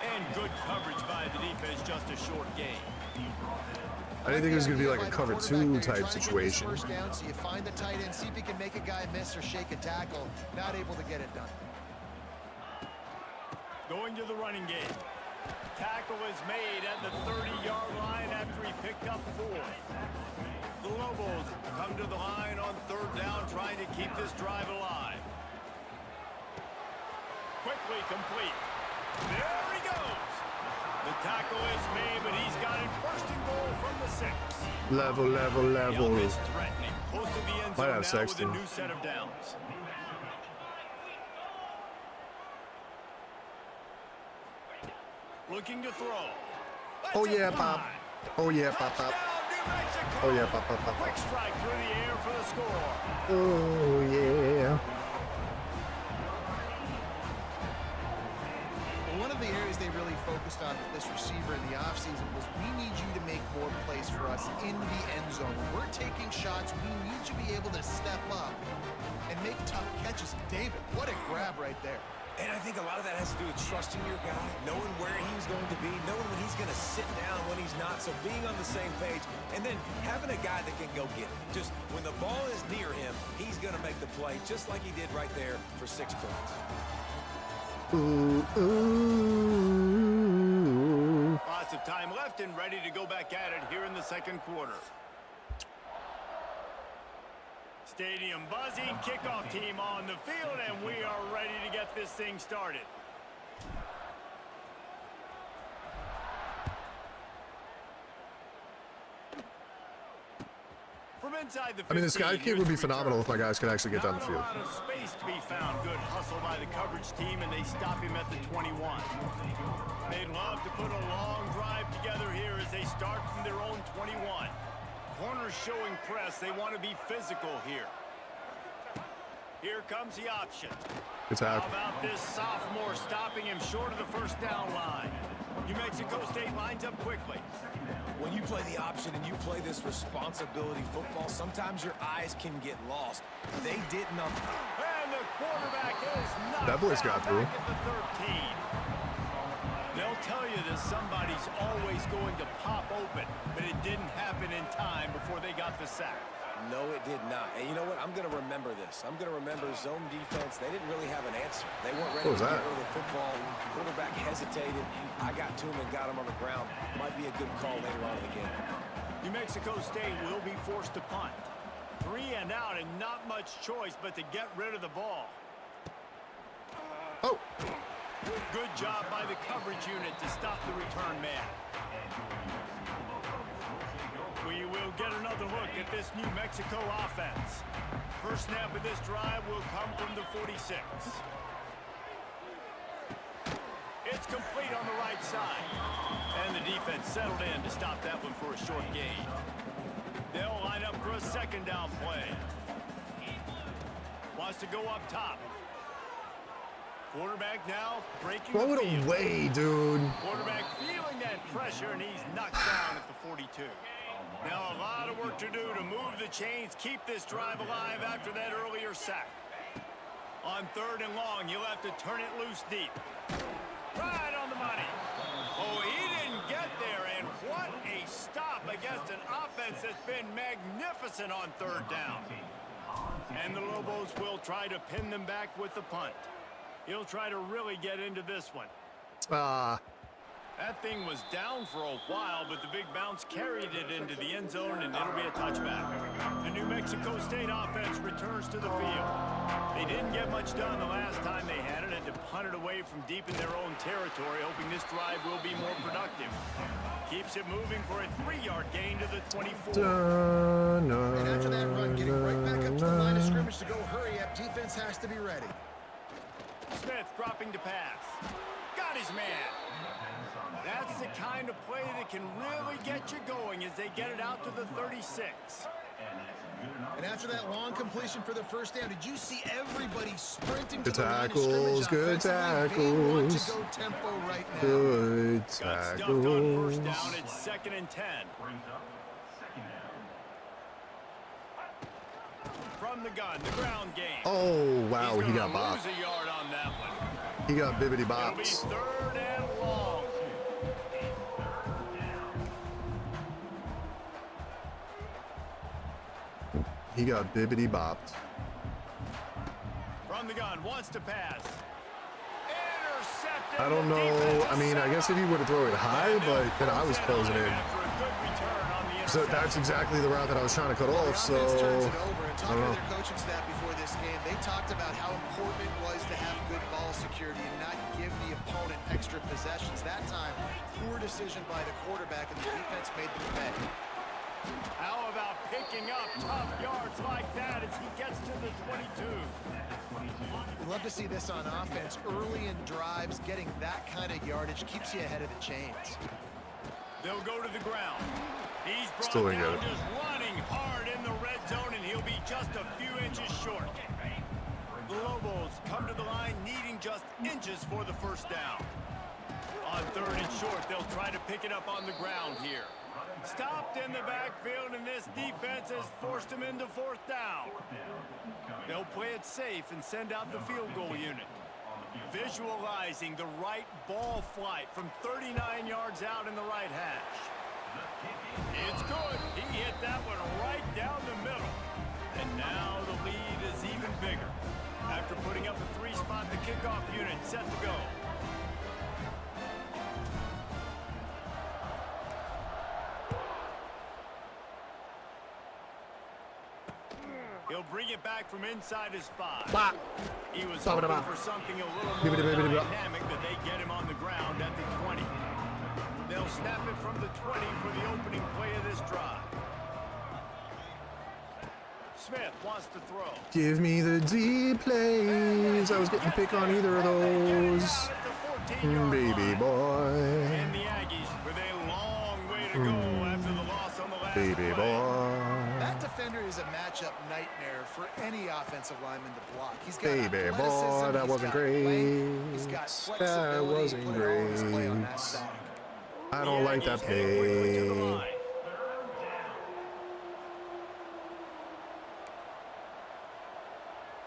And good coverage by the defense, just a short gain. I didn't think it was going to be like a cover 2 type situation. First down, so you find the tight end, see if he can make a guy miss or shake a tackle. Not able to get it done. Going to the running game. Tackle is made at the 30-yard line after he picked up 4. The Lobos come to the line on third down, trying to keep this drive alive. Quickly complete. There he goes. The tackle is made, but he's got it first and goal from the 6. Level. The is threatening. Close to the end zone now with a Sexton. new set of downs. Looking to throw. Oh yeah, Pop. Oh yeah, Pop. Oh yeah, Pop. Quick strike through the air for the score. Oh yeah. One of the areas they really focused on with this receiver in the offseason was we need you to make more plays for us in the end zone. When we're taking shots, we need you to be able to step up and make tough catches. David, what a grab right there. And I think a lot of that has to do with trusting your guy, knowing where he's going to be, knowing when he's going to sit down, when he's not, so being on the same page, and then having a guy that can go get it. Just when the ball is near him, he's going to make the play, just like he did right there for 6 points. Ooh. Lots of time left and ready to go back at it here in the second quarter. Stadium buzzing, kickoff team on the field, and we are ready to get this thing started. From inside the 15, I mean, this guy kid would be phenomenal if my guys could actually get down the field. Not a lot of space to be found. Good hustle by the coverage team, and they stop him at the 21. They'd love to put a long drive together here as they start from their own 21. Corners showing press. They want to be physical here. Here comes the option. How about this sophomore stopping him short of the first down line? New Mexico State lines up quickly. When you play the option and you play this responsibility football, sometimes your eyes can get lost. They didn't. And the quarterback is knocked That boy's got through. back at the 13. They'll tell you that somebody's always going to pop open, but it didn't happen in time before they got the sack. No, it did not. And you know what? I'm going to remember this. I'm going to remember zone defense. They didn't really have an answer. They weren't ready to get rid of the football. Quarterback hesitated. I got to him and got him on the ground. Might be a good call later on in the game. New Mexico State will be forced to punt. 3 and out and not much choice but to get rid of the ball. Oh. Good job by the coverage unit to stop the return man. We will get another look at this New Mexico offense. First snap of this drive will come from the 46. It's complete on the right side. And the defense settled in to stop that one for a short gain. They'll line up for a second down play. Wants to go up top. Quarterback now breaking Throw the it field. away, dude. Quarterback feeling that pressure, and he's knocked down at the 42. Now a lot of work to do to move the chains, keep this drive alive after that earlier sack. On third and long, you'll have to turn it loose deep. Right on the money. Oh, he didn't get there, and what a stop against an offense that's been magnificent on third down. And the Lobos will try to pin them back with the punt. He'll try to really get into this one. That thing was down for a while, but the big bounce carried it into the end zone, and it'll be a touchback. The New Mexico State offense returns to the field. They didn't get much done the last time they had it, and to punt it away from deep in their own territory, hoping this drive will be more productive. Keeps it moving for a 3-yard gain to the 24. And after that run, getting right back up to the line of scrimmage to go hurry up, defense has to be ready. Smith dropping to pass. Got his man. That's the kind of play that can really get you going as they get it out to the 36. And after that long completion for the first down, did you see everybody sprinting Good to the line of tackles, scrimmage? good tackles. They want to go tempo right now. Good Got stuffed on first tackles. down. It's 2nd and 10. From the gun, the ground game. Oh, wow, He's he got gonna bopped. lose a yard on that one. He got bibbity It'll be bops. 3rd and long. He got bibbity bopped. From the gun, wants to pass. Intercepted. I don't know. I mean, I guess if he would have thrown it high, but then I was closing in. So that's exactly the route that I was trying to cut off. So Turns it over. And I talking don't to know. their coaching staff before this game, they talked about how important it was to have good ball security and not give the opponent extra possessions. That time, poor decision by the quarterback, and the defense made them pay. How about picking up tough yards like that as he gets to the 22? We'd love to see this on offense. Early in drives, getting that kind of yardage keeps you ahead of the chains. They'll go to the ground. He's brought Still didn't down get it. just running hard in the red zone, and he'll be just a few inches short. The Lobos come to the line needing just inches for the first down. On 3rd and short, they'll try to pick it up on the ground here. Stopped in the backfield, and this defense has forced him into 4th down. They'll play it safe and send out the field goal unit. Visualizing the right ball flight from 39 yards out in the right hash. It's good. He hit that one right down the middle. And now the lead is even bigger. After putting up a 3-spot, the kickoff unit set to go. He'll bring it back from inside his 5. Bop. He was Bop, hoping bop, for something a Bibbidi, little bibbidi, more bop. dynamic, but they get him on the ground at the 20. They'll snap it from the 20 for the opening play of this drive. Smith wants to throw. Give me the deep plays. I was getting pick on either of those. Baby boy. And the Aggies with a long way to go after the loss on the last Baby play. boy. That defender is a matchup nightmare for any offensive lineman to block. He's got Baby athleticism, boy, that he's wasn't got length, he's great. got That flexibility. wasn't Put it all on display on that great. side. I don't like that Aggies head quickly to the play. line.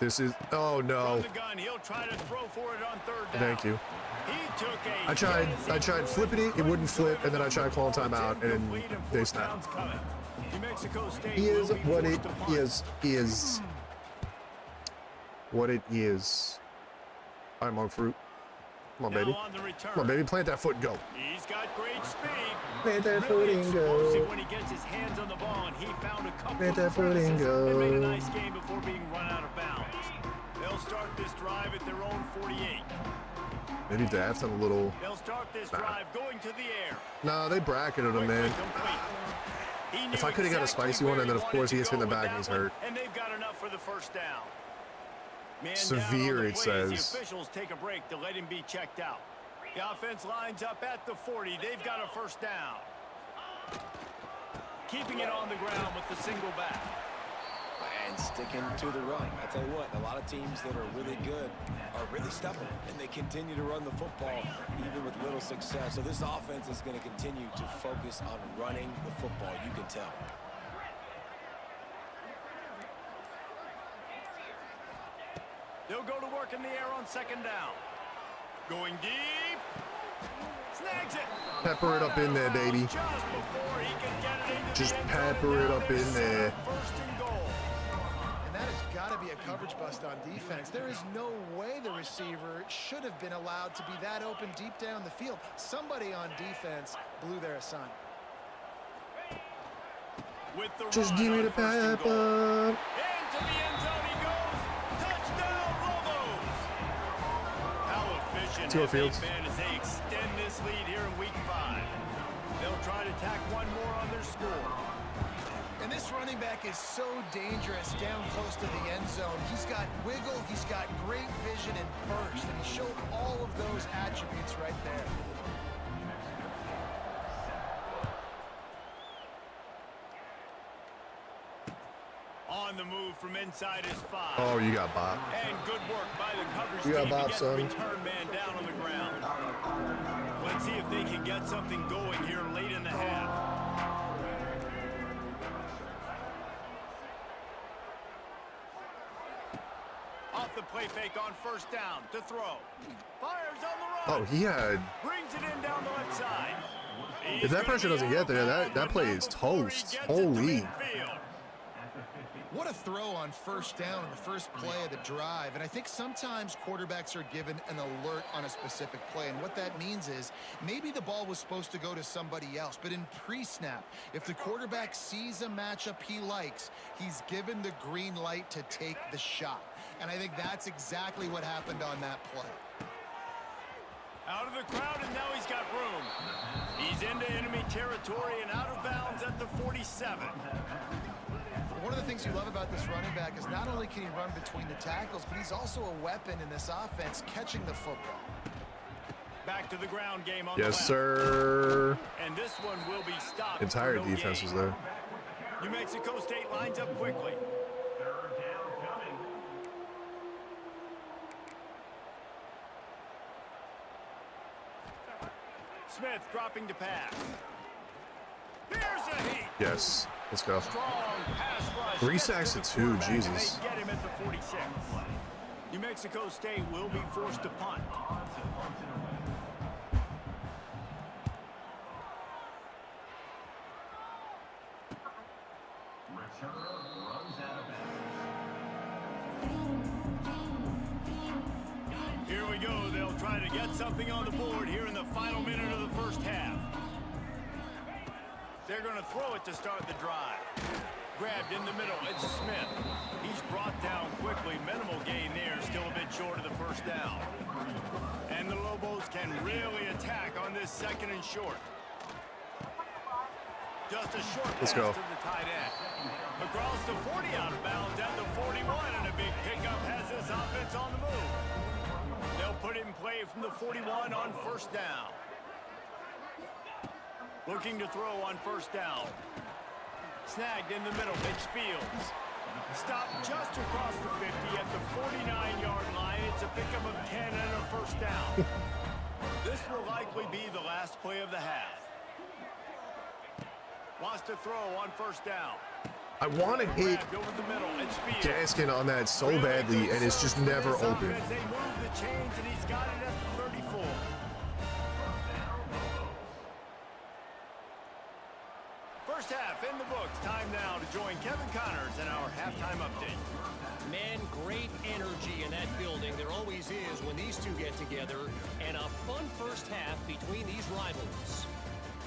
This is, oh no. From the gun, he'll try to throw for it on 3rd down. Thank you. He took a I tried flipping it, it wouldn't flip, and then I tried calling timeout, and they snapped. New Mexico State He is will be what forced it to punt. is. What it is. All right, monk fruit. Come on, Now baby. on the return. Come on, baby. Plant that foot and go. He's got great speed. Plant that foot Really and explosive go. when he gets his hands on the ball, and he found a couple Plant that of foot and passes and made a go. nice game before being run out of bounds. They'll start this drive at their own 48. Maybe Daft's on a little. They'll start this drive going to the air. Nah, they bracketed him, man. If I could have got a spicy one, and then of course he gets hit in the back and he's hurt. And they've got enough for the first down. Man Severe, down on the it play as says. The officials take a break to let him be checked out. The offense lines up at the 40. They've got a first down. Keeping it on the ground with the single back. And sticking to the run. I tell you what, a lot of teams that are really good are really stubborn, and they continue to run the football even with little success. So this offense is going to continue to focus on running the football, you can tell. They'll go to work in the air on 2nd down. Going deep. Snags it. Pepper it up in there, baby. Just before he can get it into Just the end pepper zone. it Now up they're in set there. up 1st and goal. And that has got to be a coverage bust on defense. There is no way the receiver should have been allowed to be that open deep down the field. Somebody on defense blew their assignment. Just give me the pepper. Into the end zone he goes. Touchdown, Lobos. How efficient have they been as they extend this lead here in week 5. They'll try to tack one more on their score. And this running back is so dangerous down close to the end zone. He's got wiggle, he's got great vision and burst, and he showed all of those attributes right there. On the move from inside his 5. Oh, you got Bob. And good work by the coverage You got team Bob, to get son. the return man down on the ground. Let's see if they can get something going here late in the half. Off the play fake on first down to throw. Fires on the run. Oh, he had. Brings it in down the left side. If that pressure doesn't get there, that play is toast. Holy. What a throw on first down, the first play of the drive. And I think sometimes quarterbacks are given an alert on a specific play. And what that means is maybe the ball was supposed to go to somebody else. But in pre-snap, if the quarterback sees a matchup he likes, he's given the green light to take the shot. And I think that's exactly what happened on that play. Out of the crowd, and now he's got room. He's into enemy territory and out of bounds at the 47. One of the things you love about this running back is not only can he run between the tackles, but he's also a weapon in this offense catching the football. Back to the ground game on Yes, the left. sir. And this one will be stopped. Entire for no defense gain. was there. New Mexico State lines up quickly. Smith dropping to pass. Here's a heat. Yes. Let's go. Strong pass rush. 3 sacks to 2. Jesus. They get him at the 46. New Mexico State will be forced to punt. Here we go. They'll try to get something on the board here in the final minute of the first half. They're going to throw it to start the drive. Grabbed in the middle. It's Smith. He's brought down quickly. Minimal gain there. Still a bit short of the first down. And the Lobos can really attack on this second and short. Just a short pass to the tight end. Across the 40 out of bounds at the 41, and a big pickup has this offense on the move. They'll put it in play from the 41 on first down. Looking to throw on first down. Snagged in the middle. It's Fields. Stopped just across the 50 at the 49-yard line. It's a pickup of 10 and a first down. This will likely be the last play of the half. Wants to throw on first down. I want to hit Gaskin on that so badly, and it's just never open. They move the chains, and he's got it at the 34. First half in the books. Time now to join Kevin Connors in our halftime update. Man, great energy in that building. There always is when these two get together. And a fun first half between these rivals.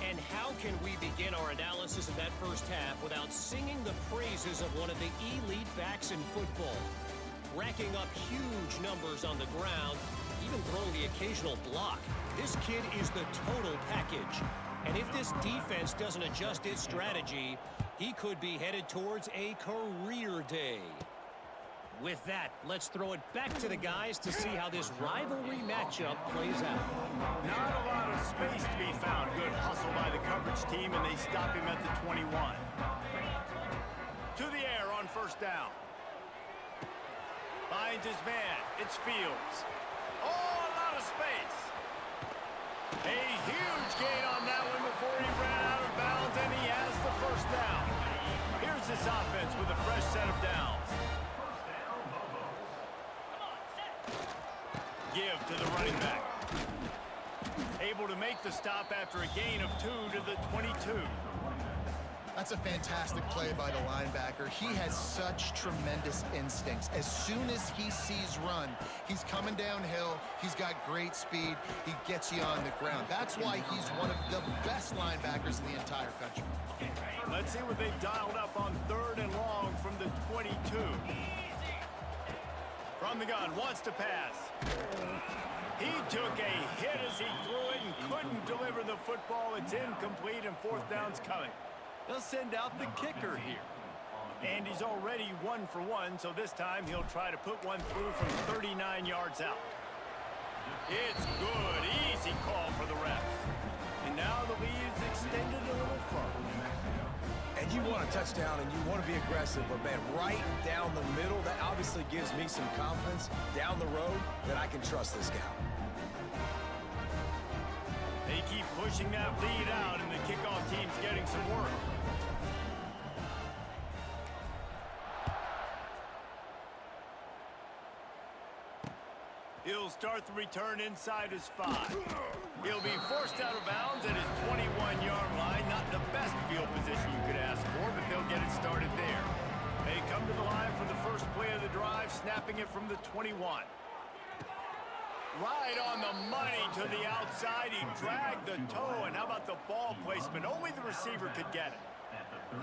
And how can we begin our analysis of that first half without singing the praises of one of the elite backs in football? Racking up huge numbers on the ground, even throwing the occasional block. This kid is the total package. And if this defense doesn't adjust its strategy, he could be headed towards a career day. With that, let's throw it back to the guys to see how this rivalry matchup plays out. Not a lot of space to be found. Good hustle by the coverage team, and they stop him at the 21. To the air on first down. Finds his man. It's Fields. Oh, a lot of space. A huge gain on that one before he ran out of bounds, and he has the first down. Here's this offense with a fresh set of downs. Give to the running back. Able to make the stop after a gain of 2 to the 22. That's a fantastic play by the linebacker. He has such tremendous instincts. As soon as he sees run, he's coming downhill. He's got great speed. He gets you on the ground. That's why he's one of the best linebackers in the entire country. Let's see what they've dialed up on 3rd and long from the 22. From the gun, wants to pass. He took a hit as he threw it and couldn't deliver the football. It's incomplete and 4th down's coming. They'll send out the kicker here. And he's already 1 for 1, so this time he'll try to put one through from 39 yards out. It's good. Easy call for the ref. And now the lead is extended a little further. And you want a touchdown and you want to be aggressive, but man, right down the middle, that obviously gives me some confidence down the road that I can trust this guy. They keep pushing that lead out, and the kickoff team's getting some work. He'll start the return inside his 5. He'll be forced out of bounds at his 21-yard line. Not the best field position you could ask for, but they'll get it started there. They come to the line for the first play of the drive, snapping it from the 21. Right on the money to the outside. He dragged the toe, and how about the ball placement? Only the receiver could get it.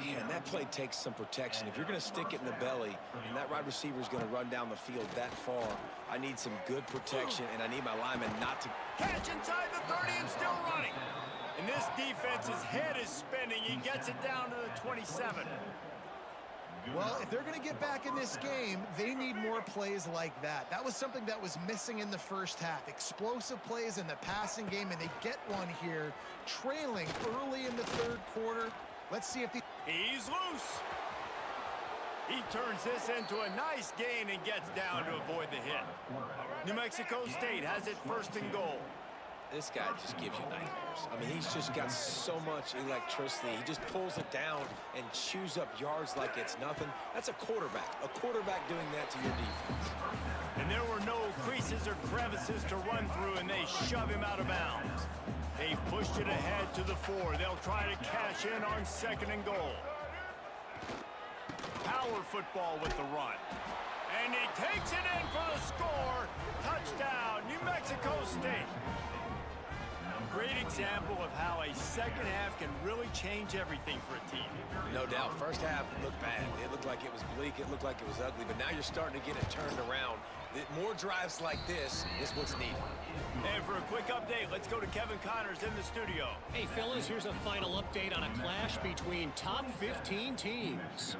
Man, that play takes some protection. If you're going to stick it in the belly and that wide receiver is going to run down the field that far, I need some good protection, and I need my lineman not to... Catch inside the 30 and still running. And this defense's head is spinning. He gets it down to the 27. Well, if they're going to get back in this game, they need more plays like that. That was something that was missing in the first half. Explosive plays in the passing game, and they get one here, trailing early in the 3rd quarter. Let's see if the... He's loose. He turns this into a nice gain and gets down to avoid the hit. New Mexico State has it 1st and goal. This guy just gives you nightmares. I mean, he's just got so much electricity. He just pulls it down and chews up yards like it's nothing. That's a quarterback. A quarterback doing that to your defense. And there were no creases or crevices to run through, and they shove him out of bounds. They've pushed it ahead to the 4. They'll try to cash in on 2nd and goal. Power football with the run. And he takes it in for the score. Touchdown, New Mexico State. Great example of how a second half can really change everything for a team. No doubt. First half looked bad. It looked like it was bleak. It looked like it was ugly. But now you're starting to get it turned around. More drives like this is what's needed. And for a quick update, let's go to Kevin Connors in the studio. Hey, fellas, here's a final update on a clash between top 15 teams.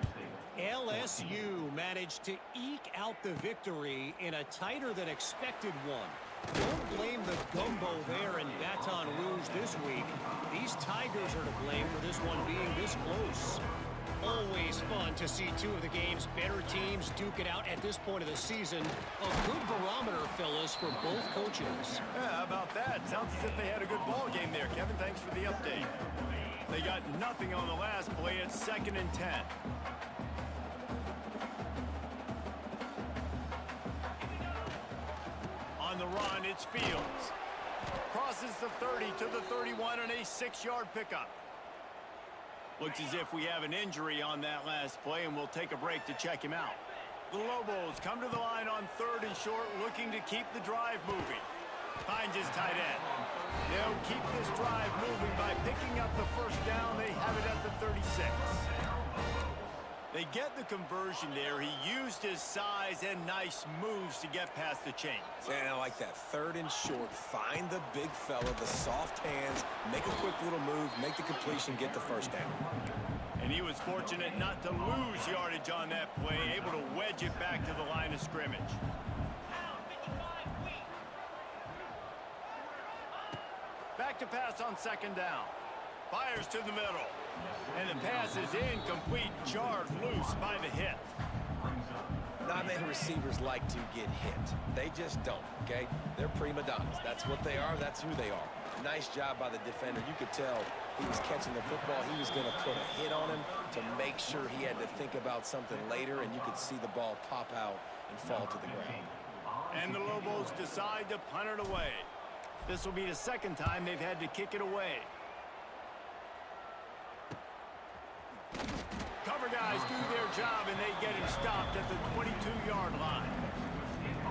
LSU managed to eke out the victory in a tighter than expected one. Don't blame the gumbo there in Baton Rouge this week. These Tigers are to blame for this one being this close. Always fun to see two of the game's better teams duke it out at this point of the season. A good barometer, fellas, for both coaches. Yeah, how about that? Sounds as if they had a good ball game there. Kevin, thanks for the update. They got nothing on the last play. It's 2nd and 10. On the run, it's Fields. Crosses the 30 to the 31 and a 6-yard pickup. Looks as if we have an injury on that last play, and we'll take a break to check him out. The Lobos come to the line on 3rd and short, looking to keep the drive moving. Finds his tight end. They'll keep this drive moving by picking up the 1st down. They have it at the 36. They get the conversion there. He used his size and nice moves to get past the chains. And I like that. 3rd and short. Find the big fella, the soft hands, make a quick little move, make the completion, get the 1st down. And he was fortunate not to lose yardage on that play, able to wedge it back to the line of scrimmage. Back to pass on 2nd down. Fires to the middle. And the pass is incomplete, jarred loose by the hit. Not many receivers like to get hit. They just don't, okay? They're prima donnas. That's what they are. That's who they are. Nice job by the defender. You could tell he was catching the football. He was going to put a hit on him to make sure he had to think about something later, and you could see the ball pop out and fall to the ground. And the Lobos decide to punt it away. This will be the 2nd time they've had to kick it away. guys do their job, and they get him stopped at the 22-yard line.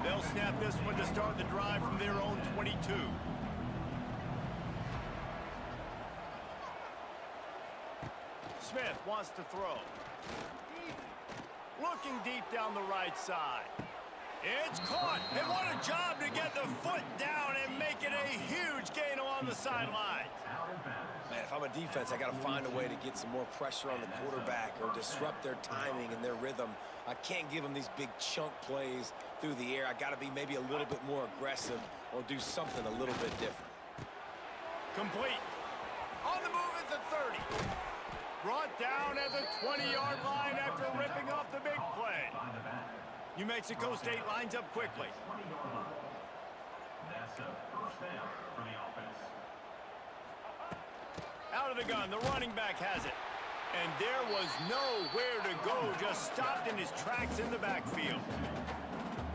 They'll snap this one to start the drive from their own 22. Smith wants to throw. Looking deep down the right side. It's caught, and what a job to get the foot down and make it a huge gain along the sideline. Man, if I'm a defense, I got to find a way to get some more pressure on the quarterback or disrupt their timing and their rhythm. I can't give them these big chunk plays through the air. I got to be maybe a little bit more aggressive or do something a little bit different. Complete. On the move at the 30. Brought down at the 20-yard line after ripping off the big play. New Mexico State lines up quickly. That's a first down for the offense. Out of the gun, the running back has it. And there was nowhere to go, just stopped in his tracks in the backfield.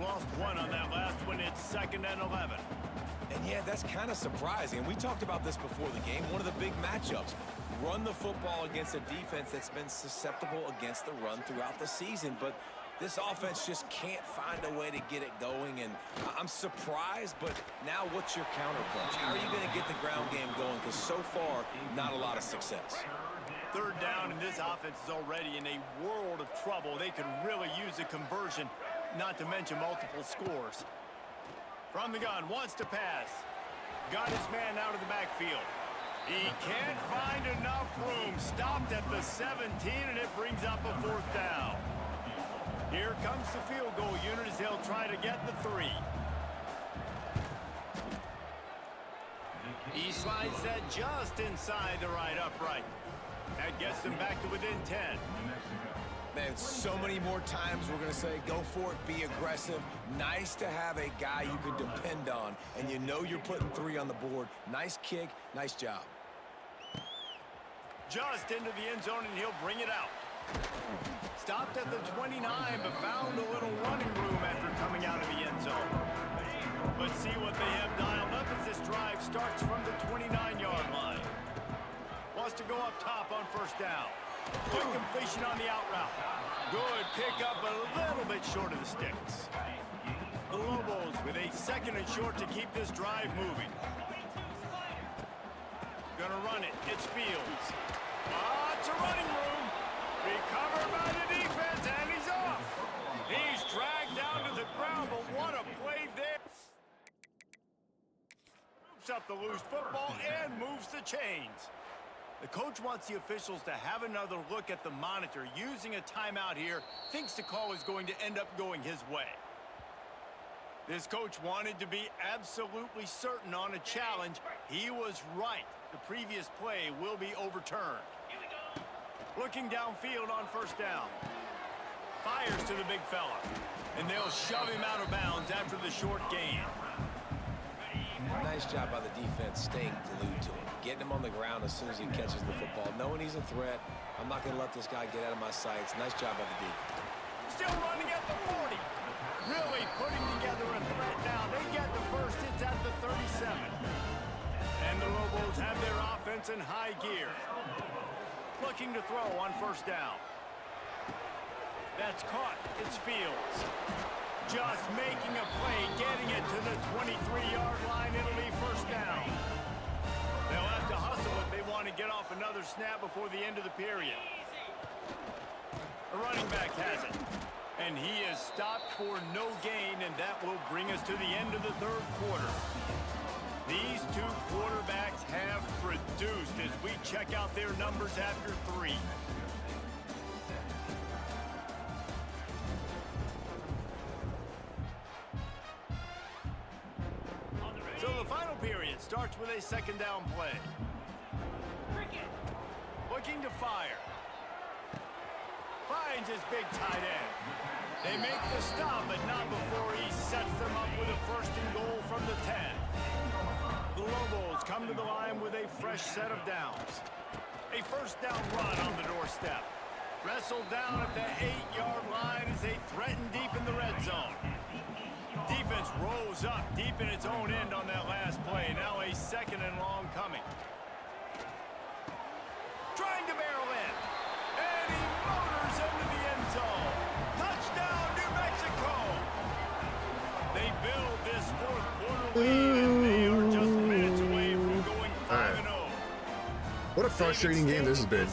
Lost one on that last one. It's 2nd and 11. And yeah, that's kind of surprising. We talked about this before the game. One of the big matchups. Run the football against a defense that's been susceptible against the run throughout the season. But this offense just can't find a way to get it going. And I'm surprised, but now what's your counterpunch? How are you going to get the ground game going? Because so far, not a lot of success. 3rd down, and this offense is already in a world of trouble. They could really use a conversion, not to mention multiple scores. From the gun, wants to pass. Got his man out of the backfield. He can't find enough room. Stopped at the 17, and it brings up a 4th down. Here comes the field goal unit as they'll try to get the 3. He slides that just inside the right upright. That gets them back to within 10. Man, so many more times we're going to say, go for it, be aggressive. Nice to have a guy you can depend on, and you know you're putting 3 on the board. Nice kick, nice job. Just into the end zone, and he'll bring it out. Stopped at the 29, but found a little running room after coming out of the end zone. Let's see what they have dialed up as this drive starts from the 29-yard line. Wants to go up top on 1st down. Good completion on the out route. Good pickup, a little bit short of the sticks. The Lobos with a 2nd and short to keep this drive moving. Gonna run it. It's Fields. It's a running room. Recovered by the defense, and he's off. He's dragged down to the ground, but what a play there. Scoops up the loose football and moves the chains. The coach wants the officials to have another look at the monitor. Using a timeout here, thinks the call is going to end up going his way. This coach wanted to be absolutely certain on a challenge. He was right. The previous play will be overturned. Looking downfield on 1st down. Fires to the big fella. And they'll shove him out of bounds after the short gain. Nice job by the defense staying glued to him. Getting him on the ground as soon as he catches the football. Knowing he's a threat, I'm not going to let this guy get out of my sights. Nice job by the D. Still running at the 40. Really putting together a threat now. They get the first. It's at the 37. And the Lobos have their offense in high gear. Looking to throw on 1st down. That's caught. It's Fields. Just making a play, getting it to the 23-yard line. It'll be 1st down. They'll have to hustle if they want to get off another snap before the end of the period. The running back has it. And he is stopped for no gain, and that will bring us to the end of the 3rd quarter. These 2 quarterbacks have produced as we check out their numbers after 3. So the final period starts with a 2nd down play. Looking to fire. Finds his big tight end. They make the stop, but not before he sets them up with a 1st and goal from the 10. The Lobos come to the line with a fresh set of downs. A 1st down run on the doorstep. Wrestled down at the 8-yard line as they threaten deep in the red zone. Defense rose up deep in its own end on that last play. Now a 2nd and long coming. Trying to barrel in. And he motors and and they are just minutes away from going 5-0. What a frustrating game this has been.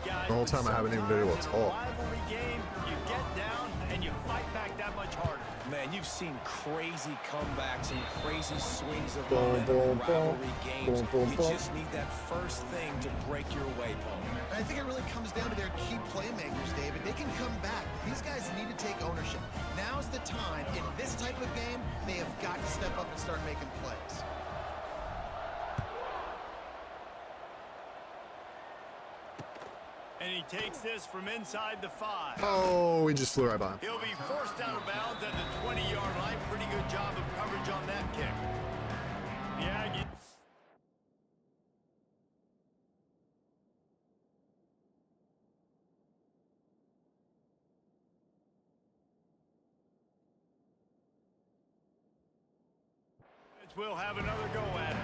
The whole time I haven't even been able to talk. Rivalry game, you get down and you fight back that much harder. Man, you've seen crazy comebacks and crazy swings of momentum in rivalry games. You just need that first thing to break your way, Paul. I think it really comes down to their key playmakers, David. They can come back, but these guys need to take ownership. Now's the time. In this type of game, they have got to step up and start making plays. And he takes this from inside the 5. Oh, he just flew right by him. He'll be forced out of bounds at the 20-yard line. Pretty good job of coverage on that kick. The Aggies. Will have another go at it.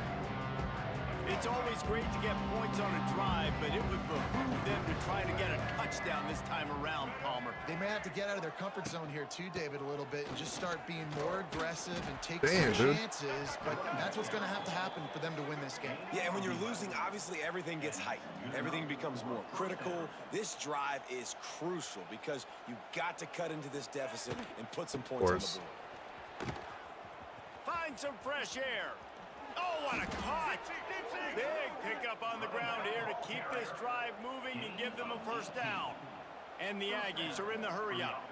It's always great to get points on a drive, but it would behoove them to try to get a touchdown this time around, Palmer. They may have to get out of their comfort zone here too, David, a little bit and just start being more aggressive and take some chances, but that's what's going to have to happen for them to win this game. Yeah, and when you're losing, obviously everything gets heightened. Everything becomes more critical. This drive is crucial because you've got to cut into this deficit and put some points on the board. Find some fresh air. Oh, what a caught. Big pickup on the ground here to keep this drive moving and give them a first down. And the Aggies are in the hurry-up.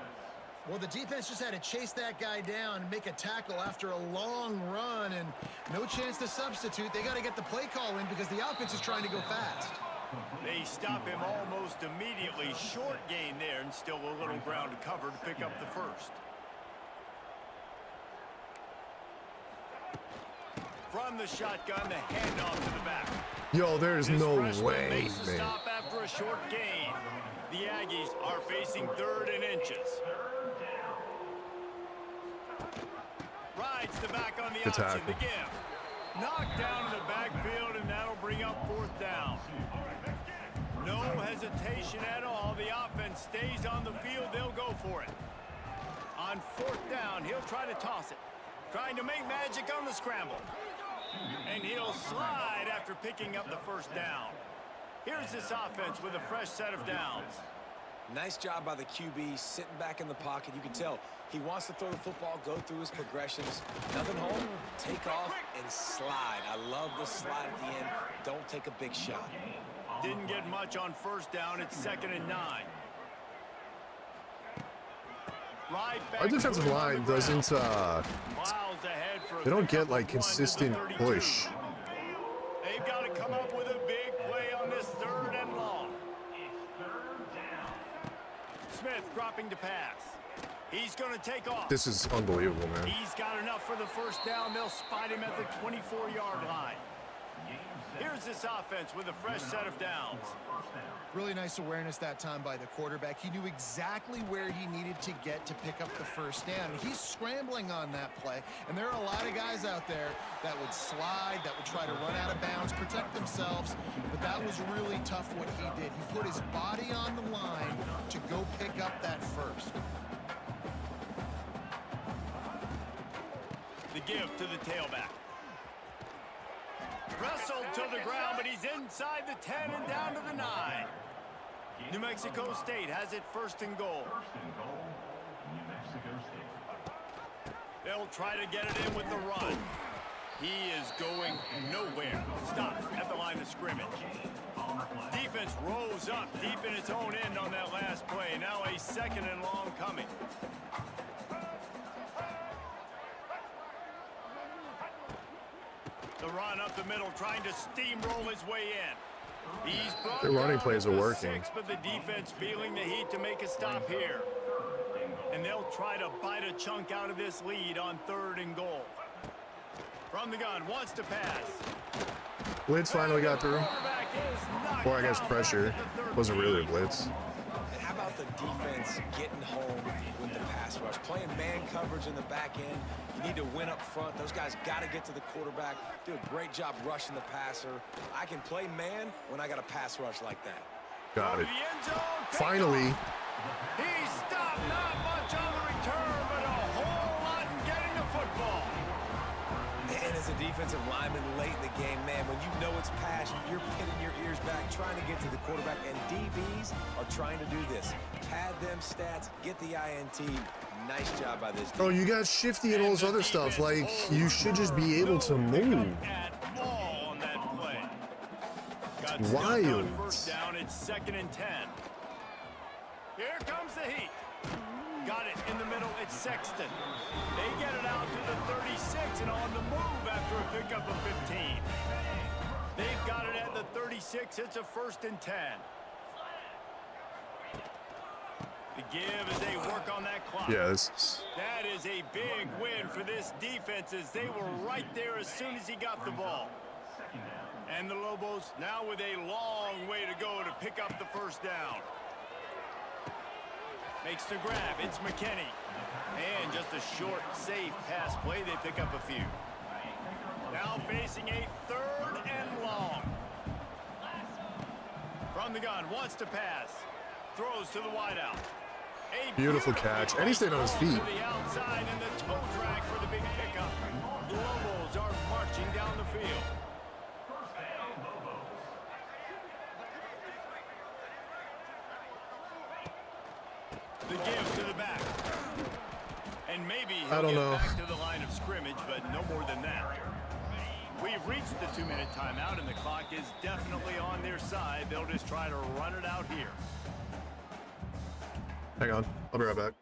Well, the defense just had to chase that guy down and make a tackle after a long run, and no chance to substitute. They got to get the play call in because the offense is trying to go fast. They stop him almost immediately. Short gain there and still a little ground to cover to pick up the first. From the shotgun, the handoff to the back. Yo, there's no way, makes a man. stop after a short gain. The Aggies are facing 3rd and inches. Rides the back on the option, the give. Knocked down in the backfield, and that'll bring up 4th down. No hesitation at all. The offense stays on the field. They'll go for it. On 4th down, he'll try to toss it. Trying to make magic on the scramble. And he'll slide after picking up the first down. Here's this offense with a fresh set of downs. Nice job by the QB, sitting back in the pocket. You can tell he wants to throw the football, go through his progressions. Nothing home, take off, and slide. I love the slide at the end. Don't take a big shot. Didn't get much on 1st down. It's 2nd and 9. Our defensive line doesn't, they don't get, like, consistent push. They've got to come up with a big play on this 3rd and long. Smith dropping to pass. He's going to take off. This is unbelievable, man. He's got enough for the first down. They'll spot him at the 24-yard line. Here's this offense with a fresh set of downs. Really nice awareness that time by the quarterback. He knew exactly where he needed to get to pick up the first down. He's scrambling on that play, and there are a lot of guys out there that would slide, that would try to run out of bounds, protect themselves, but that was really tough what he did. He put his body on the line to go pick up that first. The give to the tailback. Wrestled to the ground, but he's inside the 10 and down to the 9. New Mexico State has it 1st and goal. New Mexico State. They'll try to get it in with the run. He is going nowhere. Stop at the line of scrimmage. Defense rose up deep in its own end on that last play. Now a 2nd and long coming. The run up the middle, trying to steamroll his way in. He's brought their running plays are working. 6, but the defense feeling the heat to make a stop here. And they'll try to bite a chunk out of this lead on 3rd and goal. From the gun, wants to pass. Blitz finally got through. Or I guess pressure. Wasn't really a blitz. And how about the defense getting home with the pass rush? Playing man coverage in the back end. You need to win up front. Those guys got to get to the quarterback. Do a great job rushing the passer. I can play man when I got a pass rush like that. Got it. Finally. He stopped, not much on the return, but a whole lot in getting the football. And a defensive lineman late in the game, man, when you know it's passion, you're pinning your ears back, trying to get to the quarterback, and DBs are trying to do this. Pad them stats, get the INT. Nice job by this team. Oh, you got shifty and all this other stuff. Like, you should just be able to move. Wild. First down, it's 2nd and 10. Here comes the heat. Got it in the middle, it's Sexton. They get it out to the 36 and on the move after a pickup of 15. They've got it at the 36, it's a 1st and 10. The give as they work on that clock. Yes. That is a big win for this defense as they were right there as soon as he got the ball. And the Lobos now with a long way to go to pick up the 1st down. Makes the grab, it's McKinney. And just a short, safe pass play, they pick up a few. Now facing a 3rd and long. From the gun, wants to pass. Throws to the wideout. Beautiful catch. And he stayed on his feet. To the outside and the toe drag for the big pickup. The Lobos are marching down the field. The give to the back. And maybe he'll get back to the line of scrimmage, but no more than that. We've reached the 2-minute timeout, and the clock is definitely on their side. They'll just try to run it out here. Hang on. I'll be right back.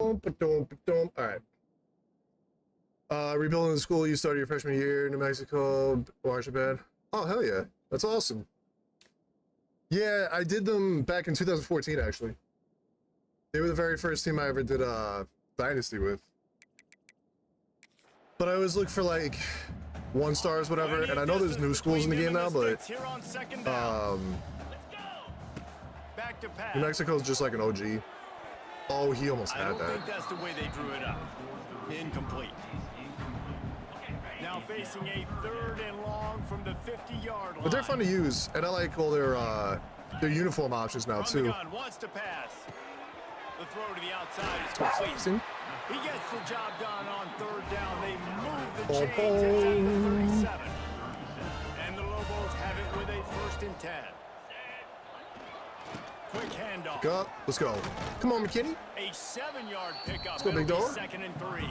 All right. Rebuilding the school you started your freshman year in New Mexico. Watershed. Oh, hell yeah. That's awesome. Yeah, I did them back in 2014, actually. They were the very first team I ever did Dynasty with. But I always look for, like, 1 stars, whatever. And I know there's new schools in the game now, but New Mexico's just like an OG. Oh, he almost had that. I think that's the way they drew it up. Incomplete. Now facing a 3rd and long from the 50-yard line. But they're fun to use, and I like all their uniform options now too. Wants to pass. The throw to the outside is complete. He gets the job done on 3rd down. They move the chains at the 37. And the Lobos have it with a 1st and 10. Quick handoff. Go. Let's go. Come on, McKinney. A 7-yard pickup. Let's go, big dog. 2nd and 3.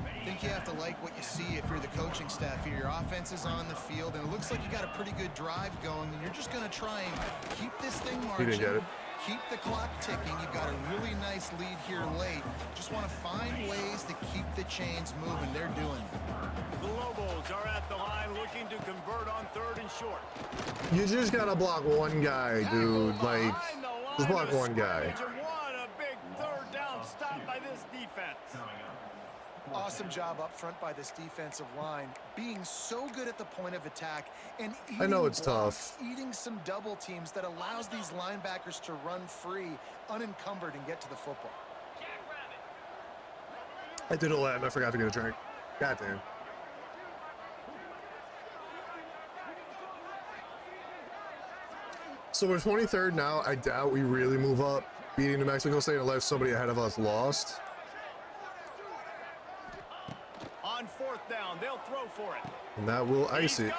I think you have to like what you see if you're the coaching staff here. Your offense is on the field, and it looks like you got a pretty good drive going, and you're just going to try and keep this thing marching. He didn't get it. Keep the clock ticking. You've got a really nice lead here late. Just want to find ways to keep the chains moving. They're doing it. The Lobos are at the line looking to convert on 3rd and short. You just gotta block one guy, dude. Like, just block one guy. What a big 3rd down stop by this defense. Awesome job up front by this defensive line, being so good at the point of attack and I know it's tough. Eating some double teams that allows these linebackers to run free, unencumbered, and get to the football. I did a lot and I forgot to get a drink. God damn. So we're 23rd now. I doubt we really move up, beating New Mexico State unless somebody ahead of us lost. On 4th down, they'll throw for it. And that will ice it.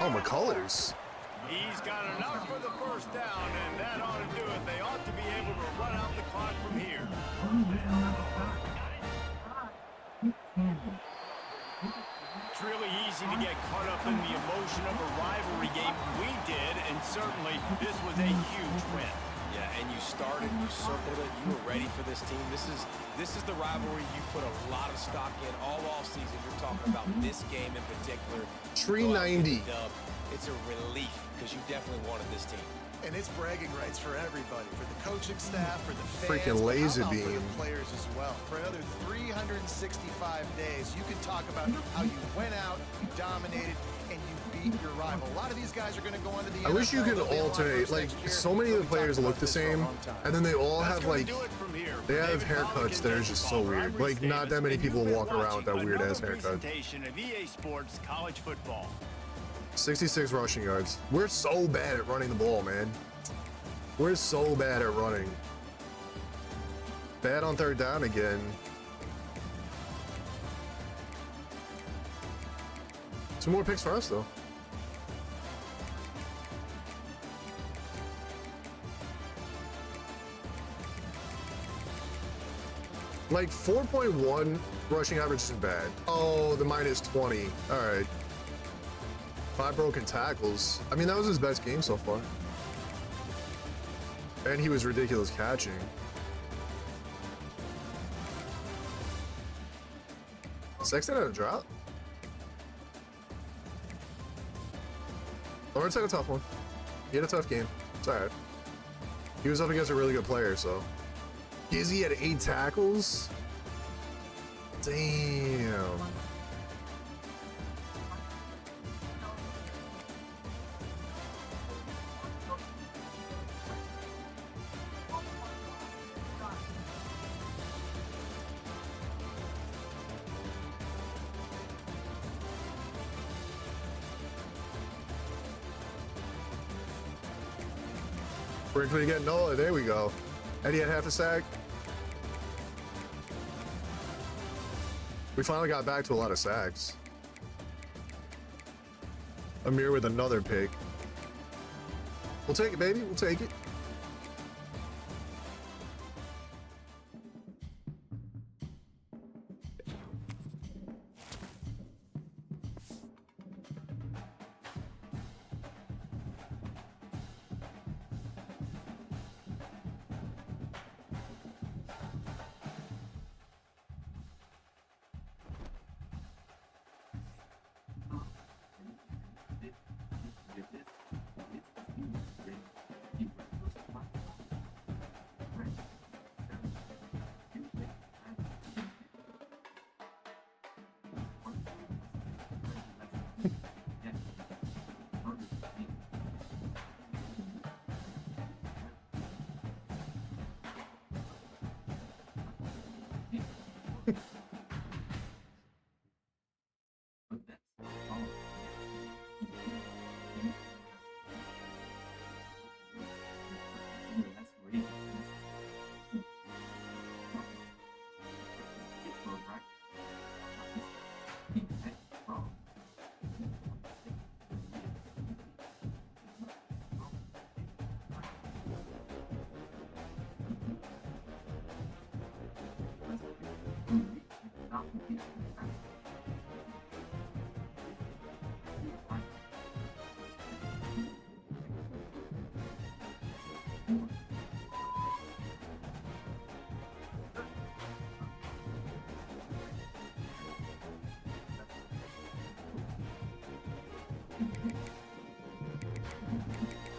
Oh, McCullers. He's got enough for the 1st down, and that ought to do it. They ought to be able to run out the clock from here. It's really easy to get caught up in the emotion of a rivalry game. We did, and certainly this was a huge win. Yeah, and you started, you circled it, you were ready for this team. This is the rivalry you put a lot of stock in all offseason. You're talking about this game in particular. 390. It's a relief because you definitely wanted this team. And it's bragging rights for everybody, for the coaching staff, for the fans, freaking laser for beam. the players as well. For another 365 days, you can talk about how you went out, you dominated, and you beat your rival. A lot of these guys are going to go on to the NFL. I wish you could alternate. Like, so many of the players look the same, and then they all have, like, they have haircuts that are just so weird. Like, not that many people walk around with that weird-ass haircut. 66 rushing yards. We're so bad at running the ball, man. We're so bad at running. Bad on 3rd down again. Two more picks for us, though. Like, 4.1 rushing average isn't bad. Oh, the minus 20. All right. 5 broken tackles. I mean, that was his best game so far. And he was ridiculous catching. Sexton had a drop. Lawrence had a tough one. He had a tough game. It's all right. He was up against a really good player, so. Gizzy had 8 tackles? Damn. Brinkley again. No, there we go. Eddie had half a sack. We finally got back to a lot of sacks. Amir with another pick. We'll take it, baby. We'll take it.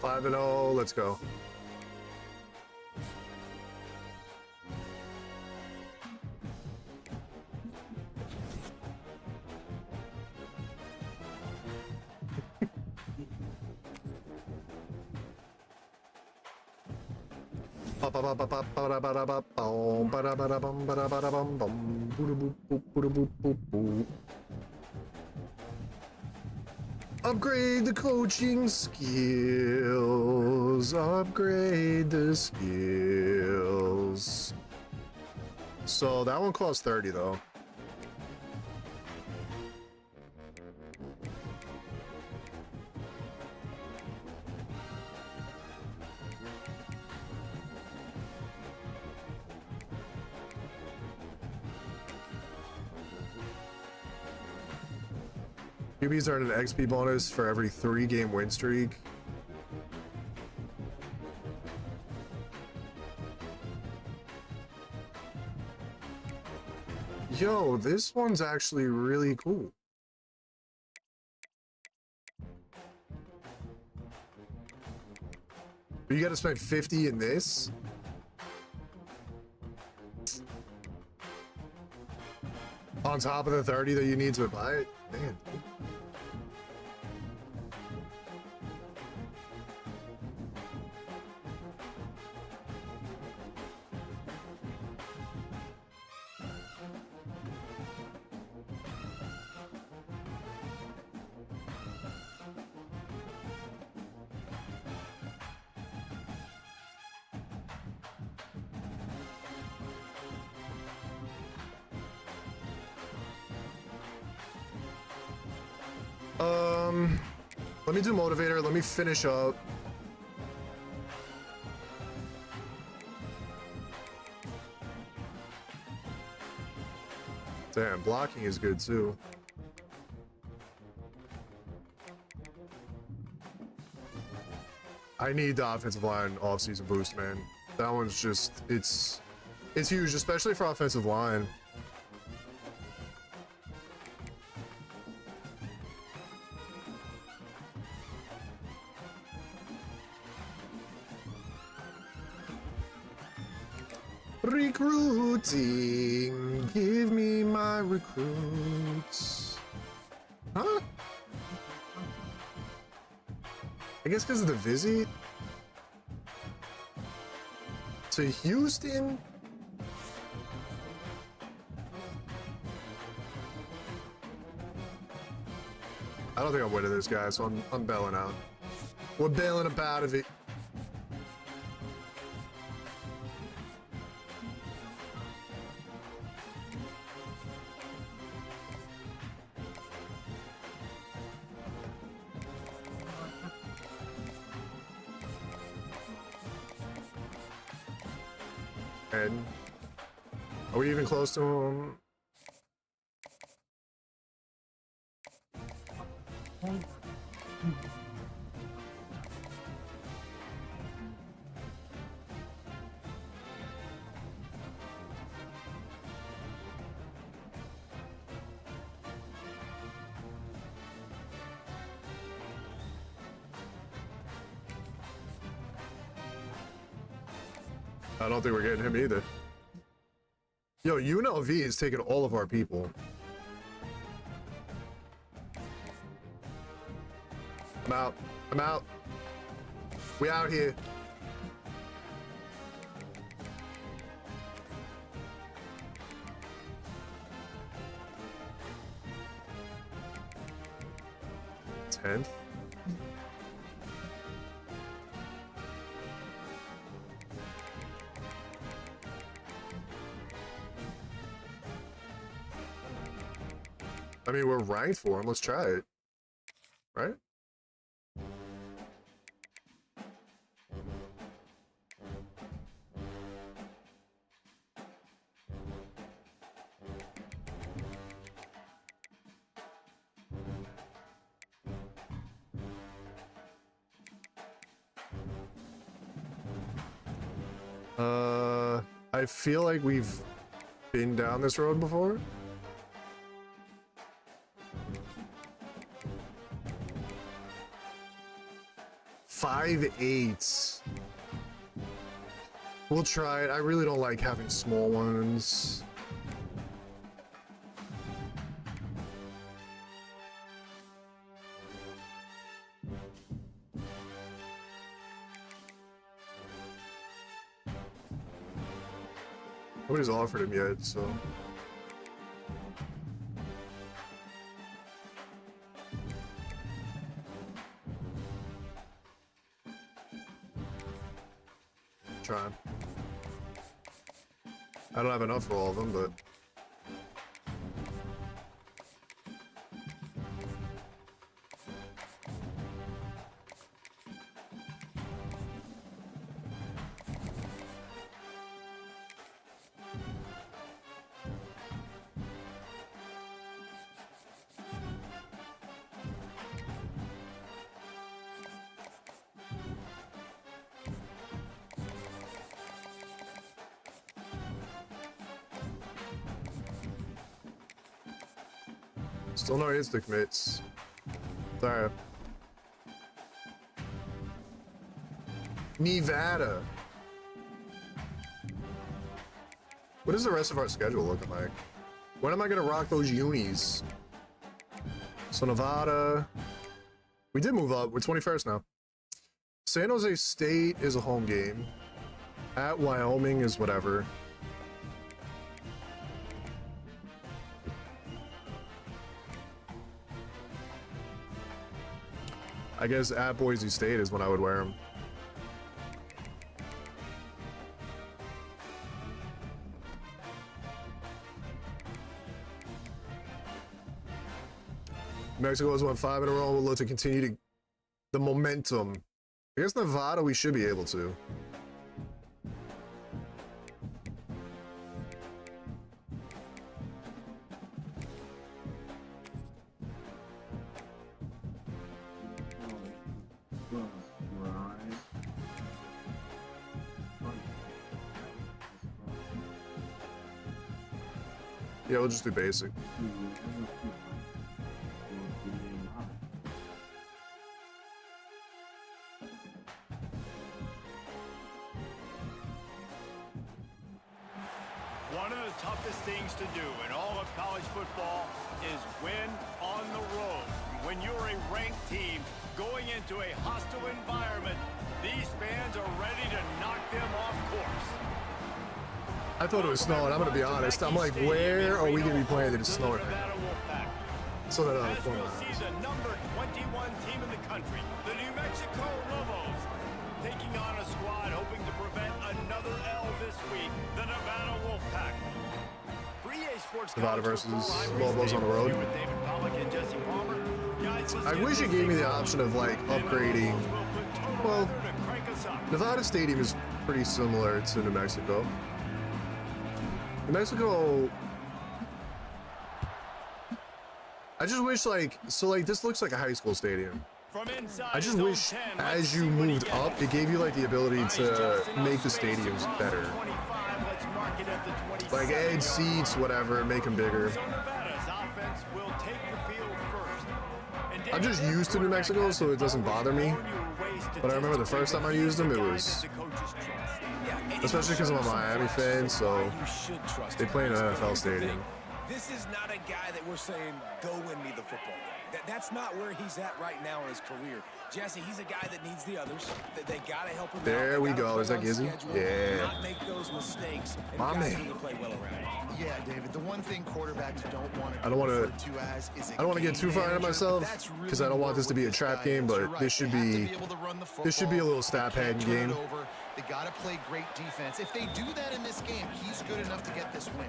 5-0, let's go. Upgrade the coaching skills. Upgrade the skills. So that one costs 30 though. QBs earn an XP bonus for every 3-game win streak. Yo, this one's actually really cool. You gotta spend 50 in this? On top of the 30 that you need to buy it? Man. Let me do motivator. Let me finish up. Damn, blocking is good too. I need the offensive line off-season boost, man. That one's just, it's huge, especially for offensive line. Recruiting, give me my recruits. Huh? I guess because of the visit to Houston. I don't think I'm winning this guy, so I'm bailing out. We're bailing up out of it. And are we even close to him? I don't think we're getting him either. Yo, UNLV is taking all of our people. I'm out. I'm out. We out here. 10th. I mean, we're ranked for him. Let's try it. Right? I feel like we've been down this road before. Five eights. We'll try it. I really don't like having small ones. Nobody's offered him yet, so. Trying. I don't have enough for all of them, but. Still no insta commits. Sorry. Nevada. What is the rest of our schedule looking like? When am I gonna rock those unis? So Nevada. We did move up. We're 21st now. San Jose State is a home game. At Wyoming is whatever. I guess at Boise State is when I would wear them. Mexico has won 5 in a row. We'll look to continue the momentum. I guess Nevada we should be able to. Yeah, we'll just do basic. One of the toughest things to do in all of college football is win on the road. When you're a ranked team going into a hostile environment, these fans are ready to knock them off course. I thought it was snowing. I'm gonna be honest. I'm like, where are we gonna be playing that it's snowing? So that As we'll see the number 21 team in the country, the New Mexico Lobos, taking on a squad hoping to prevent another L this week, the Nevada Wolfpack. Nevada versus Lobos on the road. I wish it gave me the option of like upgrading. Well, Nevada Stadium is pretty similar to New Mexico. New Mexico, I just wish like, so like this looks like a high school stadium. I just wish as you moved up, it gave you like the ability to make the stadiums better. Like add seats, whatever, make them bigger. I'm just used to New Mexico, so it doesn't bother me. But I remember the first time I used them, it was, especially because I'm a Miami fan, so they play in an NFL stadium. This is not a guy that we're saying, go win me the football game. That's not where he's at right now in his career. Jesse, he's a guy that needs the others. They got to help him out. There we go. Is that Gizzy? Yeah. Not make those mistakes. And My guys man. really play well around. Yeah, David, the one thing quarterbacks don't want to I don't want to get too far into manager. myself That's really because I don't want this to be a what trap guy game, is. You're but right. this should They have to be able to run the this should be a little football. stat They can't padding turn it game. over. They got to play great defense. If they do that in this game, he's good enough to get this win.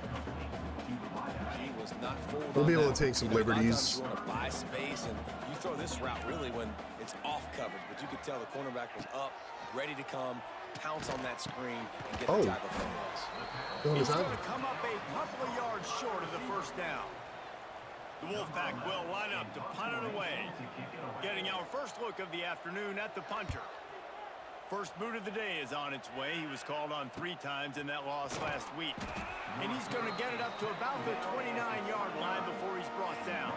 He was not fooled. We'll be on able that to take one. some You know, a lot of liberties. times you want to buy space, and you throw this route really when it's off coverage, but you could tell the cornerback was up, ready to come, pounce on that screen, and get the tackle from us. He's going to come up a couple of yards short of the first down. The Wolfpack will line up to punt it away. Getting our first look of the afternoon at the punter. First boot of the day is on its way. He was called on 3 times in that loss last week. And he's going to get it up to about the 29-yard line before he's brought down.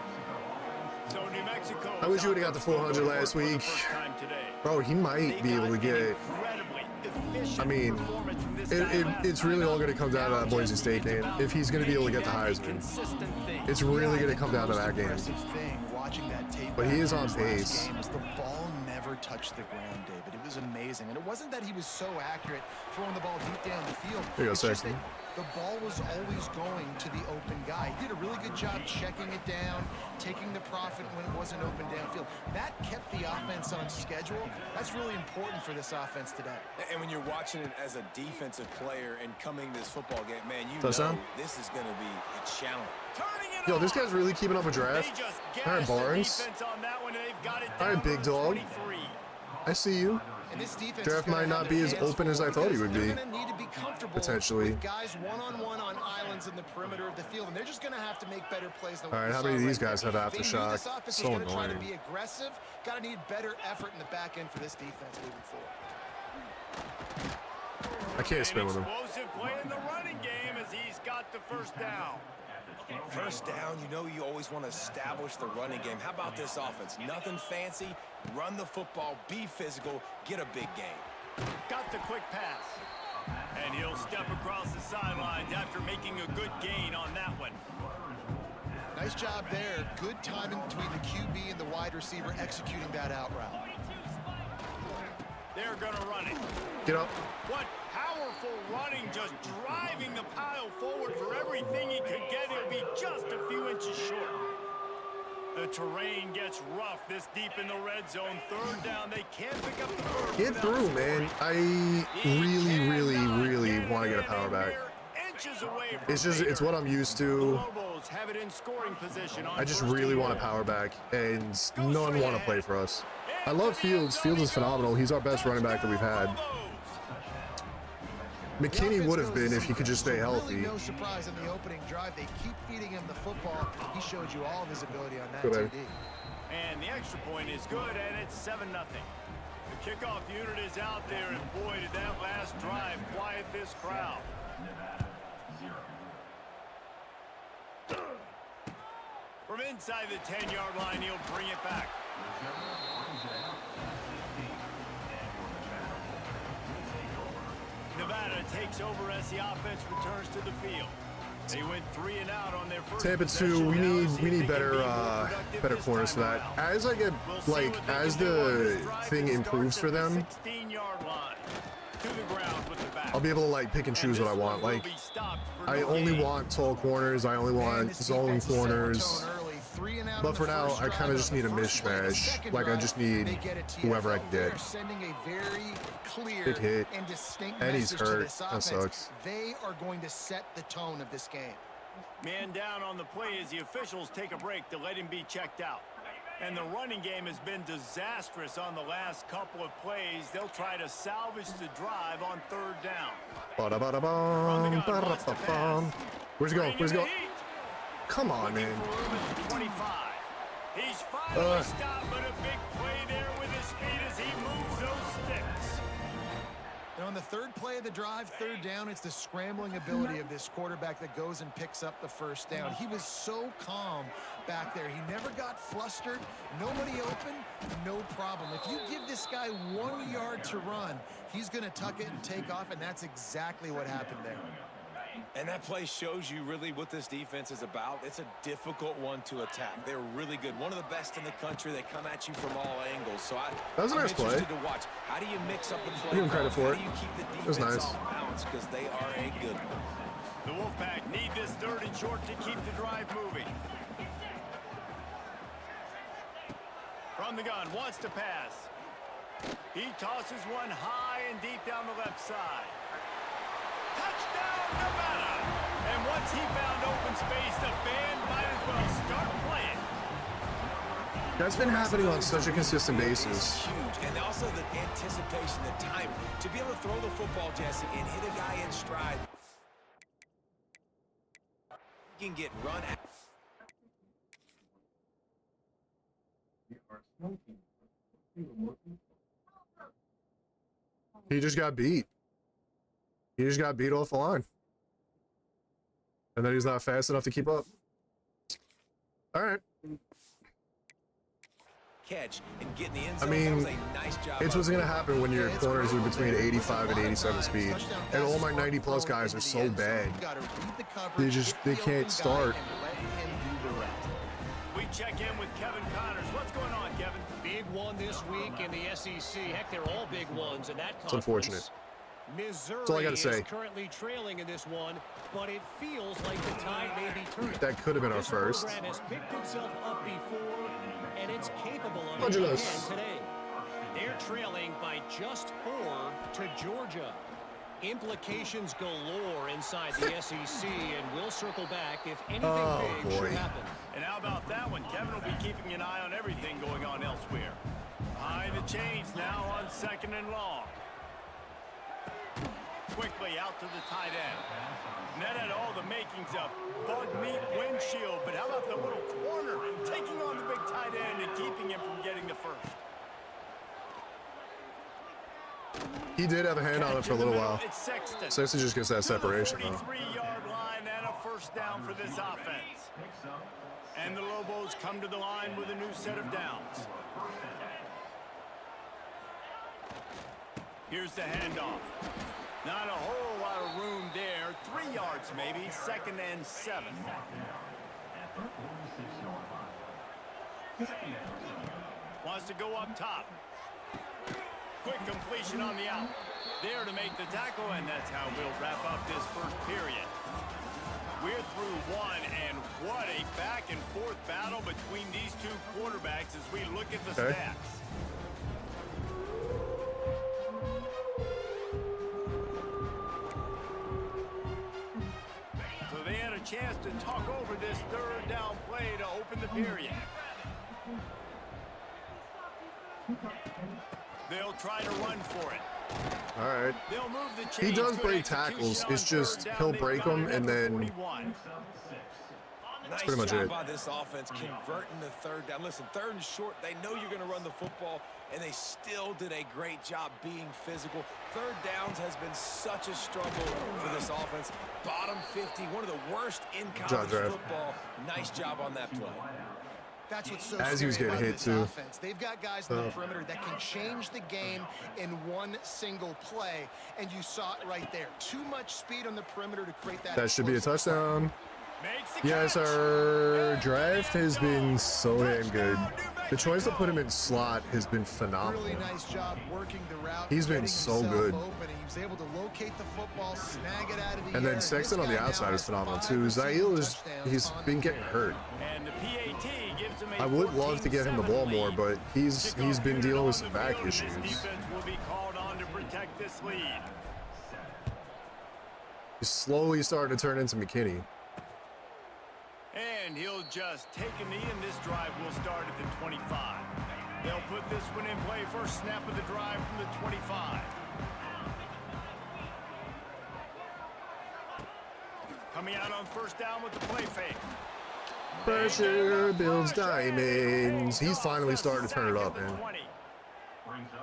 So New Mexico. I wish you would have got the 400 last week. Bro, he might be able to get it. I mean, it's really all going to come down to that Boise State game. If he's going to be able to get the Heisman, it's really going to come down to that game. But he is on pace. The ball never touched the ground, David. It was amazing. And it wasn't that he was so accurate throwing the ball deep down the field. There you go, It's just Sexton. that the ball was always going to the open guy. He did a really good job checking it down, taking the profit when it wasn't open downfield. That kept the offense on schedule. That's really important for this offense today. And when you're watching it as a defensive player and coming to this football game, man, you Touchdown? know this is going to be a challenge. Yo, this guy's really keeping up a draft. All right, Barnes. All right, big dog. I see you. And this defense Draft is gonna might not have be their as hands open as full I thought he because would be. They're gonna need to be comfortable Potentially. with guys one-on-one on islands in the perimeter of the field, and they're just going to have to make better plays than All what right, we how saw many of these right guys there. have They knew aftershock? this offense So was going to try to annoying. be aggressive. Got to need better effort in the back end for this defense moving forward. I can't spin with him. Explosive play in the running game as he's got the first down. First down, you know you always want to establish the running game. How about this offense? Nothing fancy. Run the football, be physical, get a big gain. Got the quick pass. And he'll step across the sidelines after making a good gain on that one. Nice job there. Good timing between the QB and the wide receiver executing that out route. They're going to run it. Get up. What powerful running, just driving the pile forward for everything he could get. He'll be just a few inches short. The terrain gets rough this deep in the red zone. Third down, they can't pick up the first. Get through, man. I really want to get a power back. It's what I'm used to. Lobos have it in scoring position on I just first really and want a goal. power back, and none want to play for us. I love Fields. Fields is phenomenal. He's our best running back that we've had. McKinney would have been if he could just stay healthy. Really no surprise in the opening drive. They keep feeding him the football. He showed you all of his ability on that Good, TD. baby. And the extra point is good, and it's 7-0. The kickoff unit is out there, and boy, did that last drive quiet this crowd. From inside the 10-yard line, he'll bring it back. Nevada takes over as the offense returns to the field. They went 3 and out on their first Tampa 2, we need better better corners for that. As I get as the thing improves for them, I'll be able to pick and choose what I want. I only want tall corners, I only want zone corners. But for now, I kind of just need a mishmash. I just need whoever I can get. Big hit. And he's hurt. That sucks. They are going to set the tone of this game. Man down on the play as the officials take a break to let him be checked out. And the running game has been disastrous on the last couple of plays. They'll try to salvage the drive on third down. Ba-da-ba-da-bum, ba-da-ba-bum. Where's he going? Where's he going? Come on, man. 25. He's finally stopped, but a big play there with his speed as he moves those sticks. And on the third play of the drive, third down, it's the scrambling ability of this quarterback that goes and picks up the first down. He was so calm back there. He never got flustered. Nobody open, no problem. If you give this guy 1 yard to run, he's going to tuck it and take off, and that's exactly what happened there. And that play shows you really what this defense is about. It's a difficult one to attack. They're really good. One of the best in the country. They come at you from all angles. So that was a nice play. To watch. How do you mix up the play? Give him credit for it. How do you keep the defense it was nice. off balance? Because they are a good one. The Wolfpack need this 3rd and short to keep the drive moving. From the gun, wants to pass. He tosses one high and deep down the left side. Touchdown, Nevada! And once he found open space, the band might as well start playing. That's been happening on such a consistent basis. Huge. And also the anticipation, the time to be able to throw the football, Jesse, and hit a guy in stride. You can get run at. He just got beat. He just got beat off the line. And then he's not fast enough to keep up. All right. Catch and get in the end I zone. mean, That was a nice job. it's what's going to happen when your corners are between 85 and 87 speed. And all my 90-plus guys are so bad. They can't start. We check in with Kevin Connors. What's going on, Kevin? Big one this week in the SEC. Heck, they're all big ones in that conference. It's unfortunate. Missouri That's all I gotta say. is currently trailing in this one, but it feels like the tide may be turning. That could have been our This first. program has picked itself up before, and it's capable of it Fudulous. again today. They're trailing by just 4 to Georgia. Implications galore inside the SEC, and we'll circle back if anything big should happen. And how about that one? Kevin will be keeping an eye on everything going on elsewhere. Behind the chains now on 2nd and long. Quickly out to the tight end. And that had all the makings of bug meat windshield, but how about the little corner taking on the big tight end and keeping him from getting the first? He did have a hand on it for a little while. Sexton just gets that separation, though. 33-yard line and a first down for this offense. And the Lobos come to the line with a new set of downs. Here's the handoff. Not a whole lot of room there. 3 yards maybe. 2nd and 7. Wants to go up top. Quick completion on the out. There to make the tackle, and that's how we'll wrap up this first period. We're through one, and what a back-and-forth battle between these two quarterbacks as we look at the stats. So they had a chance to talk over this 3rd down play to open the period. They'll try to run for it. All right. They'll move the chains. He does break tackles. It's just he'll break them and then That's pretty much it. by this offense converting the 3rd down. Listen, 3rd and short, they know you're going to run the football, and they still did a great job being physical. 3rd downs has been such a struggle for this offense. Bottom 50, one of the worst in college football. Nice job on that play. That's what's so As he was getting hit, too. Offense. They've got guys in the perimeter that can change the game in one single play, and you saw it right there. Too much speed on the perimeter to create that. That should be a touchdown. Yes, our draft has been so damn good. The choice to put him in slot has been phenomenal. Really nice job working the route. He's been so good. He was able to locate the football, snag it out of the And air. then Sexton on the outside is phenomenal too. Zael he's been getting hurt. And the PAT gives him a I would love to get him the ball more, but he's been dealing with some back issues. Defense will be called on to protect this lead. He's slowly starting to turn into McKinney. And he'll just take a knee, and this drive will start at the 25. They'll put this one in play. First snap of the drive from the 25. Coming out on first down with the play fake. Pressure builds diamonds. He's finally starting to turn it up, man.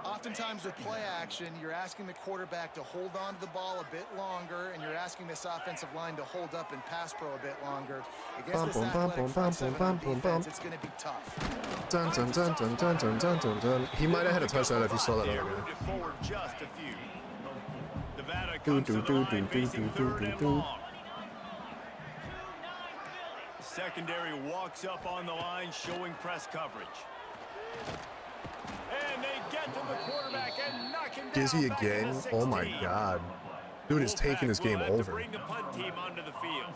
Oftentimes with play action, you're asking the quarterback to hold on to the ball a bit longer, and you're asking this offensive line to hold up and pass pro a bit longer. Against this athletic front seven on defense, it's going to be tough. Dun, dun, dun, dun, dun, dun, dun, dun, dun. He might have had a touchdown if you saw that other guy. Forward just a few. Nevada comes to the line facing 3rd and long. secondary walks up on the line, showing press coverage. And they get to the quarterback and knock him down. Is he back again? into Oh my 16. God. Dude is taking this game over. Bring the punt team onto the field.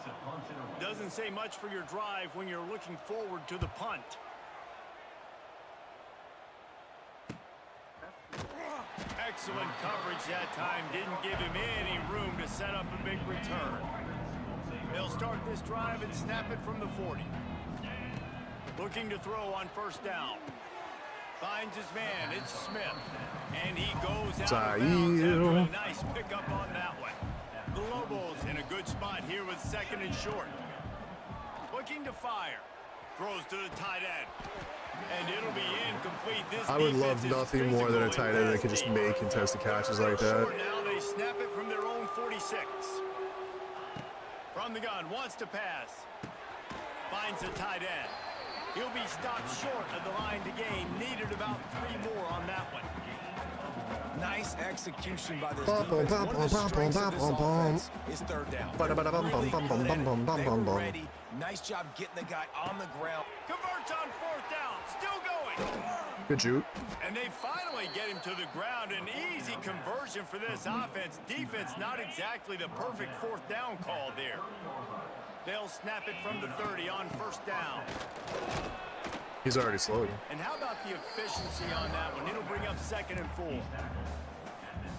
Doesn't say much for your drive when you're looking forward to the punt. Excellent coverage that time. Didn't give him any room to set up a big return. They'll start this drive and snap it from the 40. Looking to throw on first down. Finds his man. It's Smith. And he goes out of bounds after a nice pickup on that one. The Lobos in a good spot here with second and short. Looking to fire. Throws to the tight end. And it'll be incomplete. This I would love nothing more than a tight end that could just make contested catches like that. Now they snap it from their own 46. From the gun, wants to pass. Finds the tight end. He'll be stopped short of the line to gain. Needed about 3 more on that one. Nice execution by this defense. One of the strengths of this offense is third down. Really ready. Nice job getting the guy on the ground. Converts on fourth down. Still going. Good shoot. And they finally get him to the ground. An easy conversion for this offense. Defense not exactly the perfect fourth down call there. They'll snap it from the 30 on first down. He's already slowed. And how about the efficiency on that one? It'll bring up second and 4.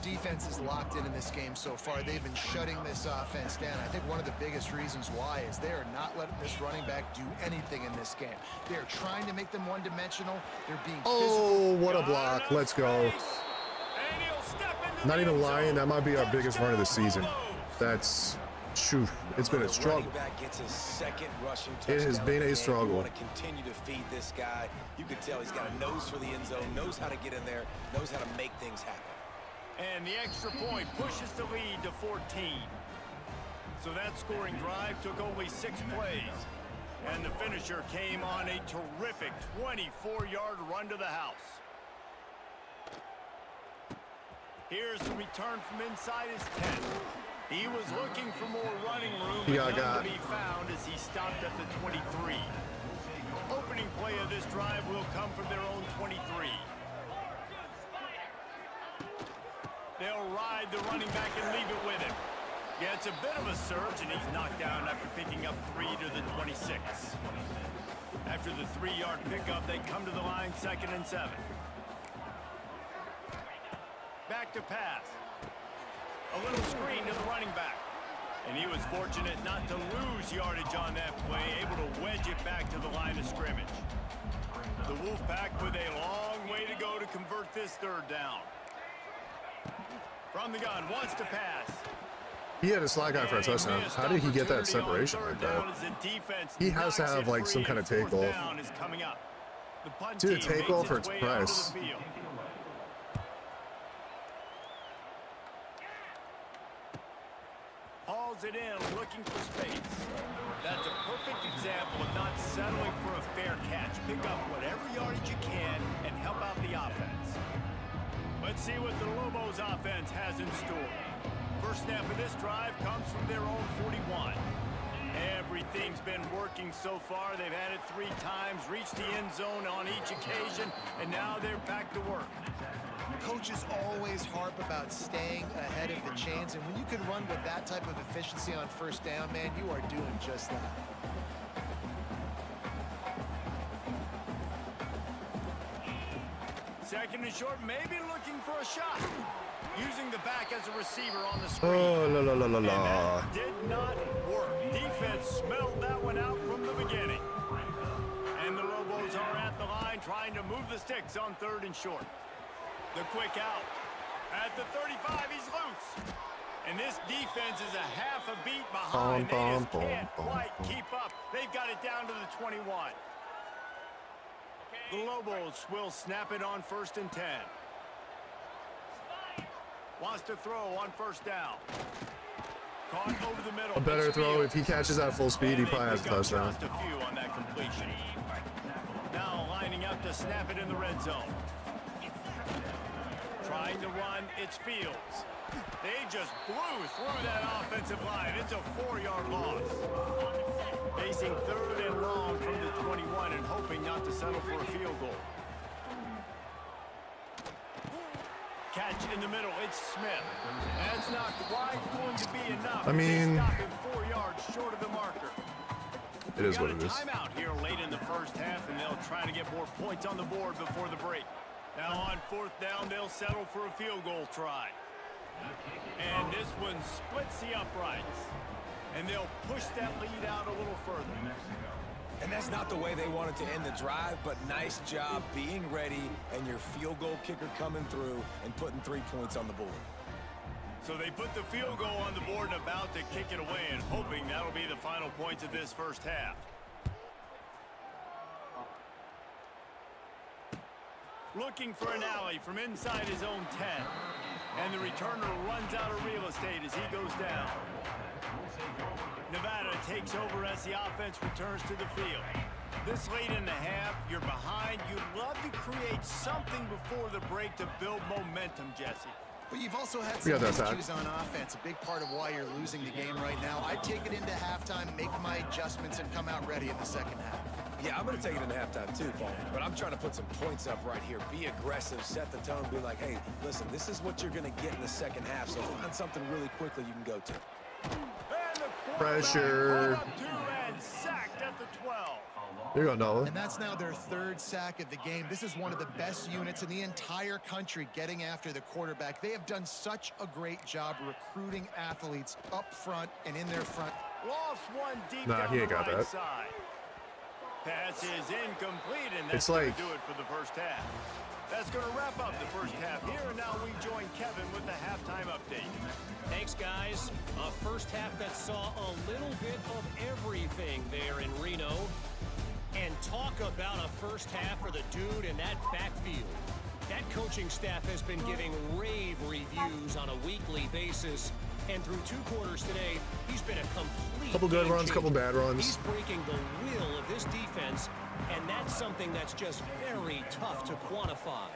Defense is locked in this game so far. They've been shutting this offense down. I think one of the biggest reasons why is they are not letting this running back do anything in this game. They're trying to make them one-dimensional. They're being Oh, what a block. Let's go. Not even lying, that might be our biggest run of the season. That's... Shoot, it's been a struggle. It has been a struggle. Want to continue to feed this guy. You can tell he's got a nose for the end zone, knows how to get in there, knows how to make things happen. And the extra point pushes the lead to 14. So that scoring drive took only 6 plays. And the finisher came on a terrific 24-yard run to the house. Here's the return from inside his 10. He was looking for more running room, but none to be found as he stopped at the 23. Opening play of this drive will come from their own 23. They'll ride the running back and leave it with him. Yeah, it's a bit of a surge, and he's knocked down after picking up 3 to the 26. After the 3-yard pickup, they come to the line, 2nd and 7. Back to pass. A little screen to the running back. And he was fortunate not to lose yardage on that play, able to wedge it back to the line of scrimmage. The Wolfpack with a long way to go to convert this 3rd down. From the gun, wants to pass. He had a slot guy for a touchdown. How did he get that separation like that? He has to have like some kind of takeoff. Dude, a takeoff or it's press. Hauls it in, looking for space. That's a perfect example of not settling for a fair catch. Pick up whatever yardage you can and help out the offense. Let's see what the Lobos offense has in store. First snap of this drive comes from their own 41. Everything's been working so far. They've had it 3 times, reached the end zone on each occasion, and now they're back to work. Coaches always harp about staying ahead of the chains, and when you can run with that type of efficiency on first down, man, you are doing just that. Second and short, maybe looking for a shot. Using the back as a receiver on the screen. Oh, la la la la la. And that did not work. Defense smelled that one out from the beginning. And the Lobos are at the line trying to move the sticks on 3rd and short. The quick out. At the 35, he's loose. And this defense is a half a beat behind. They just can't quite keep up. They've got it down to the 21. The Lobos will snap it on 1st and 10. Wants to throw on first down. Caught over the middle. A better throw. If he catches that full speed, he probably has a touchdown. Just a few on that completion. Now lining up to snap it in the red zone. Trying to run, it's Fields. They just blew through that offensive line. It's a 4-yard loss. Facing 3rd and long from the 21 and hoping not to settle for a field goal. Catch in the middle, it's Smith. That's not quite going to be enough. I mean, they stop him 4 yards short of the marker. It is what it is. Timeout here late in the first half, and they'll try to get more points on the board before the break. Now on 4th down, they'll settle for a field goal try. And this one splits the uprights. And they'll push that lead out a little further. And that's not the way they wanted to end the drive, but nice job being ready and your field goal kicker coming through and putting 3 points on the board. So they put the field goal on the board and about to kick it away and hoping that'll be the final points of this first half. Looking for an alley from inside his own 10. And the returner runs out of real estate as he goes down. Nevada takes over as the offense returns to the field. This late in the half, you're behind. You'd love to create something before the break to build momentum, Jesse. But you've also had some issues on offense, a big part of why you're losing the game right now. I'd take it into halftime, make my adjustments, and come out ready in the second half. Yeah, I'm going to take it into halftime too, Paul. But I'm trying to put some points up right here. Be aggressive, set the tone, be like, hey, listen, this is what you're going to get in the second half, so find something really quickly you can go to. Pressure. And sacked at the 12. Here you go, Dahlia. And that's now their 3rd sack of the game. This is one of the best units in the entire country getting after the quarterback. They have done such a great job recruiting athletes up front and in their front. Lost one deep Nah, down he ain't the got right that. side. Pass is incomplete, and that's It's going like- to do it for the first half. That's going to wrap up the first half here, and now we join Kevin with the halftime update. Thanks, guys. A first half that saw a little bit of everything there in Reno. And talk about a first half for the dude in that backfield. That coaching staff has been giving rave reviews on a weekly basis. And through 2 quarters today, he's been a complete Couple good game runs, couple changer. bad runs. He's breaking the will of this defense, and that's something that's just very tough to quantify.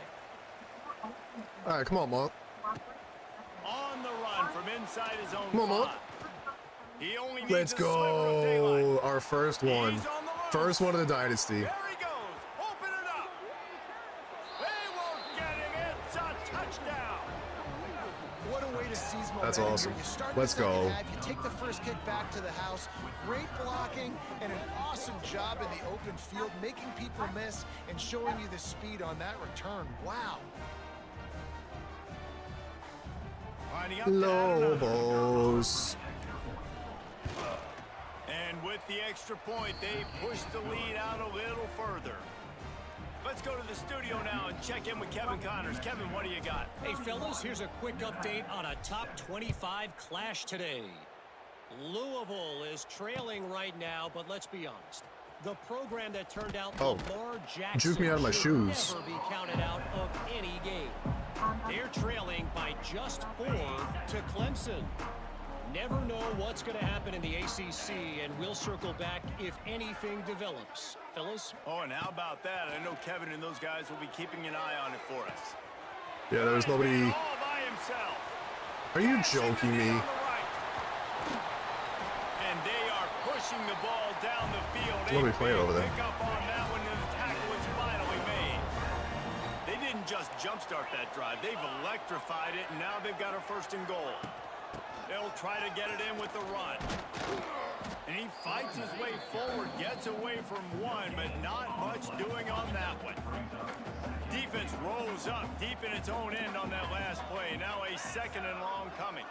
All right, come on, Monk. On the run from inside his own Come on, Monk. 5. He only needs Let's a sliver of daylight. go. Our first one. He's on the run. First one of the Dynasty. There he goes. Open it up. They won't get him. It's a touchdown. What a way to seize momentum. That's awesome. You start Let's the second go. half, you take the first kick back to the house. Great blocking and an awesome job in the open field, making people miss and showing you the speed on that return. Wow. Lining up to add another. Lobos. And with the extra point, they push the lead out a little further. Let's go to the studio now and check in with Kevin Connors. Kevin, what do you got? Hey, fellas, here's a quick update on a top 25 clash today. Louisville is trailing right now, but let's be honest. The program that turned out Lamar Jackson Juke me out of my should shoes. never be counted out of any game. They're trailing by just 4 to Clemson. Never know what's going to happen in the ACC, and we'll circle back if anything develops. Fellas? Oh, and how about that? I know Kevin and those guys will be keeping an eye on it for us. Yeah, there was nobody. All by himself. Are you joking me? On the right. And they are pushing the ball down the field. Nobody playing over there. Pick up on that one, and the tackle was finally made. They didn't just jumpstart that drive. They've electrified it, and now they've got a 1st and goal. They'll try to get it in with the run. And he fights his way forward, gets away from one, but not much doing on that one. Defense rolls up deep in its own end on that last play. Now a 2nd and long coming.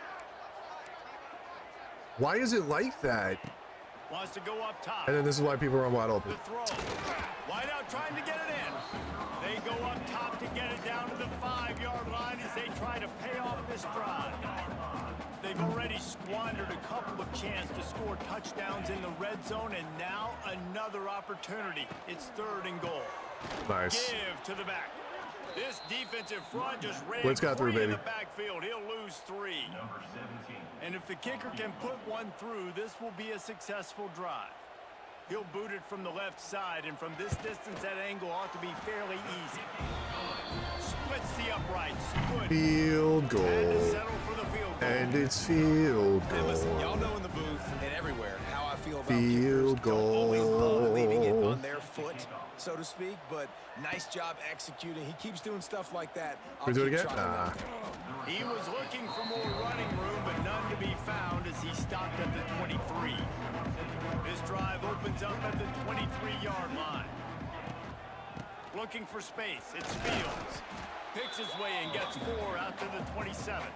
Why is it like that? Wants to go up top. And then this is why people run wide open. The throw. Wide out trying to get it in. They go up top to get it down to the 5-yard line as they try to pay off this drive. They've already squandered a couple of chances to score touchdowns in the red zone, and now another opportunity. It's 3rd and goal. Nice. Give to the back. This defensive front just ran Blitz got through, free in baby. the backfield. He'll lose 3. Number 17. And if the kicker can put one through, this will be a successful drive. He'll boot it from the left side, and from this distance, that angle ought to be fairly easy. Split Splits the uprights. Good. Field goal. And to settle for the field goal. And it's field And listen, y'all goal. know in the booth and everywhere how I feel about Field kickers. Don't always love leaving it goal. on their foot, so to speak, but nice job executing. He keeps doing stuff like that. We do it keep again? trotting him Nah. out there. He was looking for more running room, but none to be found as he stopped at the 23. This drive opens up at the 23-yard line. Looking for space. It's Fields. Picks his way and gets 4 out to the 27.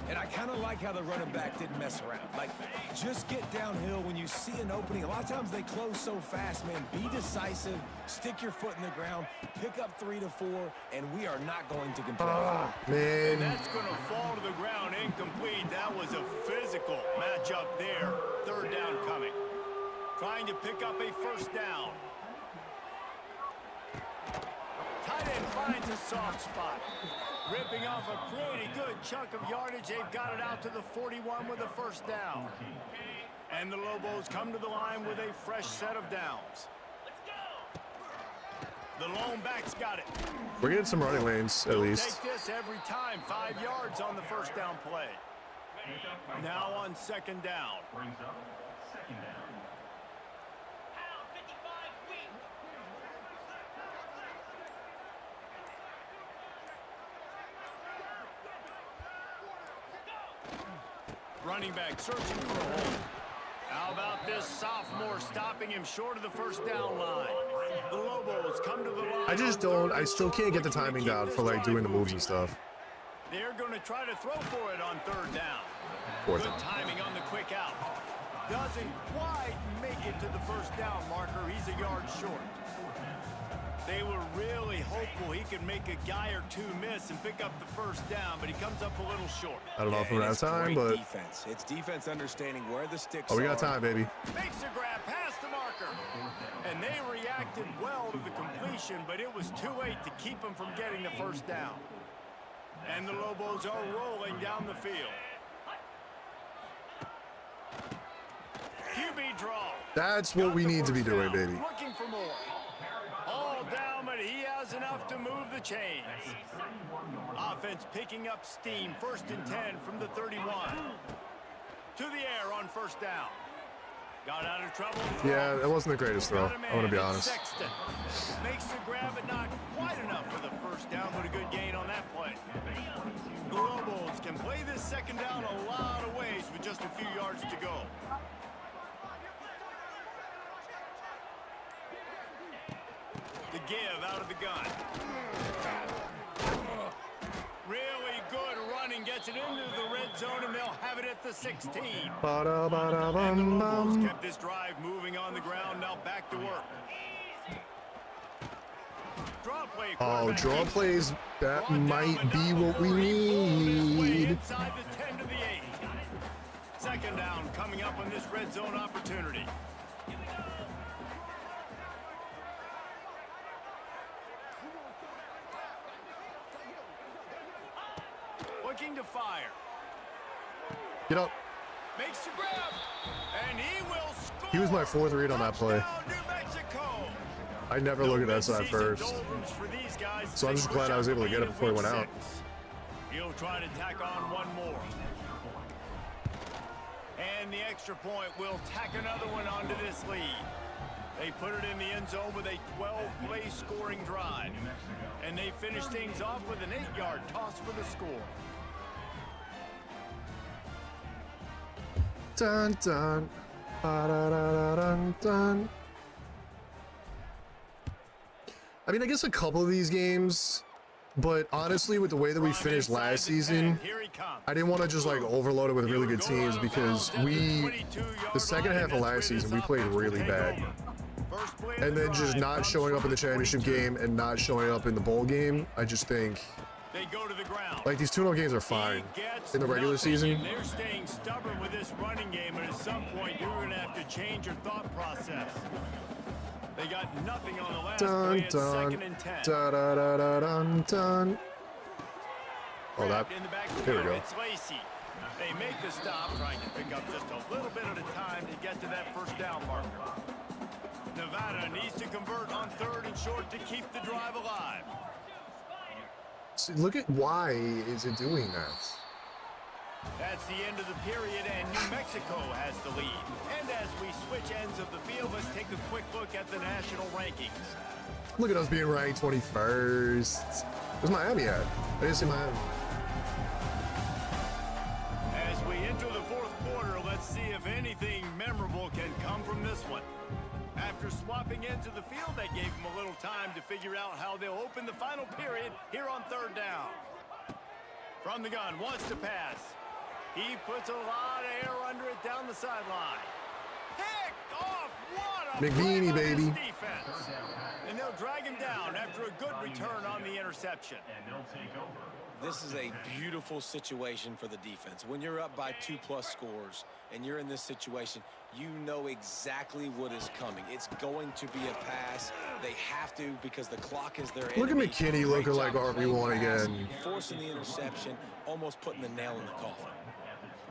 And I kind of like how the running back didn't mess around. Like, just get downhill when you see an opening. A lot of times they close so fast, man. Be decisive, stick your foot in the ground, pick up 3 to 4, and we are not going to complain. And Man, that's going to fall to the ground incomplete. That was a physical matchup there. Third down coming. Trying to pick up a first down. Tight end finds a soft spot. Ripping off a pretty good chunk of yardage. They've got it out to the 41 with a first down. And the Lobos come to the line with a fresh set of downs. The lone back's got it. we're getting some running lanes at least. Take this every time. 5 yards on the first down play. Now on second down. Brings up second down. Running back searching for a hole. How about this sophomore stopping him short of the first down line? The Lobos come to the line. I just don't, I still can't get the timing down for like doing the moves and stuff. They're going to try to throw for it on third down. Fourth Good down. timing on the quick out. Doesn't quite make it to the first down marker. He's a yard short. They were really hopeful he could make a guy or two miss and pick up the first down, but he comes up a little short. I don't know if we're and out of it's time, great but defense. It's defense understanding where the sticks oh, we got are. time, baby. Makes a grab past the marker. And they reacted well to the completion, but it was too late to keep him from getting the first down. And the Lobos are rolling down the field. QB draw. That's what we need to be doing, baby. Looking for more. All down, but he has enough to move the chains. Offense picking up steam. 1st and 10 from the 31. To the air on first down. Got out of trouble. Yeah, that wasn't the greatest throw. I'm gonna be honest. Sexton makes the grab, but not quite enough for the first down, but a good gain on that play. The Lobos can play this second down a lot of ways with just a few yards to go. The give out of the gun. Really good running, gets it into the red zone, and they'll have it at the 16. And the Lobos kept this drive moving on the ground, now back to work. Draw play. Oh, draw plays, that might be what we need. Inside the 10 to the 8. Second down coming up on this red zone opportunity. Looking to fire. Get up. Makes the grab. And he will score. He was my 4th read on that play. Touchdown, New Mexico. I never look at that side Mid-season first. doldrums for these guys. So I'm just glad I was able to get it before he went out. He'll try to tack on one more. And the extra point will tack another one onto this lead. They put it in the end zone with a 12-play scoring drive. And they finish things off with an 8-yard toss for the score. Dun dun. Ba-da-da-da-dun, dun. I mean, I guess a couple of these games, but honestly, with the way that we finished last season, I didn't want to just like overload it with really good teams because the second half of last season, we played really bad. And then just not showing up in the championship game and not showing up in the bowl game, I just think, They go to the ground. like, these 2-0 games are fine in the regular season. They're staying stubborn with this running game, and at some point, you're going to have to change your thought process. They got nothing on the last Dun play. It's dun. 2nd and 10. Da da da da dun dun. Oh, that. In the back Here we go. It's Lacey. They make the stop, trying to pick up just a little bit at a time to get to that first down marker. Nevada needs to convert on 3rd and short to keep the drive alive. So look at why is it doing that? That's the end of the period, and New Mexico has the lead. And as we switch ends of the field, let's take a quick look at the national rankings. Look at us being ranked 21st. Where's Miami at? I didn't see Miami. As we enter the fourth quarter, let's see if anything memorable can come from this one. After swapping into the field, that gave them a little time to figure out how they'll open the final period here on third down. From the gun, wants to pass. He puts a lot of air under it down the sideline. Picked off. What a McBeanie, baby. Defense. And they'll drag him down after a good return on the interception. And they'll take over. This is a beautiful situation for the defense. When you're up by 2+ scores and you're in this situation, you know exactly what is coming. It's going to be a pass. They have to because the clock is their enemy. Look at McKinney looking like RB1 again. Forcing the interception, almost putting the nail in the coffin.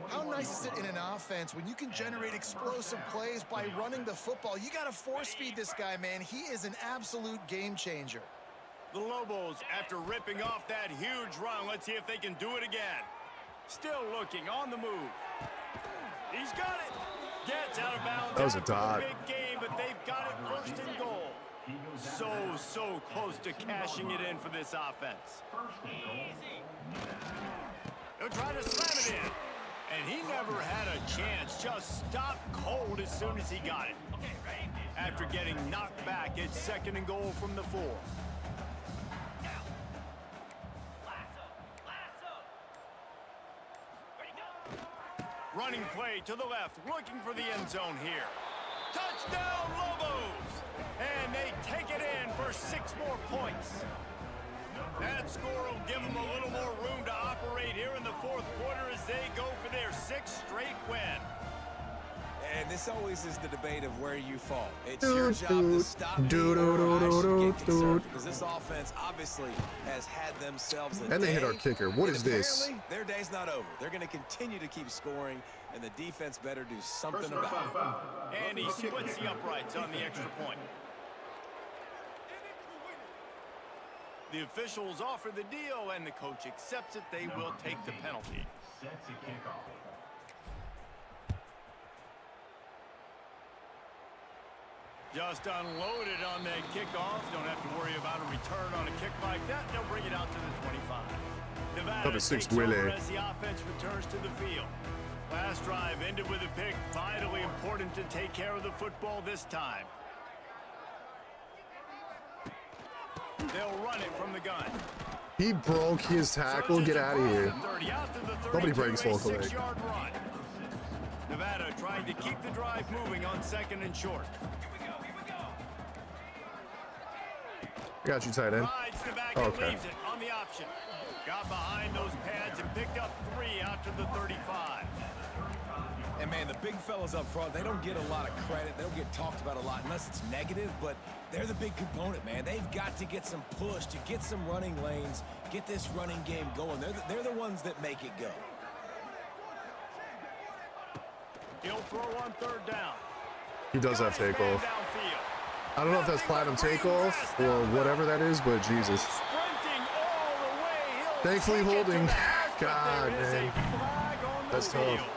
How nice is it in an offense when you can generate explosive plays by running the football? You got to force feed this guy, man. He is an absolute game changer. The Lobos, after ripping off that huge run, let's see if they can do it again. Still looking on the move. He's got it. Gets out of bounds. That was a dot. Big game, but they've got it first and goal. So close to cashing it in for this offense. He'll try to slam it in. And he never had a chance. Just stopped cold as soon as he got it. After getting knocked back, it's second and goal from the 4. Running play to the left, looking for the end zone here. Touchdown, Lobos! And they take it in for 6 more points. That score will give them a little more room to operate here in the fourth quarter as they go for their 6th straight win. And this always is the debate of where you fall. It's your job to stop me or I should get concerned, because this offense obviously has had themselves a And they day. hit our kicker. What is this? Apparently, their day's not over. They're going to continue to keep scoring, and the defense better do something about it. And he splits the uprights on the extra point. The officials offer the deal, and the coach accepts it. They will take the penalty. Set to kick off. Just unloaded on that kickoff. Don't have to worry about a return on a kick like that. They'll bring it out to the 25. Nevada takes over as the offense returns to the field. Last drive ended with a pick. Vitally important to take care of the football this time. They'll run it from the gun. He broke his tackle. Get out of here. Nobody breaks full leg. Nevada tried to keep the drive moving on 2nd and short. Got you, tight end. Okay. Leaves it on the option. Got behind those pads and picked up 3 out to the 35. And, man, the big fellas up front, they don't get a lot of credit. They don't get talked about a lot unless it's negative, but they're the big component, man. They've got to get some push, to get some running lanes, get this running game going. They're the ones that make it go. He'll throw on 3rd down. He does have takeoff. I don't know if that's platinum takeoff or whatever that is, but Jesus. Thankfully holding. God, man. That's tough.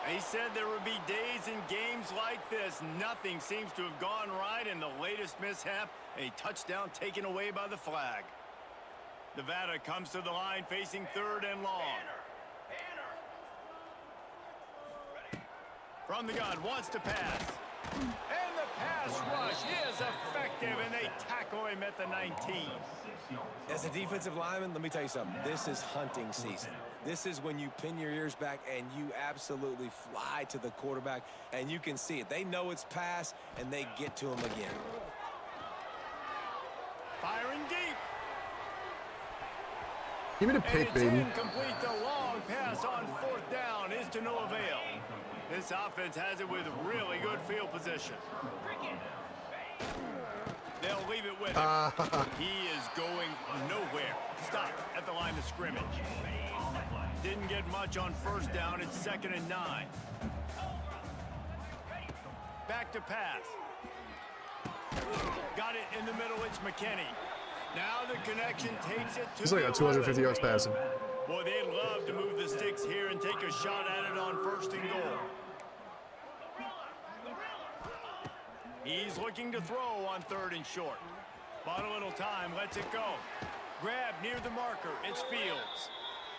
He said there would be days in games like this. Nothing seems to have gone right in the latest mishap. A touchdown taken away by the flag. Nevada comes to the line facing 3rd and long. From the gun, wants to pass. And the pass rush is effective, and they tackle him at the 19. As a defensive lineman, let me tell you something. This is hunting season. This is when you pin your ears back and you absolutely fly to the quarterback, and you can see it. They know it's pass, and they get to him again. Firing deep. Give me the pick, baby. Incomplete. The long pass on 4th down is to no avail. This offense has it with really good field position. They'll leave it with him. He is going nowhere. Stop at the line of scrimmage. Didn't get much on 1st down. It's 2nd and 9. Back to pass. Got it in the middle, it's McKinney. Now the connection takes it to He's like got 250 yards passing. Boy, they'd love to move the sticks here and take a shot at it on 1st and goal. He's looking to throw on 3rd and short. Bought a little time, lets it go. Grab near the marker, it's Fields.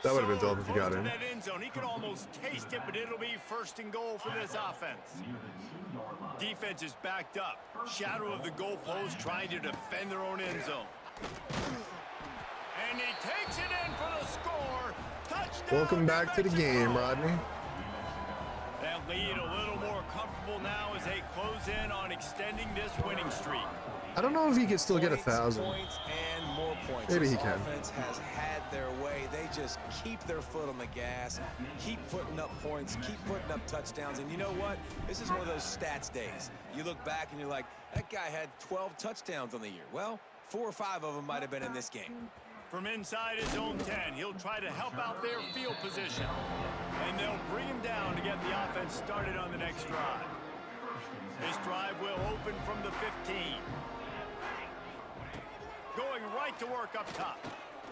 That would have been dope if you got in. That end zone. He could almost taste it, but it'll be 1st and goal for this offense. Defense is backed up. Shadow of the goalpost trying to defend their own end zone. And he takes it in for the score. Touchdown. Welcome back to the game, Rodney. That lead a little more comfortable now as they close in on extending this winning streak. I don't know if he can still get 1,000. Points and more points. Maybe he This can. Offense has had their way. They just keep their foot on the gas, keep putting up points, keep putting up touchdowns. And you know what? This is one of those stats days. You look back and you're like, that guy had 12 touchdowns on the year. Well, 4 or 5 of them might have been in this game. From inside his own 10, he'll try to help out their field position. And they'll bring him down to get the offense started on the next drive. This drive will open from the 15. Going right to work up top.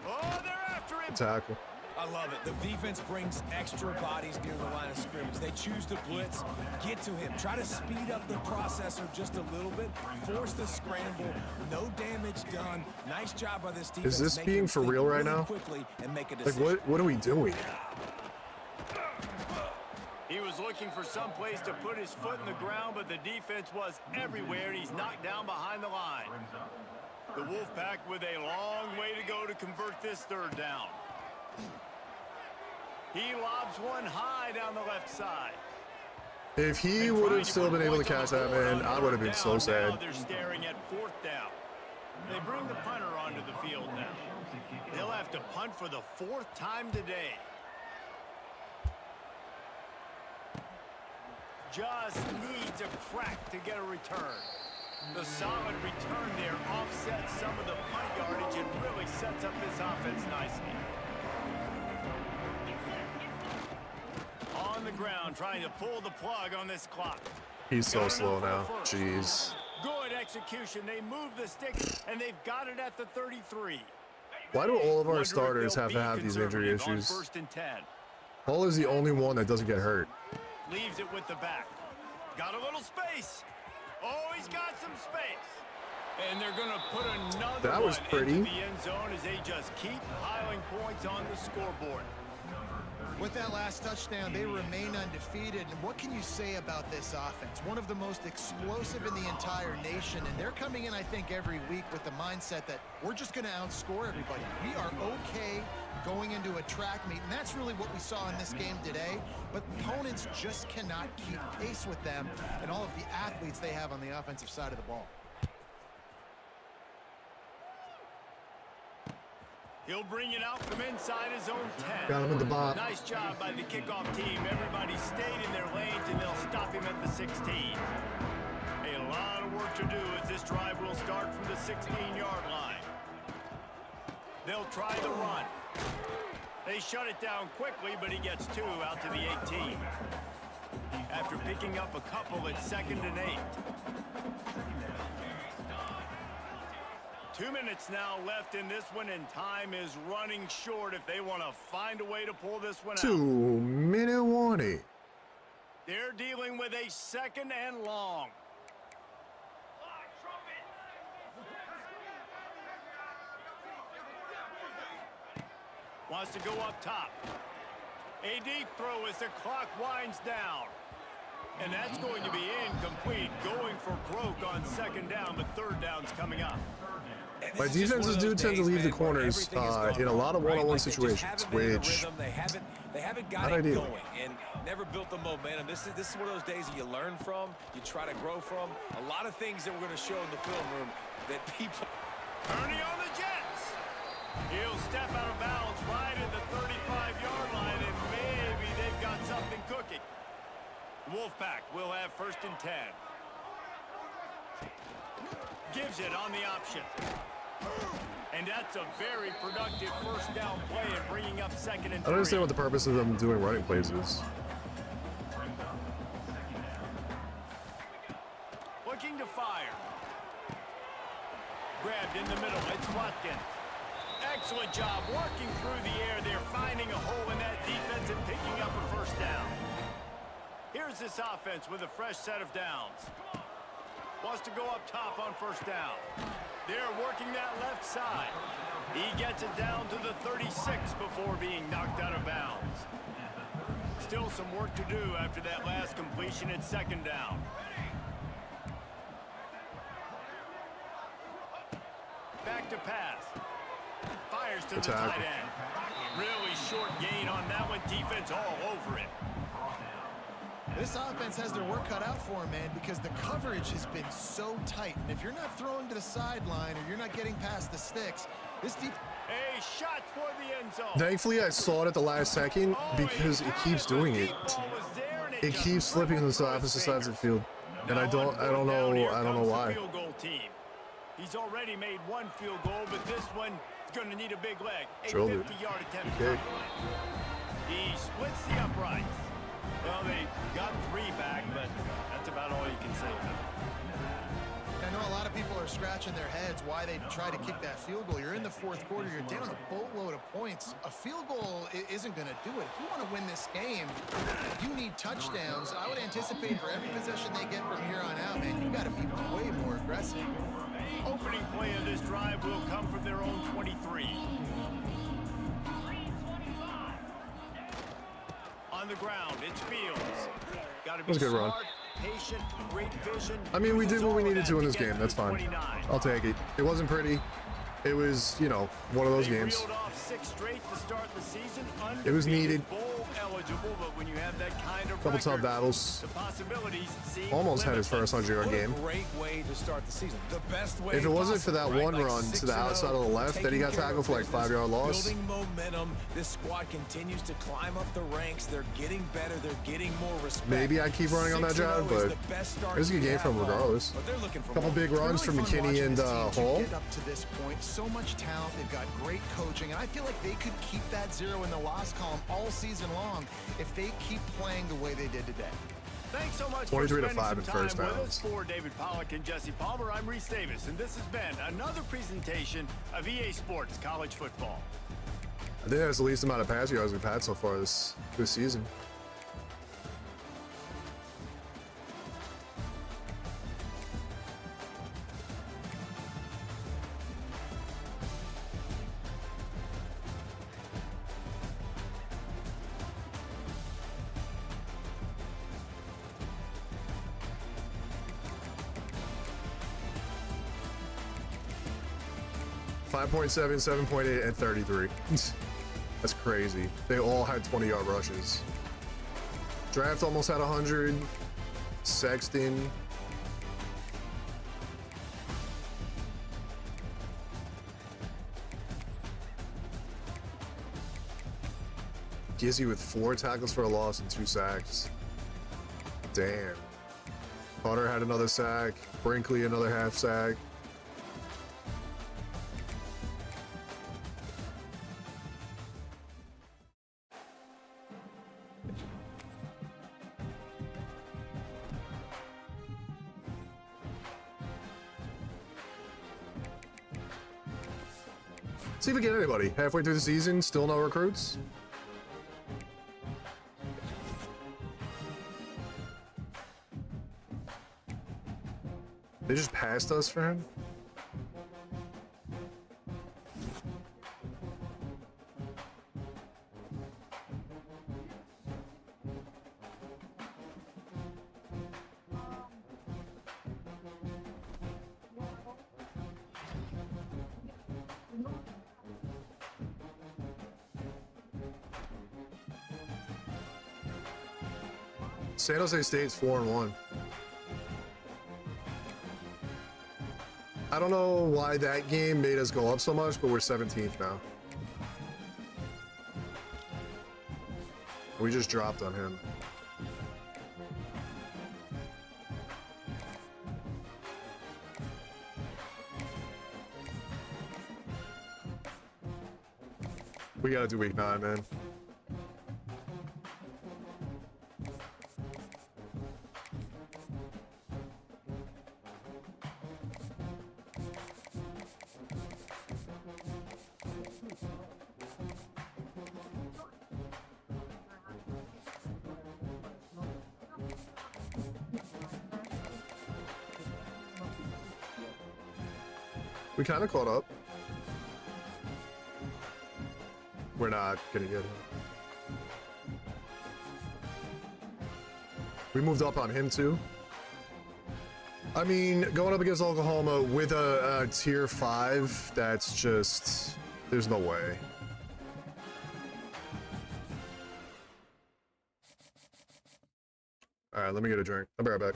Oh, they're after him. Tackle. I love it. The defense brings extra bodies near the line of scrimmage. They choose to blitz, get to him, try to speed up the processor just a little bit, force the scramble, no damage done. Nice job by this defense. Is this being for real right now? Quickly and make a Like, decision. what are we doing? He was looking for some place to put his foot in the ground, but the defense was everywhere, and he's knocked down behind the line. The Wolfpack with a long way to go to convert this 3rd down. He lobs one high down the left side. If he would have still been able to catch that, man, I would have been so Now sad. they're staring at 4th down. They bring the punter onto the field now. They'll have to punt for the 4th time today. Just needs a crack to get a return. The solid return there offsets some of the punt yardage and really sets up this offense nicely. On the ground, trying to pull the plug on this clock. He's so slow now. Jeez. Good execution. They move the sticks, and they've got it at the 33. Why do all of our Wonder if starters they'll have be to have these injury conservative on issues? 1st and 10. Paul is the only one that doesn't get hurt. Leaves it with the back. Got a little space. Oh, he's got some space. And they're going to put another That was one pretty. into the end zone as they just keep piling points on the scoreboard. With that last touchdown, they remain undefeated. And what can you say about this offense? One of the most explosive in the entire nation. And they're coming in, I think, every week with the mindset that we're just going to outscore everybody. We are okay going into a track meet. And that's really what we saw in this game today. But opponents just cannot keep pace with them and all of the athletes they have on the offensive side of the ball. He'll bring it out from inside his own 10. Got him at the bottom. Nice job by the kickoff team. Everybody stayed in their lanes, and they'll stop him at the 16. A lot of work to do as this drive will start from the 16-yard line. They'll try the run. They shut it down quickly, but he gets 2 out to the 18. After picking up a couple, it's 2nd and 8. 2 minutes now left in this one, and time is running short if they want to find a way to pull this one out. 2-minute warning. They're dealing with a 2nd and long. Wants to go up top. A deep throw as the clock winds down. And that's going to be incomplete. Going for broke on 2nd down, but 3rd down's coming up. My defenses do tend to leave the corners in a lot of one-on-one situations, which they haven't got not it ideal. going and never built the momentum. This is one of those days that you learn from, you try to grow from. A lot of things that we're going to show in the film room that people. Turning on the Jets. He'll step out of bounds right at the 35-yard line, and maybe they've got something cooking. Wolfpack will have 1st and 10. Gives it on the option. And that's a very productive 1st down play and bringing up 2nd and 3. I don't understand what the purpose of them doing running plays is. Looking to fire. this offense with a fresh set of downs. Wants to go up top on first down. They're working that left side. He gets it down to the 36 before being knocked out of bounds. Still some work to do after that last completion at second down. Back to pass. Fires to the tight end. Really short gain on that one. Defense all over it. This offense has their work cut out for them, man, because the coverage has been so tight. And if you're not throwing to the sideline or you're not getting past the sticks, this deep... A shot for the end zone. Thankfully, I saw it at the last second because it keeps doing it. It keeps flipping to the opposite sides of the field, and I don't know why. He's already made one field goal, but this one is going to need a big leg. A 50-yard attempt. Okay. He splits the uprights. Well, they got 3 back, but that's about all you can say. I know a lot of people are scratching their heads why they try to kick that field goal. You're in the 4th quarter. You're down a boatload of points. A field goal isn't going to do it. If you want to win this game, you need touchdowns. I would anticipate for every possession they get from here on out, man, you've got to be way more aggressive. Opening play of this drive will come from their own 23. On the ground, it's Fields. Got to be That was a good run. Patient, great vision. I mean, we did what we needed to in this game. That's fine. I'll take it. It wasn't pretty. It was, you know, one of those games. Off 6 straight to start the season. It was needed. Bowl eligible, but when you have that kind of Couple tough battles. the possibilities seem Almost had his first 100-yard game. Great way to start the season. The best way. If it wasn't for that one run to the outside of the left, then he got tackled for like 5-yard loss. Building momentum. This squad continues to climb up the ranks. They're getting better. They're getting more respect. Maybe I keep running on that drive, but it was a good game from regardless. Couple big runs from McKinney and Hall. Get up to this point, so much talent. They've got great coaching, and I feel like they could keep that 0 in the loss column all season long if they keep playing the way they did today. Thanks so much 23 for to spending 5 in some time first with downs. us. For David Pollack and Jesse Palmer, I'm Reese Davis, and this has been another presentation of EA Sports College Football. I think that's the least amount of pass yards we've had so far this season. .7, 7.8, and 33. That's crazy. They all had 20-yard rushes. Draft almost had 100. Sexton. Gizzy with 4 tackles for a loss and 2 sacks. Damn. Carter had another sack. Brinkley another half sack. See if we get anybody. Halfway through the season, still no recruits. They just passed us for him? San Jose State's 4-1. I don't know why that game made us go up so much, but we're 17th now. We just dropped on him. We gotta do week 9, man. We kind of caught up. We're not gonna get him. We moved up on him too. I mean, going up against Oklahoma with a tier 5, that's just, there's no way. All right, let me get a drink. I'll be right back.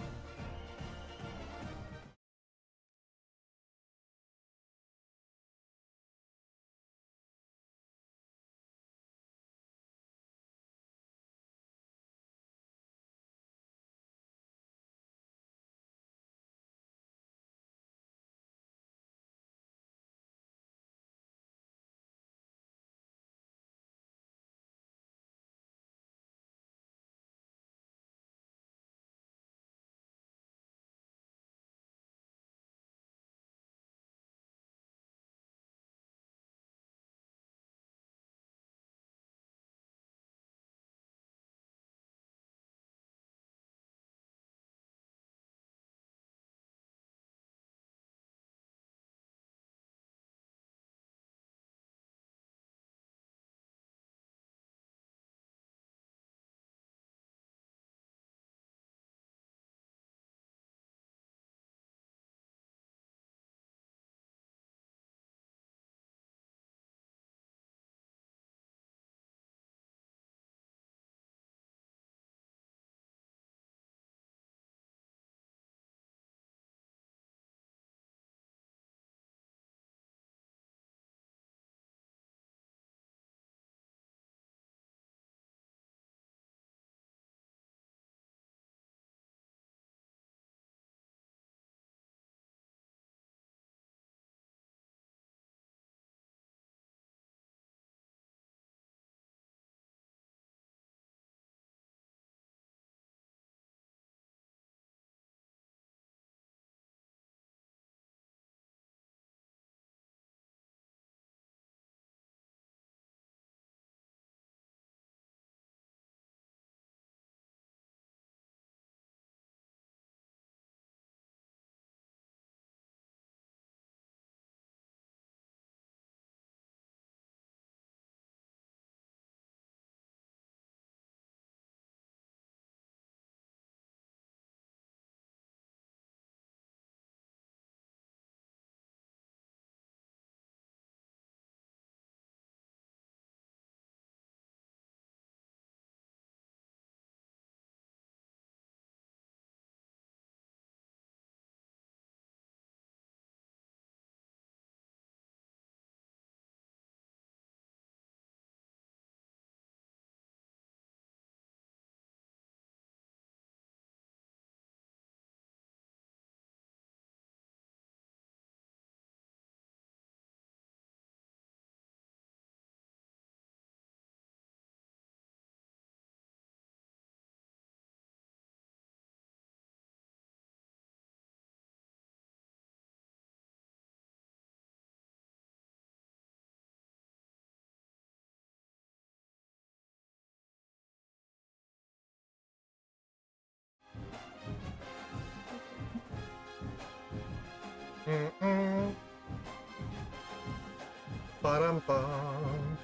Ba-dum-bum.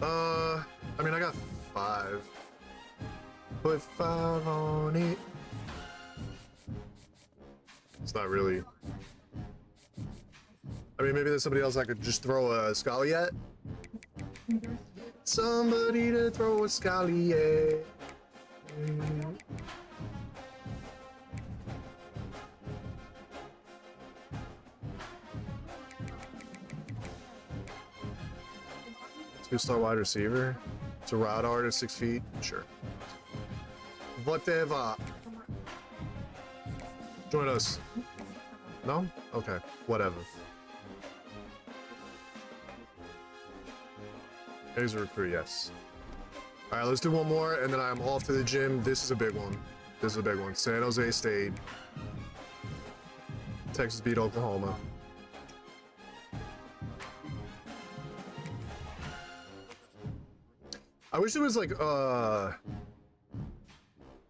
I mean, I got 5. Put 5 on it. It's not really. I mean, maybe there's somebody else I could just throw a Scully at. Somebody to throw a Scully at. Two-star wide receiver. It's a route artist, 6 feet. Sure. Whatever. Join us. No? Okay. Whatever. Here's a recruit, yes. All right, let's do one more, and then I'm off to the gym. This is a big one. This is a big one. San Jose State. Texas beat Oklahoma. I wish there was like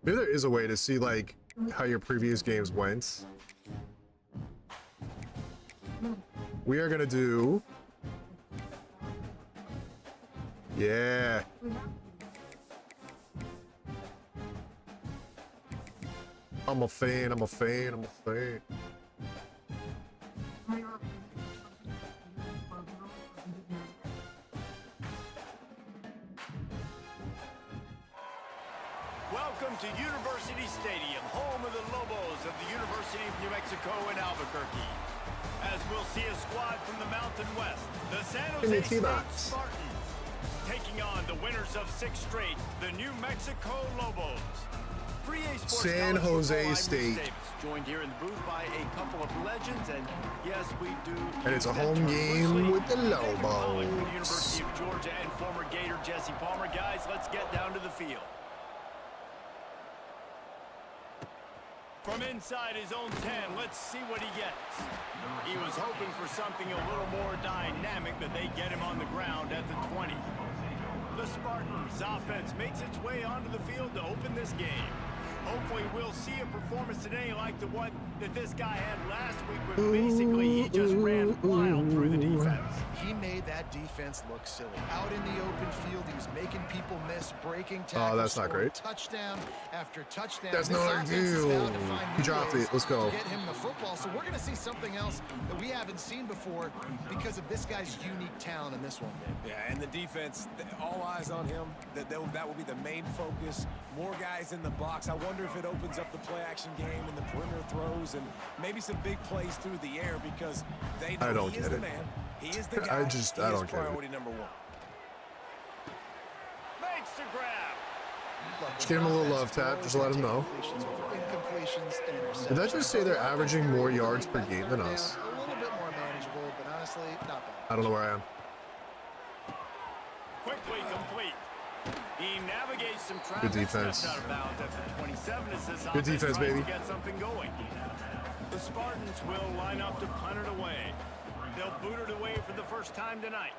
maybe there is a way to see like how your previous games went. We are gonna do. Yeah. I'm a fan. I'm a fan. I'm a fan. Welcome to University Stadium, home of the Lobos of the University of New Mexico in Albuquerque. As we'll see a squad from the Mountain West, the San Jose State Spartans, taking on the winners of 6 straight, the New Mexico Lobos. San Jose State. Joined here in the booth by a couple of legends, and yes, we do. And it's a home game with the Lobos. From the University of Georgia and former Gator Jesse Palmer. Guys, let's get down to the field. From inside his own 10, let's see what he gets. He was hoping for something a little more dynamic, but they get him on the ground at the 20. The Spartans' offense makes its way onto the field to open this game. Hopefully we'll see a performance today like the one that this guy had last week, where basically he just ran wild through the defense. He made that defense look silly. Out in the open field, he was making people miss, breaking tackles. Oh, that's not great. Touchdown after touchdown. That's not ideal. He dropped it. Let's go. Get him the football. So we're going to see something else that we haven't seen before because of this guy's unique talent in this one. Yeah, and the defense, all eyes on him. That will be the main focus. More guys in the box. I wonder if it opens up the play-action game and the perimeter throws and maybe some big plays through the air because they know he is the man. He is the guy. I don't get priority number 1. Makes the grab. Just give him a little love tap. Just let him know. Did that just say they're averaging more yards per game than us? A little bit more manageable, but honestly, not bad. I don't know where I am. Quickly complete. He navigates some traffic. Good defense. Out of bounds after 27 as this Good defense, baby. To get something going. The Spartans will line up to punt it away. They'll boot it away for the first time tonight.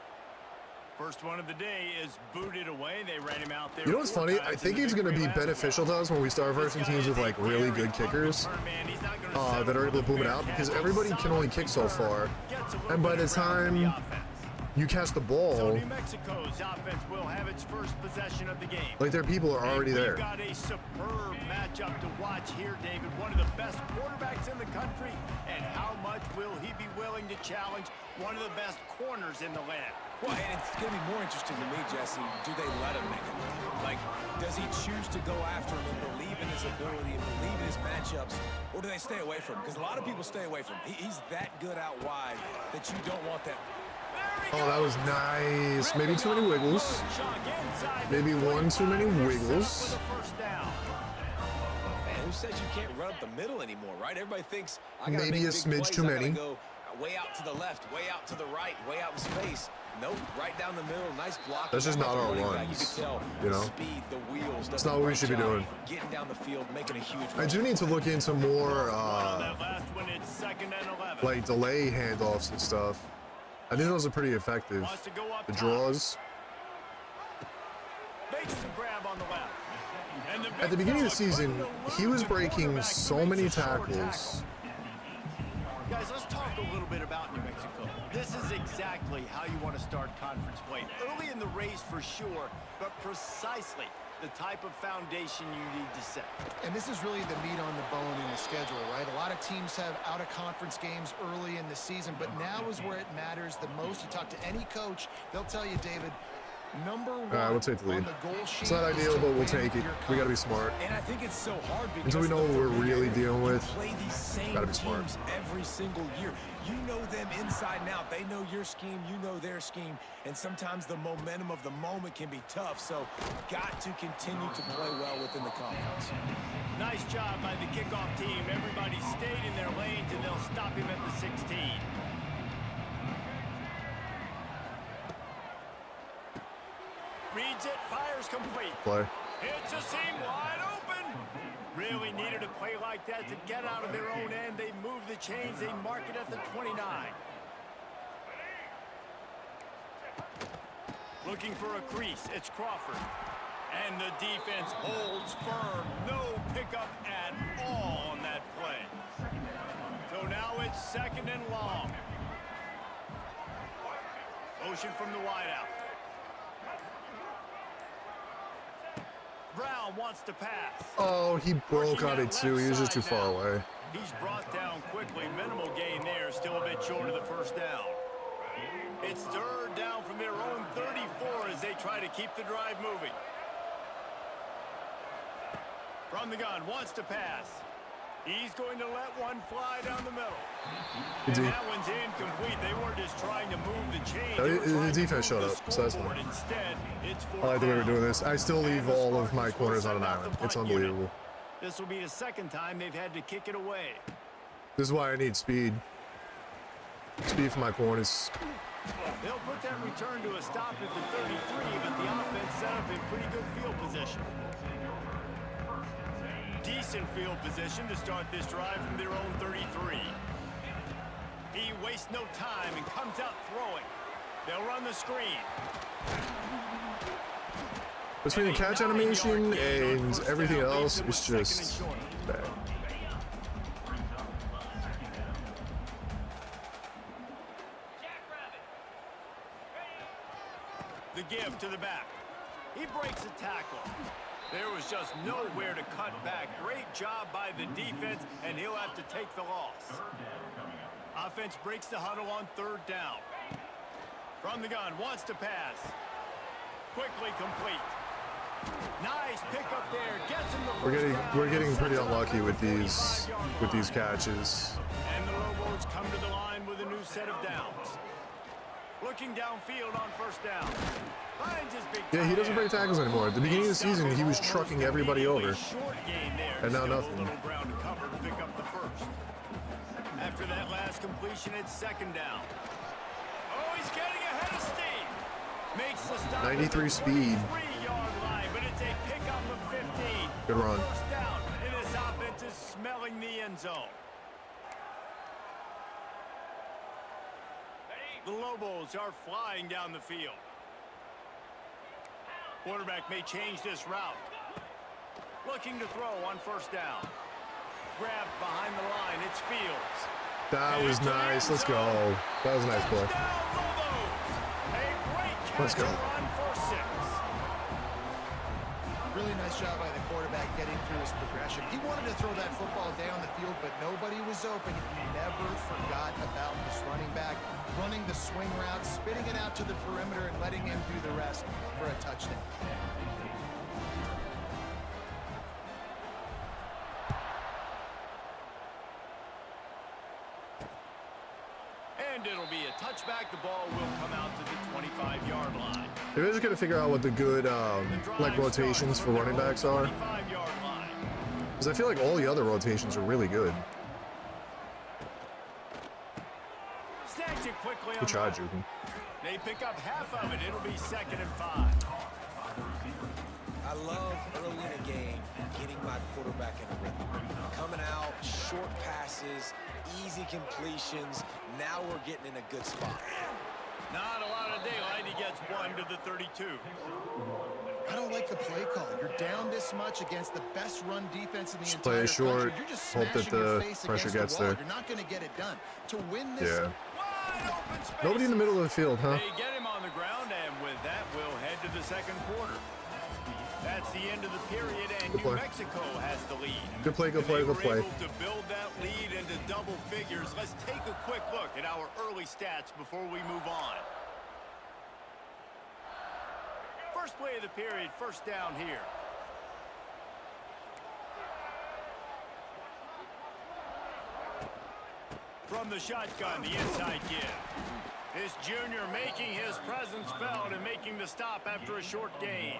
First one of the day is booted away. They ran him out there. You know what's funny? I think it's going to be beneficial to us when we start versing teams with like really good kickers that are able to boom it out, because everybody can only kick so far. And by the time you catch the ball, so New Mexico's offense will have its first possession of the game. like their people are already there. We've got a superb matchup to watch here, David. One of the best quarterbacks in the country, and how much will he be willing to challenge one of the best corners in the land? Well, and it's going to be more interesting to me, Jesse. Do they let him make it? Like, does he choose to go after him and believe in his ability and believe in his matchups, or do they stay away from him? Because a lot of people stay away from him. He's that good out wide that you don't want that. Oh, that was nice. Maybe too many wiggles. Maybe one too many wiggles. Man, who says you can't run up the middle anymore, right? Everybody thinks I gotta Maybe make a big smidge plays. too many. I gotta go way out to the left, way out to the right, way out in space. Nope, right down the middle. Nice block. That's just not our You runs, can tell you know? the speed, the wheels. It's not what we should be doing. Getting down the field, making a huge. I do need to look into more like delay handoffs and stuff. I think those are pretty effective. The draws. At the beginning of the season, he was breaking so many tackles. Guys, let's talk a little bit about New Mexico. This is exactly how you want to start conference play. Early in the race for sure, but precisely the type of foundation you need to set. And this is really the meat on the bone in the schedule, right? A lot of teams have out-of-conference games early in the season, but now is where it matters the most. You talk to any coach, they'll tell you, David, number one. All right, we'll take the lead. On the goal sheet. It's not ideal, but we'll take it. We got to be smart. And I think it's so hard because until we know what we're really dealing with. Play these same Gotta be smart. teams every single year. You know them inside and out. They know your scheme. You know their scheme. And sometimes the momentum of the moment can be tough. So got to continue to play well within the conference. Nice job by the kickoff team. Everybody stayed in their lanes, and they'll stop him at the 16. Reads it, fires complete. Play. It's a seam wide open. Really needed a play like that to get out of their own end. They move the chains. They mark it at the 29. Looking for a crease. It's Crawford. And the defense holds firm. No pickup at all on that play. So now it's second and long. motion from the wideout. Brown wants to pass. Oh, he broke on it too. He was just too far away. He's brought down quickly. Minimal gain there. Still a bit short of the first down. It's third down from their own 34 as they try to keep the drive moving. From the gun, wants to pass. He's going to let one fly down the middle. And that one's incomplete. They were just trying to move the chain. The defense showed up, so that's fine. Instead, it's I like the way we're doing this. I still leave all of my corners on an island. It's unbelievable. This will be the second time they've had to kick it away. This is why I need speed. Speed for my corners. They'll put that return to a stop at the 33, but the offense set up in pretty good field position. Decent field position to start this drive from their own 33. He wastes no time and comes out throwing. They'll run the screen. Between the catch animation and everything else, it's just bad. The give to the back. He breaks a tackle. There was just nowhere to cut back. Great job by the defense, and he'll have to take the loss. Offense breaks the huddle on third down. From the gun, wants to pass. Quickly complete. Nice pickup there. Gets him the first down. We're getting pretty unlucky with these catches. And the Lobos come to the line with a new set of downs. Looking downfield on first down. Yeah, he doesn't break tackles anymore. At the beginning of the season, he was trucking everybody over. And now nothing. After that last completion, it's second down. Oh, he's getting ahead of steam. Makes the stop. 93 speed. 3-yard line, but it's a pickup of 15. Good run. First down, and this offense is smelling the end zone. The Lobos are flying down the field. Quarterback may change this route. Looking to throw on first down. Grabbed behind the line. It's Fields. That was nice. Let's go. That was a nice play. Let's go. Really nice job by the quarterback getting through his progression. He wanted to throw that football down the field, but nobody was open. He never forgot about this running back, running the swing route, spitting it out to the perimeter, and letting him do the rest for a touchdown. And it'll be a touchback. The ball will come out to the 25-yard line. They're just gonna figure out what the good like rotations for running backs are, because I feel like all the other rotations are really good. Good try, Jukin. They pick up half of it. It'll be second and 5. I love early in a game getting my quarterback in a rhythm. Coming out, short passes, easy completions. Now we're getting in a good spot. Not a lot of daylight. He gets one to the 32. I don't like the play call. You're down this much against the best run defense in the Just play entire short. country. You're just Hope that smashing your the face pressure against gets the wall. there. You're not going to get it done. To win this, Yeah. Wide open space. Nobody in the middle of the field, huh? They get him on the ground, and with that, we'll head to the second quarter. That's the end of the period, and New Mexico has the lead. Good play, good play, good play. They were able to build that lead into double figures. Let's take a quick look at our early stats before we move on. First play of the period, first down here. From the shotgun, the inside give. This junior making his presence felt and making the stop after a short gain.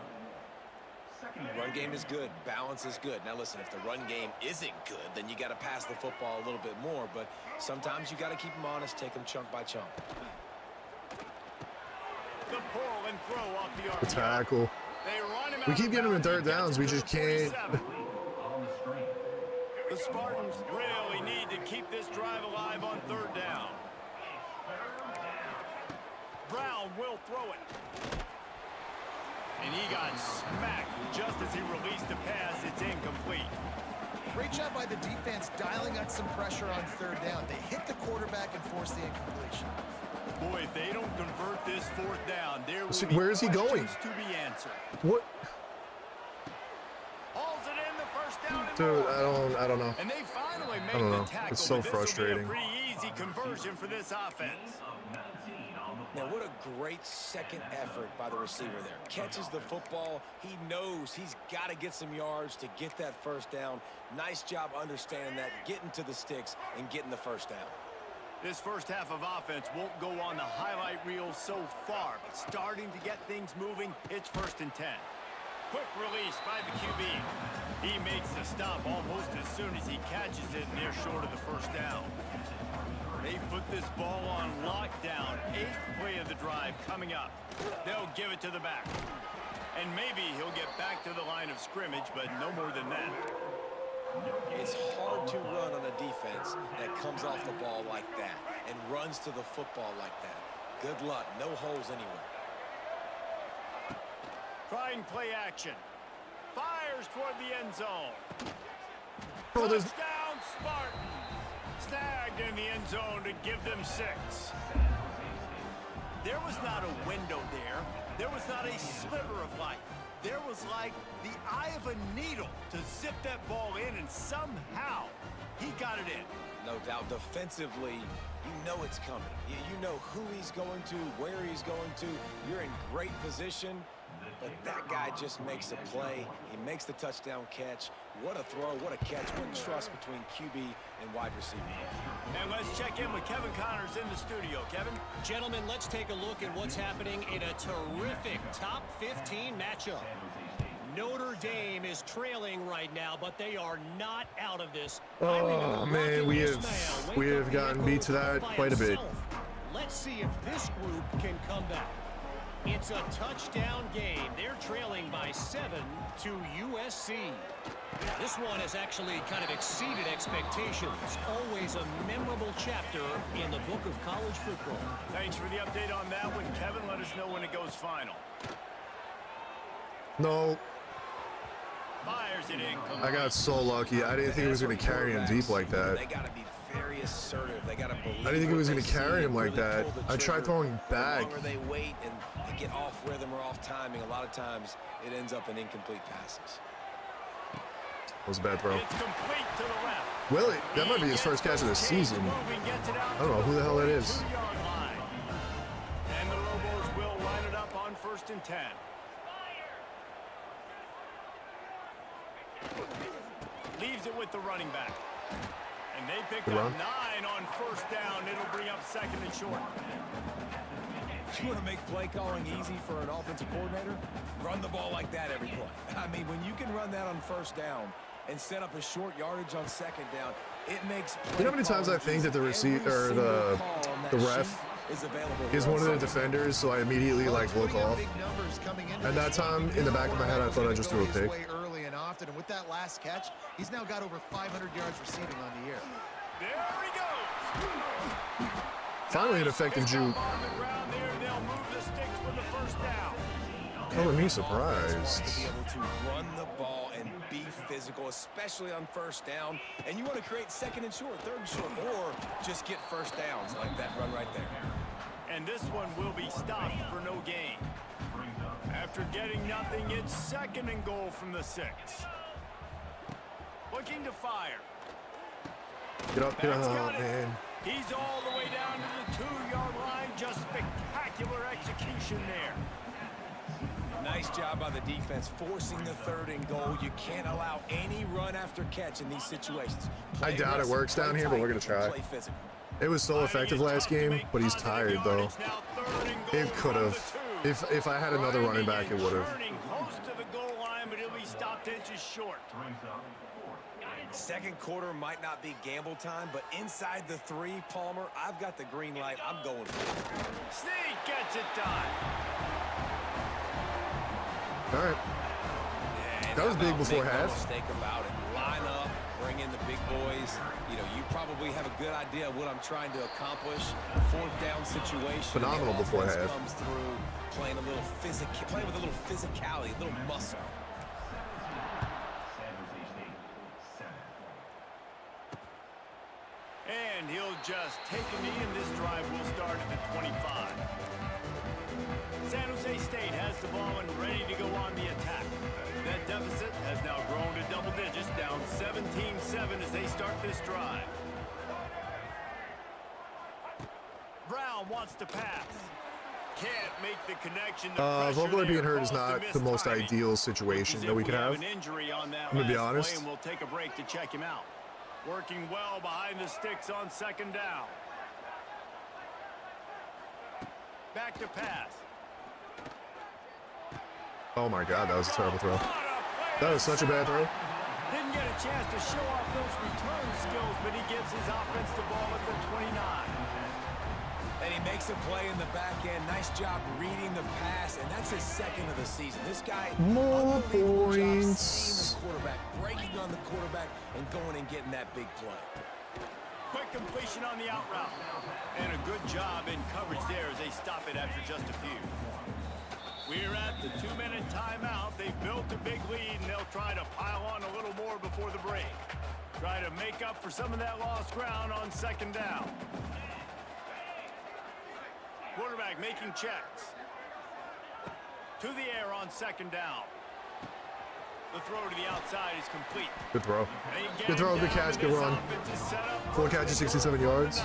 Run game is good. Balance is good. Now listen, if the run game isn't good, then you got to pass the football a little bit more. But sometimes you got to keep them honest, take them chunk by chunk. The pull and throw off the arm. The tackle. We keep getting them in third downs. We just can't. The Spartans really need to keep this drive alive on third down. Brown will throw it. And he got smacked just as he released the pass. It's incomplete. Great job by the defense dialing up some pressure on third down. They hit the quarterback and force the incompletion. Boy, if they don't convert this fourth down, there will Where is he going? to be answered. What? Hauls it in the first down and Dude, more. I don't know. And they finally make don't the know. tackle. It's so but this will be frustrating. a pretty easy conversion for this offense. Now, what a great second effort by the receiver there. Catches the football. He knows he's got to get some yards to get that first down. Nice job understanding that, getting to the sticks and getting the first down. This first half of offense won't go on the highlight reel so far, but starting to get things moving, it's 1st and 10. Quick release by the QB. He makes the stop almost as soon as he catches it, and they're short of the first down. They put this ball on lockdown. 8th play of the drive coming up. They'll give it to the back. And maybe he'll get back to the line of scrimmage, but no more than that. It's hard to run on a defense that comes off the ball like that and runs to the football like that. Good luck. No holes anywhere. Trying play action. Fires toward the end zone. Bro, there's... Touchdown, Spartans. Snagged in the end zone to give them 6. There was not a window there. There was not a sliver of light. There was like the eye of a needle to zip that ball in, and somehow he got it in. No doubt defensively, you know it's coming. You know who he's going to, where he's going to. You're in great position, but that guy just makes a play. He makes the touchdown catch. What a throw, what a catch, what trust between QB and wide receiver. And let's check in with Kevin Connors in the studio. Kevin? Gentlemen, let's take a look at what's happening in a terrific top 15 matchup. Notre Dame is trailing right now, but they are not out of this. Oh man, we have gotten beat to that quite a bit. Let's see if this group can come back. It's a touchdown game. They're trailing by 7 to USC. This one has actually kind of exceeded expectations. Always a memorable chapter in the book of college football. Thanks for the update on that one, Kevin. Let us know when it goes final. No. Fires it in. I got so lucky. I didn't think it was going to carry him deep like that. They got to be very assertive. They got to believe. I didn't think it was going to carry him like that. I tried throwing back. The longer they wait and they get off rhythm or off timing, a lot of times it ends up in incomplete passes. That was a bad throw. It's complete to the left. Willie, that might be his first catch of the season. I don't know who the hell that is. And the Lobos will line it up on 1st and 10. Leaves it with the running back. And they picked up 9 on 1st down. It'll bring up 2nd and short. You want to make play calling easy for an offensive coordinator? Run the ball like that every play. I mean, when you can run that on 1st down and set up a short yardage on 2nd down, it makes play. You know how many times I think that the receiver or the ref is one of the defenders, so I immediately like look off. At that time, in the back of my head, I thought I just threw a pick. Early and often, and with that last catch, he's now got over 500 yards receiving on the year. There he goes. Finally, an effective juke. Color me surprised. To be able to run the ball and be physical, especially on 1st down. And you want to create 2nd and short, 3rd and short, or just get 1st downs like that run right there. And this one will be stopped for no gain. After getting nothing, it's 2nd and goal from the 6. Looking to fire. Get up, man. He's all the way down to the 2-yard line. Just spectacular execution there. Nice job by the defense, forcing the 3rd and goal. You can't allow any run after catch in these situations. I doubt it works down here, but we're going to try. It was so effective last game, but he's tired, though. It could have. If I had another running back, it would have. Close to the goal line, but he'll be stopped inches short. 2nd quarter might not be gamble time, but inside the 3, Palmer, I've got the green light. I'm going for it. Sneak gets it done. All right. That was big before half. No mistake about it. Line up, bring in the big boys. You know, you probably have a good idea of what I'm trying to accomplish. 4th down situation. Phenomenal before half. Comes through, playing with a little physicality, a little muscle. And he'll just take a knee, and this drive will start at the 25. San Jose State has the ball and ready to go on the attack. That deficit has now grown to double digits, down 17-7 as they start this drive. Brown wants to pass. Can't make the connection. Vogler being hurt is not the most ideal situation that we could have. An injury on that I'm gonna be honest. and we'll take a break to check him out. Working well behind the sticks on second down. Back to pass. Oh my God, that was a terrible throw. That was such a bad throw. Didn't get a chance to show off those return skills, but he gives his offense the ball at the 29. And he makes a play in the back end. Nice job reading the pass, and that's his second of the season. This guy, more unbelievable job points. seeing the quarterback, breaking on the quarterback, and going and getting that big play. Quick completion on the out route. And a good job in coverage there as they stop it after just a few. We're at the 2-minute timeout. They've built a big lead, and they'll try to pile on a little more before the break. Try to make up for some of that lost ground on second down. Quarterback making checks. To the air on second down. The throw to the outside is complete. Good throw. Good throw, good catch, good run. 4 catches, 67 yards.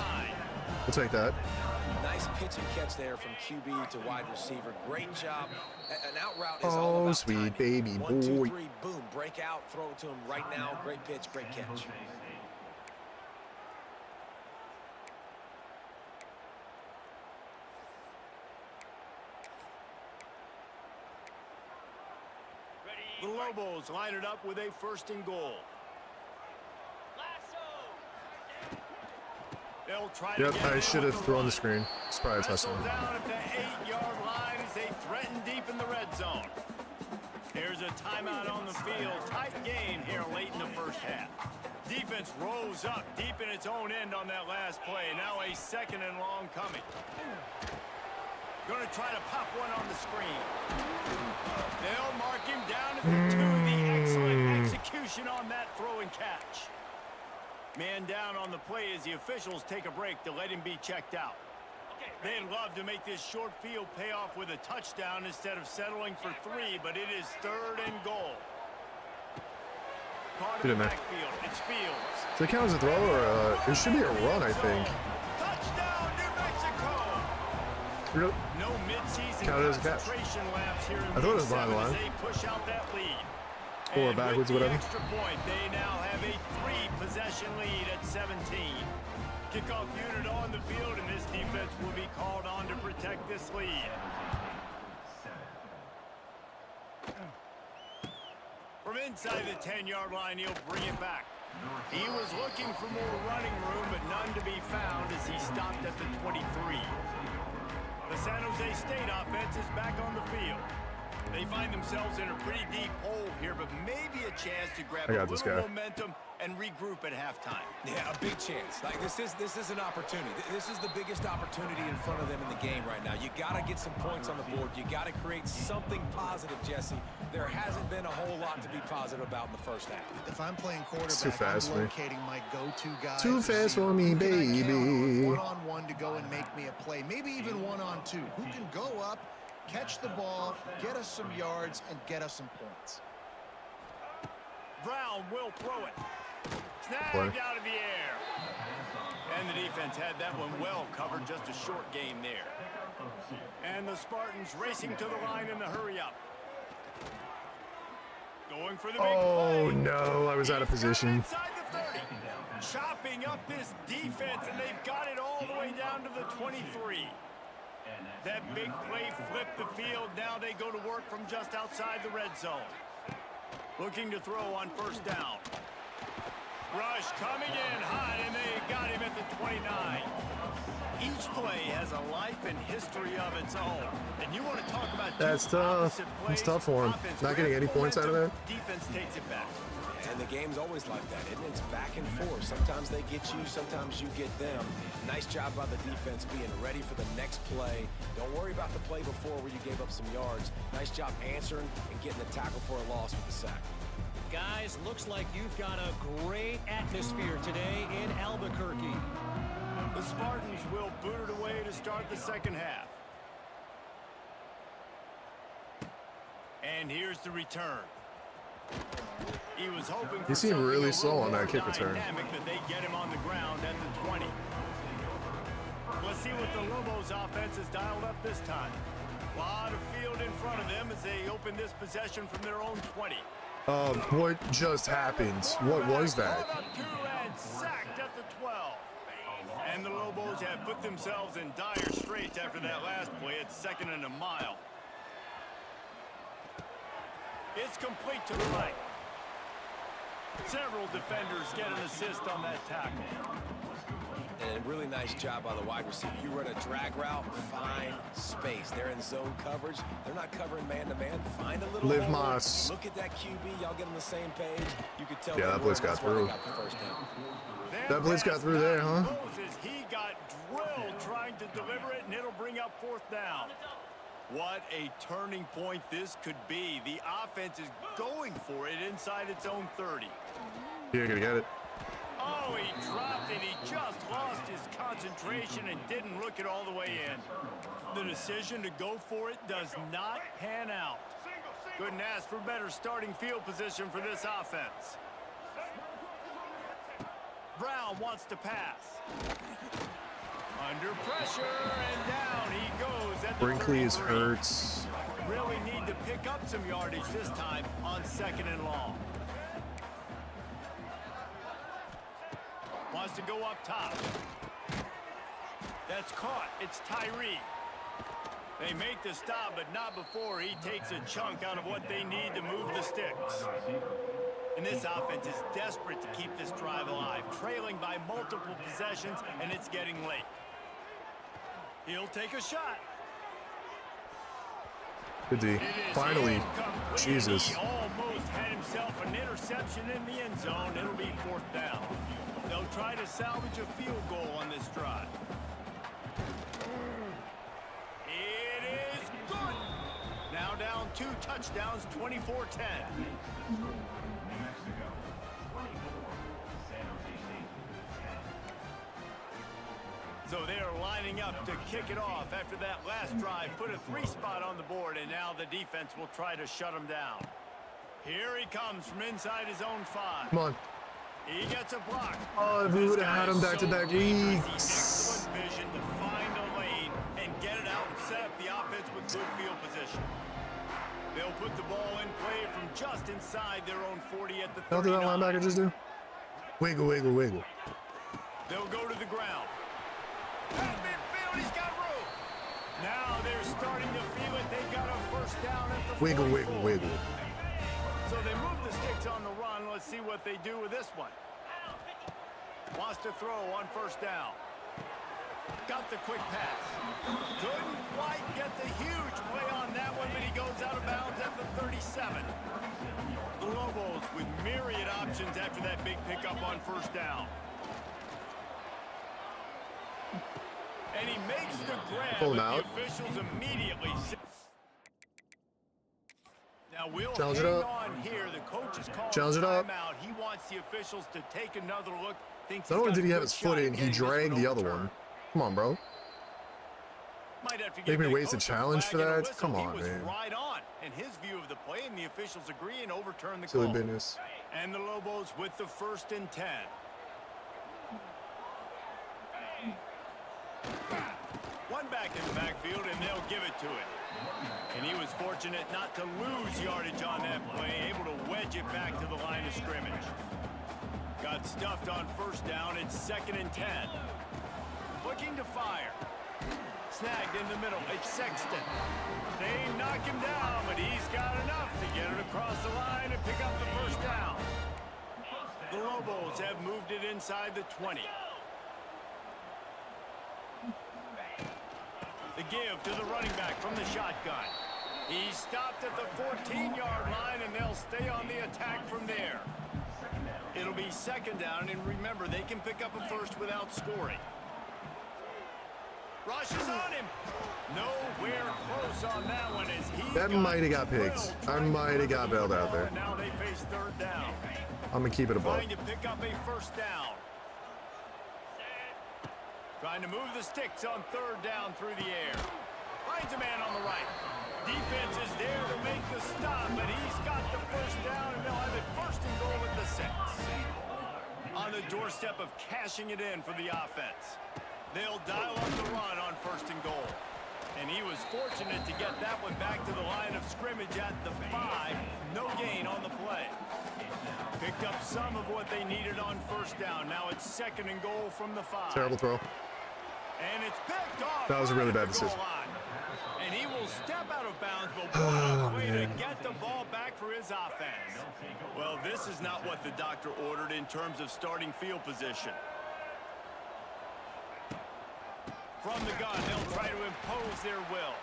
We'll take that. Nice pitch and catch there from QB to wide receiver. Great job. An out route is all about sweet timing. baby 1, 2, boy. 3, boom. Break out, throw it to him right now. Great pitch, great catch. The Lobos line it up with a 1st and goal. They'll try to Yep, I should have thrown the screen. It's probably a touchdown. Down at the 8-yard line as they threaten deep in the red zone. Here's a timeout on the field. Tight game here late in the first half. Defense rose up deep in its own end on that last play. Now a 2nd and long coming. Going to try to pop one on the screen. They'll mark him down at the 2. The excellent execution on that throw and catch. Man down on the play as the officials take a break to let him be checked out. They'd love to make this short field pay off with a touchdown instead of settling for 3, but it is 3rd and goal. Caught in the backfield. It's Fields. Does it count as a throw or it should be a run, I think. Touchdown, New Mexico! Really? No midseason Counted as a catch. concentration laps here in I thought it was behind the Week 7 line. as they push out that lead. Or And backwards, with the whatever. extra point, they now have a 3-possession lead at 17. Kickoff unit on the field, and this defense will be called on to protect this lead. From inside the 10-yard line, he'll bring it back. He was looking for more running room, but none to be found as he stopped at the 23. The San Jose State offense is back on the field. They find themselves in a pretty deep hole here, but maybe a chance to grab a little momentum and regroup at halftime. Yeah, a big chance. Like this is an opportunity. This is the biggest opportunity in front of them in the game right now. You got to get some points on the board. You got to create something positive, Jesse. There hasn't been a whole lot to be positive about in the first half. If I'm playing quarterback, It's too fast I'm locating my go-to guy. Too fast for me, baby. One-on-one to go and make me a play. Maybe even 1-on-2. Who can go up, catch the ball, get us some yards, and get us some points. Brown will throw it. Snagged out of the air. And the defense had that one well covered. Just a short game there. And the Spartans racing to the line in the hurry-up. Going for the big play. No, I was out of position. Inside the 30. Chopping up this defense, and they've got it all the way down to the 23. That big play flipped the field. Now they go to work from just outside the red zone. Looking to throw on 1st down. Rush coming in hot, and they got him at the 29. Each play has a life and history of its own. And you want to talk about That's tough. It's tough for him. Not getting any points out of that. Defense takes it back. And the game's always like that, isn't it? It's back and forth. Sometimes they get you, sometimes you get them. Nice job by the defense being ready for the next play. Don't worry about the play before where you gave up some yards. Nice job answering and getting the tackle for a loss with the sack. Guys, looks like you've got a great atmosphere today in Albuquerque. The Spartans will boot it away to start the second half. And here's the return. He was hoping for he seemed really slow on that kick return. But they get him on the ground at the 20. Let's see what the Lobos offense has dialed up this time. A lot of field in front of them as they open this possession from their own 20. What just happened? What was that? And sacked at the 12. And the Lobos have put themselves in dire straits after that last play. It's 2nd and a mile. It's complete to the right. Several defenders get an assist on that tackle. And a really nice job by the wide receiver. You run a drag route, find space. They're in zone coverage. They're not covering man-to-man. Find a little Live hole. Moss. Look at that QB. Y'all get on the same page. You could tell. Yeah, that blitz got through. That blitz got through there, huh? He got drilled trying to deliver it, and it'll bring up 4th down. What a turning point this could be. The offense is going for it inside its own 30. You're gonna get it. Oh, he dropped it. He just lost his concentration and didn't look it all the way in. The decision to go for it does not pan out. Couldn't ask for better starting field position for this offense. Brown wants to pass. Under pressure, and down he goes. At Brinkley is hurt. Really need to pick up some yardage this time on 2nd and long. Wants to go up top. That's caught. It's Tyree. They make the stop, but not before he takes a chunk out of what they need to move the sticks. And this offense is desperate to keep this drive alive, trailing by multiple possessions, and it's getting late. He'll take a shot. Good D. Finally. Jesus. He almost had himself an interception in the end zone. It'll be 4th down. They'll try to salvage a field goal on this drive. It is good. Now down 2 touchdowns, 24-10. So they're lining up to kick it off after that last drive. Put a 3 spot on the board, and now the defense will try to shut him down. Here he comes from inside his own 5. Come on. He gets a block. Oh, if we would have had him back-to-back weeks. Excellent vision to find a lane and get it out and set up the offense with good field position. They'll put the ball in play from just inside their own 40 at the 39. How did that linebacker just do? Wiggle, wiggle, wiggle. They'll go to the ground. At midfield, he's got room. Now they're starting to feel it. They got a 1st down at the Wiggle, 44. wiggle, wiggle. So they move the sticks on the run. Let's see what they do with this one. Wants to throw on 1st down. Got the quick pass. Couldn't quite get the huge play on that one, but he goes out of bounds at the 37. The Lobos with myriad options after that big pickup on 1st down. And he makes the grab. Pull him out. The officials immediately. Now we'll challenge it hang up. on here. The coach is calling challenge it up. timeout. He wants the officials to take another look. Thinks Not only did he have his his foot in, he dragged the other one. Come on, bro. Make me waste a challenge for that? Come on, man. Right on. And his view of the play, and the officials agree and overturn the Silly call. business. And the Lobos with the 1st and 10. One back in the backfield, and they'll give it to it. And he was fortunate not to lose yardage on that play, able to wedge it back to the line of scrimmage. Got stuffed on 1st down. It's 2nd and 10. Looking to fire. Snagged in the middle. It's Sexton. They knock him down, but he's got enough to get it across the line and pick up the 1st down. The Lobos have moved it inside the 20. The give to the running back from the shotgun. He stopped at the 14-yard line, and they'll stay on the attack from there. It'll be 2nd down, and remember, they can pick up a 1st without scoring. Rushes on him. Nowhere close on that one as he. That might have got picked. I might have got bailed out there. Now they face 3rd down. I'm gonna keep it a buck. Trying to pick up a 1st down. Trying to move the sticks on third down through the air. Finds a man on the right. Defense is there to make the stop, but he's got the first down, and they'll have it first and goal at the 6. On the doorstep of cashing it in for the offense. They'll dial up the run on first and goal. And he was fortunate to get that one back to the line of scrimmage at the 5. No gain on the play. Picked up some of what they needed on first down. Now it's second and goal from the 5. Terrible throw. And it's picked off. That was a really bad decision. And he will step out of bounds, but what a way to get the ball back for his offense. Well, this is not what the doctor ordered in terms of starting field position. From the gun, they'll try to impose their will.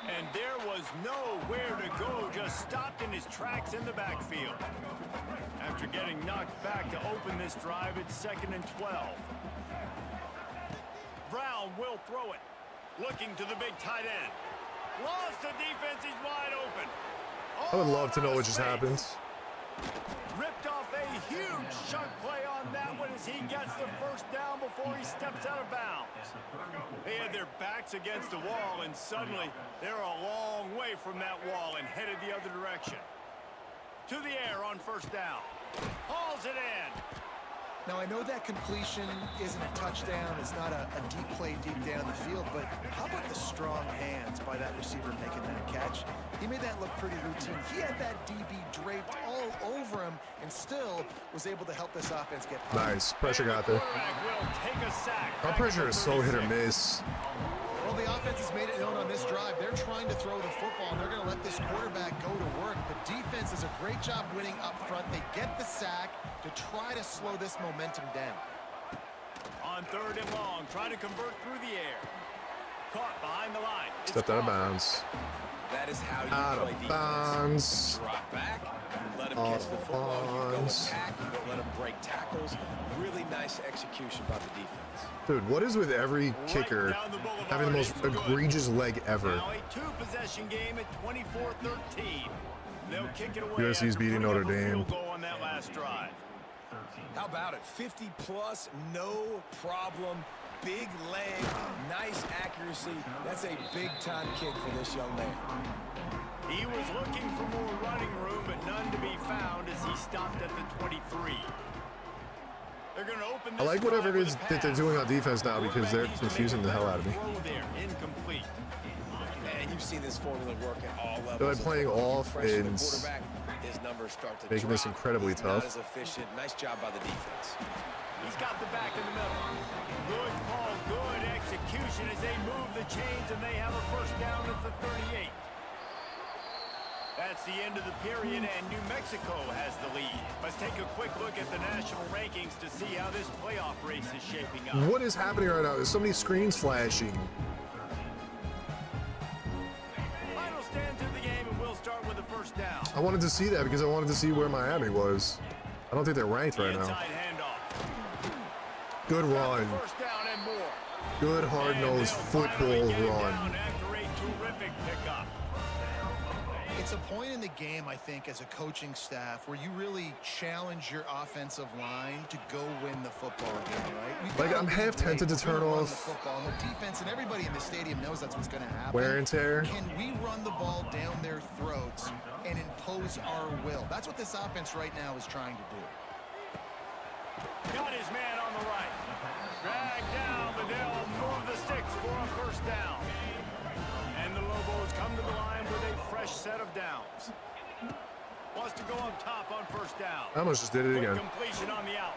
And there was nowhere to go, just stopped in his tracks in the backfield. After getting knocked back to open this drive, it's second and 12. Brown will throw it. Looking to the big tight end. Lost the defense, he's wide open. I would love to know what just happened. Ripped off a huge chunk play on that one as he gets the first down before he steps out of bounds. They had their backs against the wall, and suddenly they're a long way from that wall and headed the other direction. To the air on first down. Hauls it in. Now, I know that completion isn't a touchdown. It's not a deep play deep down the field, but how about the strong hands by that receiver making that catch? He made that look pretty routine. He had that DB draped all over him and still was able to help this offense get power. Nice. Pressure got there. Will take a sack. Our pressure is so hit or miss. Well, the offense has made it known on this drive. They're trying to throw the football, and they're going to let this quarterback go to work. The defense does a great job winning up front. They get the sack to try to slow this momentum down. On third and long, trying to convert through the air. Caught behind the line. Stepped out of bounds. That is how you Out play of defense. bounds. Drop back, let him catch the football, you go attack, you don't let him break tackles. Really nice execution by the defense. Dude, what is with every kicker having the most egregious leg ever? Now a two-possession game at 24-13. They'll kick it away. USC's beating Notre Dame. Goal on that last drive. How about it? 50 plus, no problem. Big leg, nice accuracy. That's a big-time kick for this young man. He was looking for more running room, but none to be found as he stopped at the 23. They're going to open this. I like whatever it is that they're doing on defense now because they're confusing the hell out of me. Incomplete. And you've seen this formula work at all levels. They're playing off and his numbers start to making this incredibly tough. Not as efficient. Nice job by the defense. He's got the back in the middle. Good call, good execution as they move the chains, and they have a first down at the 38. That's the end of the period, and New Mexico has the lead. Let's take a quick look at the national rankings to see how this playoff race is shaping up. What is happening right now? There's so many screens flashing. Final stands of the game, and we'll start with the first down. I wanted to see that because I wanted to see where Miami was. I don't think they're ranked right now. Inside handoff. Good run. First down and more. Good hard-nosed football run. After a terrific pickup. It's a point in the game, I think, as a coaching staff where you really challenge your offensive line to go win the football game, right? Like, I'm half tempted to turn off the football. And the defense and everybody in the stadium knows that's what's going to happen. wear and tear. Can we run the ball down their throats and impose our will? That's what this offense right now is trying to do. Got his man on the right. Dragged down, but they'll move the sticks for a first down. And the Lobos come to the line with a fresh set of downs. Wants to go up top on first down. I almost just did it again. Completion on the out.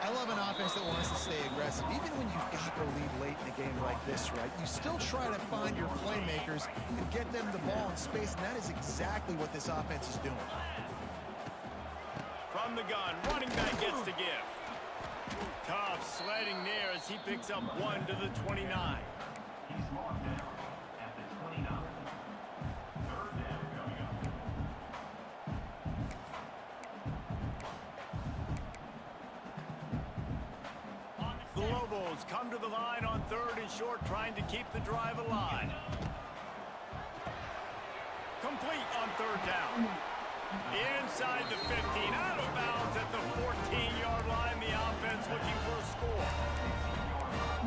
I love an offense that wants to stay aggressive. Even when you've got the lead late in a game like this, right, you still try to find your playmakers and get them the ball in space, and that is exactly what this offense is doing. From the gun, running back gets to give. Tough sledding there as he picks up 1 to the 29. He's marked down at the 29. Third down coming up. The Lobos come to the line on third and short, trying to keep the drive alive. Complete on third down. Inside the 15, out of bounds at the 14-yard line. The offense looking for a score.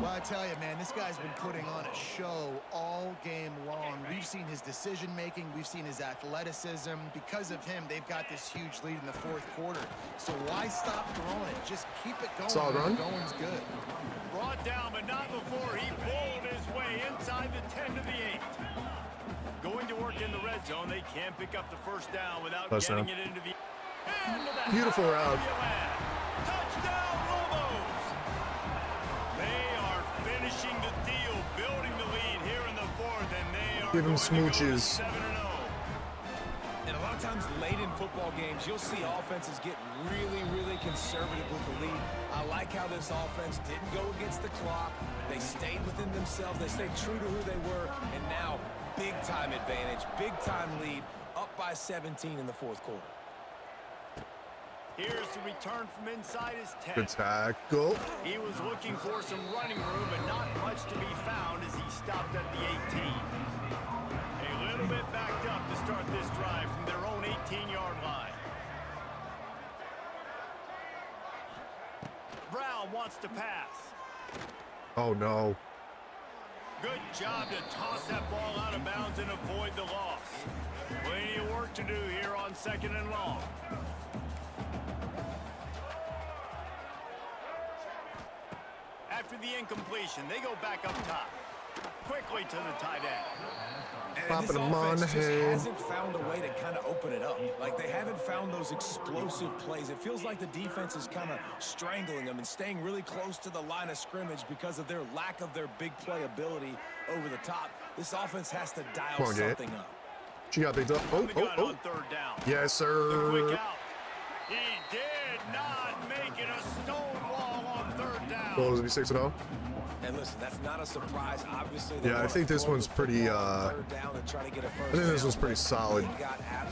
Well, I tell you, man, this guy's been putting on a show all game long. We've seen his decision-making. We've seen his athleticism. Because of him, they've got this huge lead in the fourth quarter. So why stop throwing it? Just keep it going. Solid run. Going's good. Brought down, but not before he bowled his way inside the 10 to the 8. Going to work in the red zone. They can't pick up the first down without getting it into the end of the beautiful route. Touchdown, Lobos! They are finishing the deal, building the lead here in the fourth, and they are Give him going to go smooches. 7-0. And a lot of times late in football games, you'll see offenses get really conservative with the lead. I like how this offense didn't go against the clock. They stayed within themselves. They stayed true to who they were. And now, big-time advantage, big-time lead, up by 17 in the fourth quarter. Here's the return from inside his 10. Good tackle. He was looking for some running room, but not much to be found as he stopped at the 18. A little bit backed up to start this drive from their own 18-yard line. Brown wants to pass. Oh, no. Good job to toss that ball out of bounds and avoid the loss. Plenty of work to do here on 2nd and long. After the incompletion, they go back up top. Quickly to the tight end. And this Popping 'em on offense the just head. hasn't found a way to kind of open it up. Like, they haven't found those explosive plays. It feels like the defense is kind of strangling them and staying really close to the line of scrimmage because of their lack of their big play ability over the top. This offense has to dial Come on, get it. something up. She got picked up. On the gun Oh. on 3rd down. Yes, The quick sir. out. He did not make it a stone wall on 3rd down. Well, it'll be 6-0. And listen, that's not a surprise. Obviously, Yeah, I think this one's pretty, I think this one's pretty solid.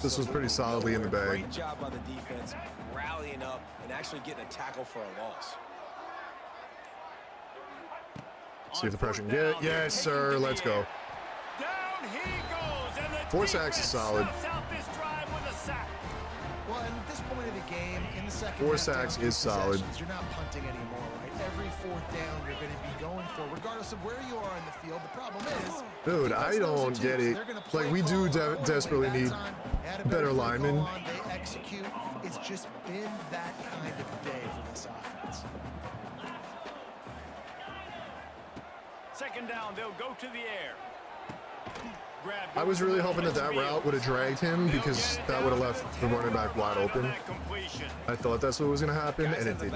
This was pretty solidly in the bag. Great job by the defense, rallying up and actually getting a tackle for a loss. See if the pressure can get. Yes, sir. Let's go. Down he goes, and the 4 sacks is defense solid. snuffs out this drive with a sack. Well, and at this point of the game, in the second 4 half, sacks down is solid. possessions, you're not punting anymore, right? Every 4th down you're going to be going for, regardless of where you are in the field. The problem is, Dude, I don't get it. Like, we do desperately need better linemen. They execute. It's just been that kind of day for this offense. 2nd down, they'll go to the air. I was really hoping that that route would have dragged him because that would have left the running back wide open. I thought that's what was going to happen, and it didn't.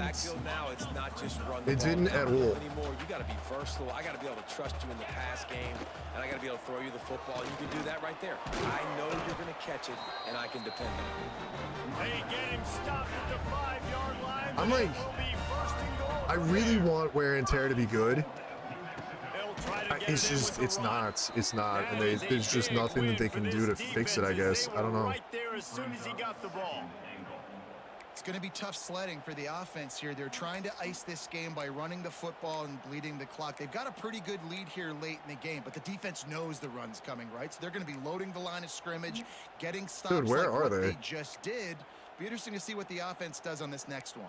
It didn't at all. Anymore. You got to be versatile. I got to be able to trust you in the pass game, and I got to be able to throw you the football. You can do that right there. I know you're going to catch it, and I can depend on it. They get him stopped at the 5-yard line. I'm like, I really want wear and tear to be good. It's just, it's not, and there's just nothing that they can do to fix it, I guess. I don't know. Right there as soon as he got the ball. It's going to be tough sledding for the offense here. They're trying to ice this game by running the football and bleeding the clock. They've got a pretty good lead here late in the game, but the defense knows the run's coming, right? So they're going to be loading the line of scrimmage, getting stops. Dude, where like are what they? Just did. Be interesting to see what the offense does on this next one.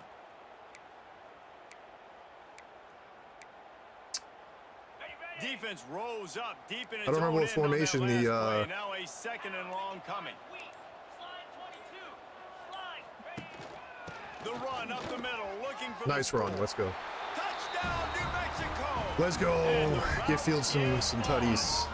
Defense rose up deep in its I don't remember own what end on that formation last the, play. Now a 2nd and long coming. The run up the middle, looking for Nice run. Let's go. touchdown, New Mexico. Let's go. Give Fields some tutties.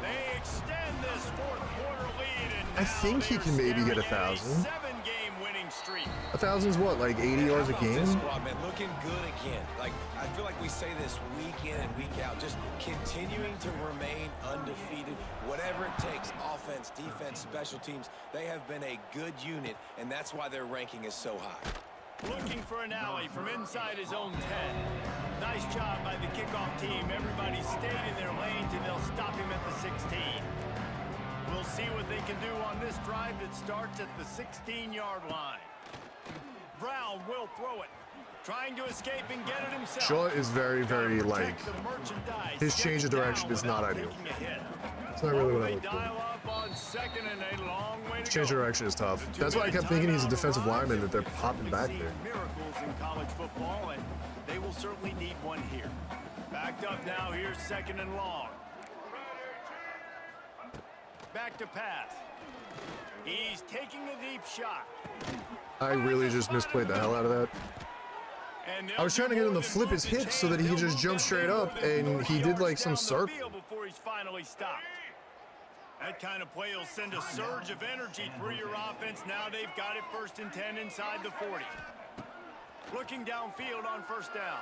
They extend this 4th quarter lead, and I think he can maybe get 1,000. 7-game winning streak. 1,000's what, like 80 yards a How about this game? squad, man, looking good again. Like, I feel like we say this week in and week out, just continuing to remain undefeated, whatever it takes, offense, defense, special teams. They have been a good unit, and that's why their ranking is so high. Looking for an alley from inside his own 10. Nice job by the kickoff team. Everybody stayed in their lanes, and they'll stop him at the 16. We'll see what they can do on this drive that starts at the 16-yard line. Brown will throw it. Trying to escape and get it himself. Shaw is very, very, like, Protect the merchandise. his change of Get direction down is not without ideal. taking a hit. It's not really what I They look for. dial up on second and a long way to Change go. direction is tough. That's why I kept thinking he's a defensive lineman, that they're popping back there. Miracles in college football, and they will certainly need one here. Backed up now. Here's second and long. Back to pass. He's taking a deep shot. I really just misplayed the hell out of that. I was trying to get him to flip his hips so that he could just jump straight up, and he did like some circle. Before he's finally stopped. That kind of play will send a surge of energy through your offense. Now they've got it 1st and 10 inside the 40. Looking downfield on 1st down.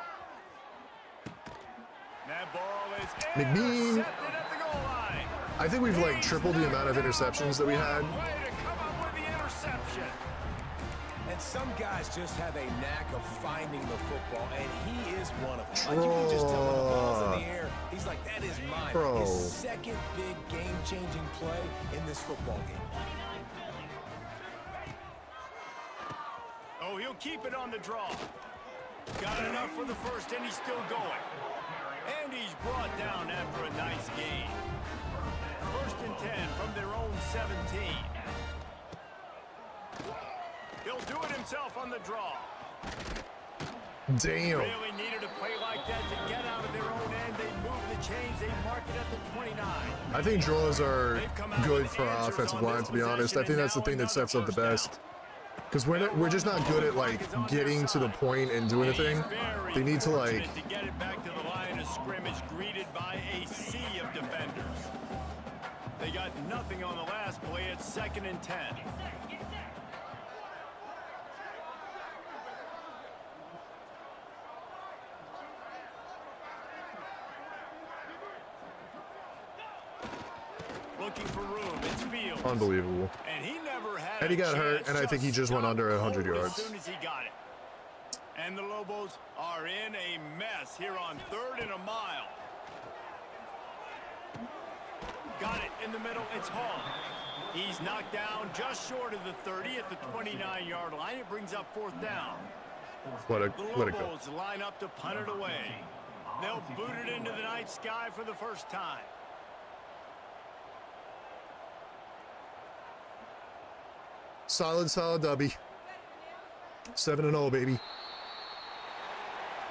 That ball is McBean. intercepted at the goal line. I think we've like tripled the amount of interceptions that we had. Way to come up with the interception. And some guys just have a knack of finding the football, and he is one of them. Like, you can just tell when the ball's in the air, he's like, that is mine. Bro. His second big game-changing play in this football game. Oh, he'll keep it on the draw. Got enough for the first, and he's still going. And he's brought down after a nice gain. 1st and 10 from their own 17. He'll do it himself on the draw. Damn. Really needed a play like that to get out of their own end. They move the chains. They mark it at the 29. I think draws are good for our offensive line, to be honest. I think that's the thing that sets up the best. Because we're just not good at like getting to the point and doing a thing. They need to like to get it back to the line of scrimmage, greeted by a sea of defenders. They got nothing on the last play. It's 2nd and 10. Looking for room. It's Fields. unbelievable. And he never had And he got hurt, and I think he just went under 100 yards. As soon as he got it. And the Lobos are in a mess here on 3rd and a mile. Got it in the middle. It's Hall. He's knocked down just short of the 30 at the 29-yard line. It brings up 4th down. Let The it go. Lobos line up to punt it away. They'll boot it into the night sky for the first time. Solid dubby. 7-0, baby.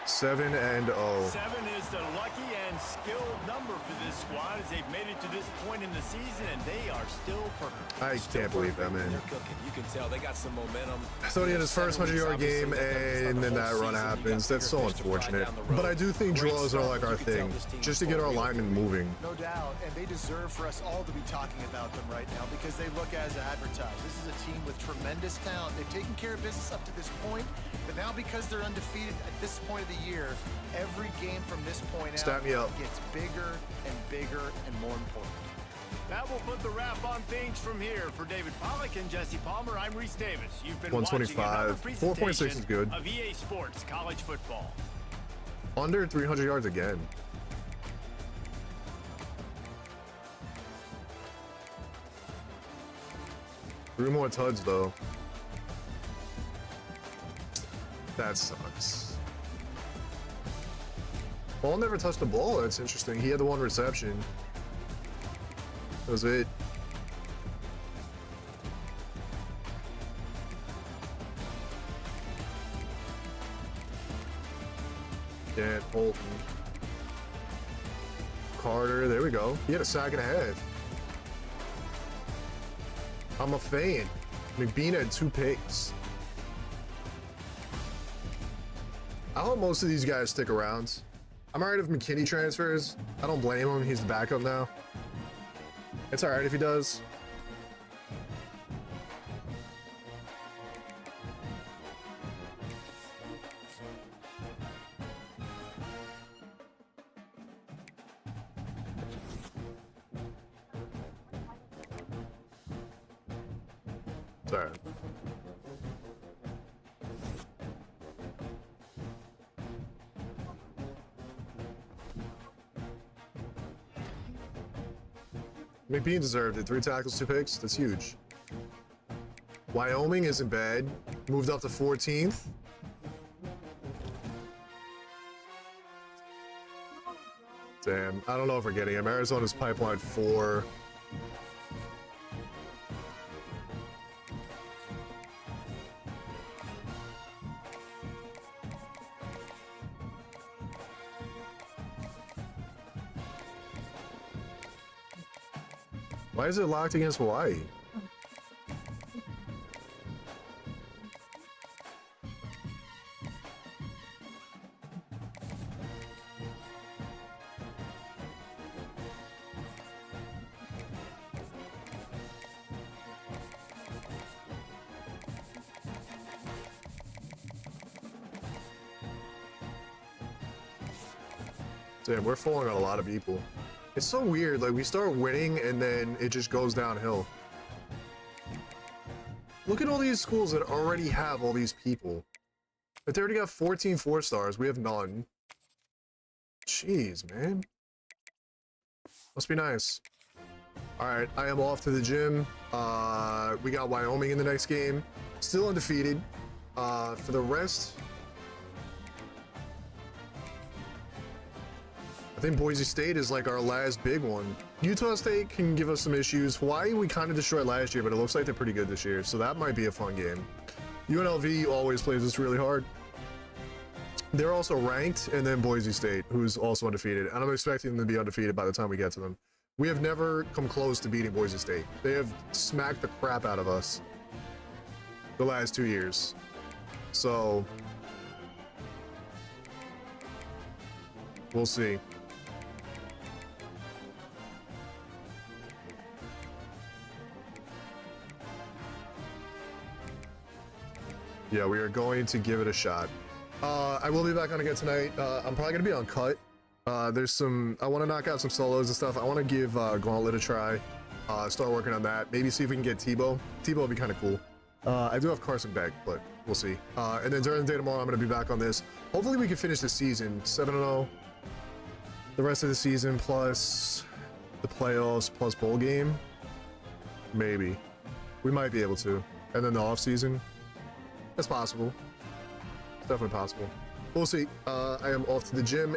7-0. 7 is the lucky and skilled number for this squad as they've made it to this point in the season, and they are still perfect. I can't believe that, man. They're cooking. You can tell they got some momentum. I thought he had his first 100-yard game, and then that run happens. That's so unfortunate. But I do think draws are like our thing, just to get our linemen moving. No doubt, and they deserve for us all to be talking about them right now because they look as advertised. This is a team with tremendous talent. They've taken care of business up to this point, but now because they're undefeated at this point of the year, every game from this point Stat me up. gets bigger and bigger and more important. That will put the wrap on things from here. For David Pollack and Jesse Palmer, I'm Reese Davis. You've been 125. 4.6 is good. Of EA Sports College Football. Under 300 yards again. Three more tuds, though. That sucks. Ball never touched the ball. That's interesting. He had the one reception. That was it. Yeah, Holton. Carter, there we go. He had a sack and a half. I'm a fan. McBean had 2 picks. I hope most of these guys stick around. I'm alright if McKinney transfers. I don't blame him. He's the backup now. It's alright if he does. It's alright. McBean deserved it. 3 tackles, 2 picks. That's huge. Wyoming isn't bad. Moved up to 14th. Damn. I don't know if we're getting him. Arizona's pipeline 4. Why is it locked against Hawaii? Damn, we're falling on a lot of people. It's so weird, like we start winning and then it just goes downhill. Look at all these schools that already have all these people. Like they already got 14 4-stars, we have none. Jeez, man. Must be nice. Alright, I am off to the gym. We got Wyoming in the next game. Still undefeated. For the rest, I think Boise State is like our last big one. Utah State can give us some issues. Hawaii we kind of destroyed last year, but it looks like they're pretty good this year, so that might be a fun game. UNLV always plays us really hard. They're also ranked, and then Boise State, who's also undefeated, and I'm expecting them to be undefeated by the time we get to them. We have never come close to beating Boise State. They have smacked the crap out of us the last 2 years. So we'll see. Yeah, we are going to give it a shot. I will be back on again tonight. I'm probably gonna be on cut. There's some, I want to knock out some solos and stuff. I want to give Gauntlet a try. Start working on that. Maybe see if we can get Tebow. Tebow would be kind of cool. I do have Carson Beck, but we'll see. And then during the day tomorrow, I'm gonna be back on this. Hopefully we can finish the season 7-0. The rest of the season plus the playoffs plus bowl game. Maybe. We might be able to. And then the off season. That's possible. It's definitely possible. We'll see. I am off to the gym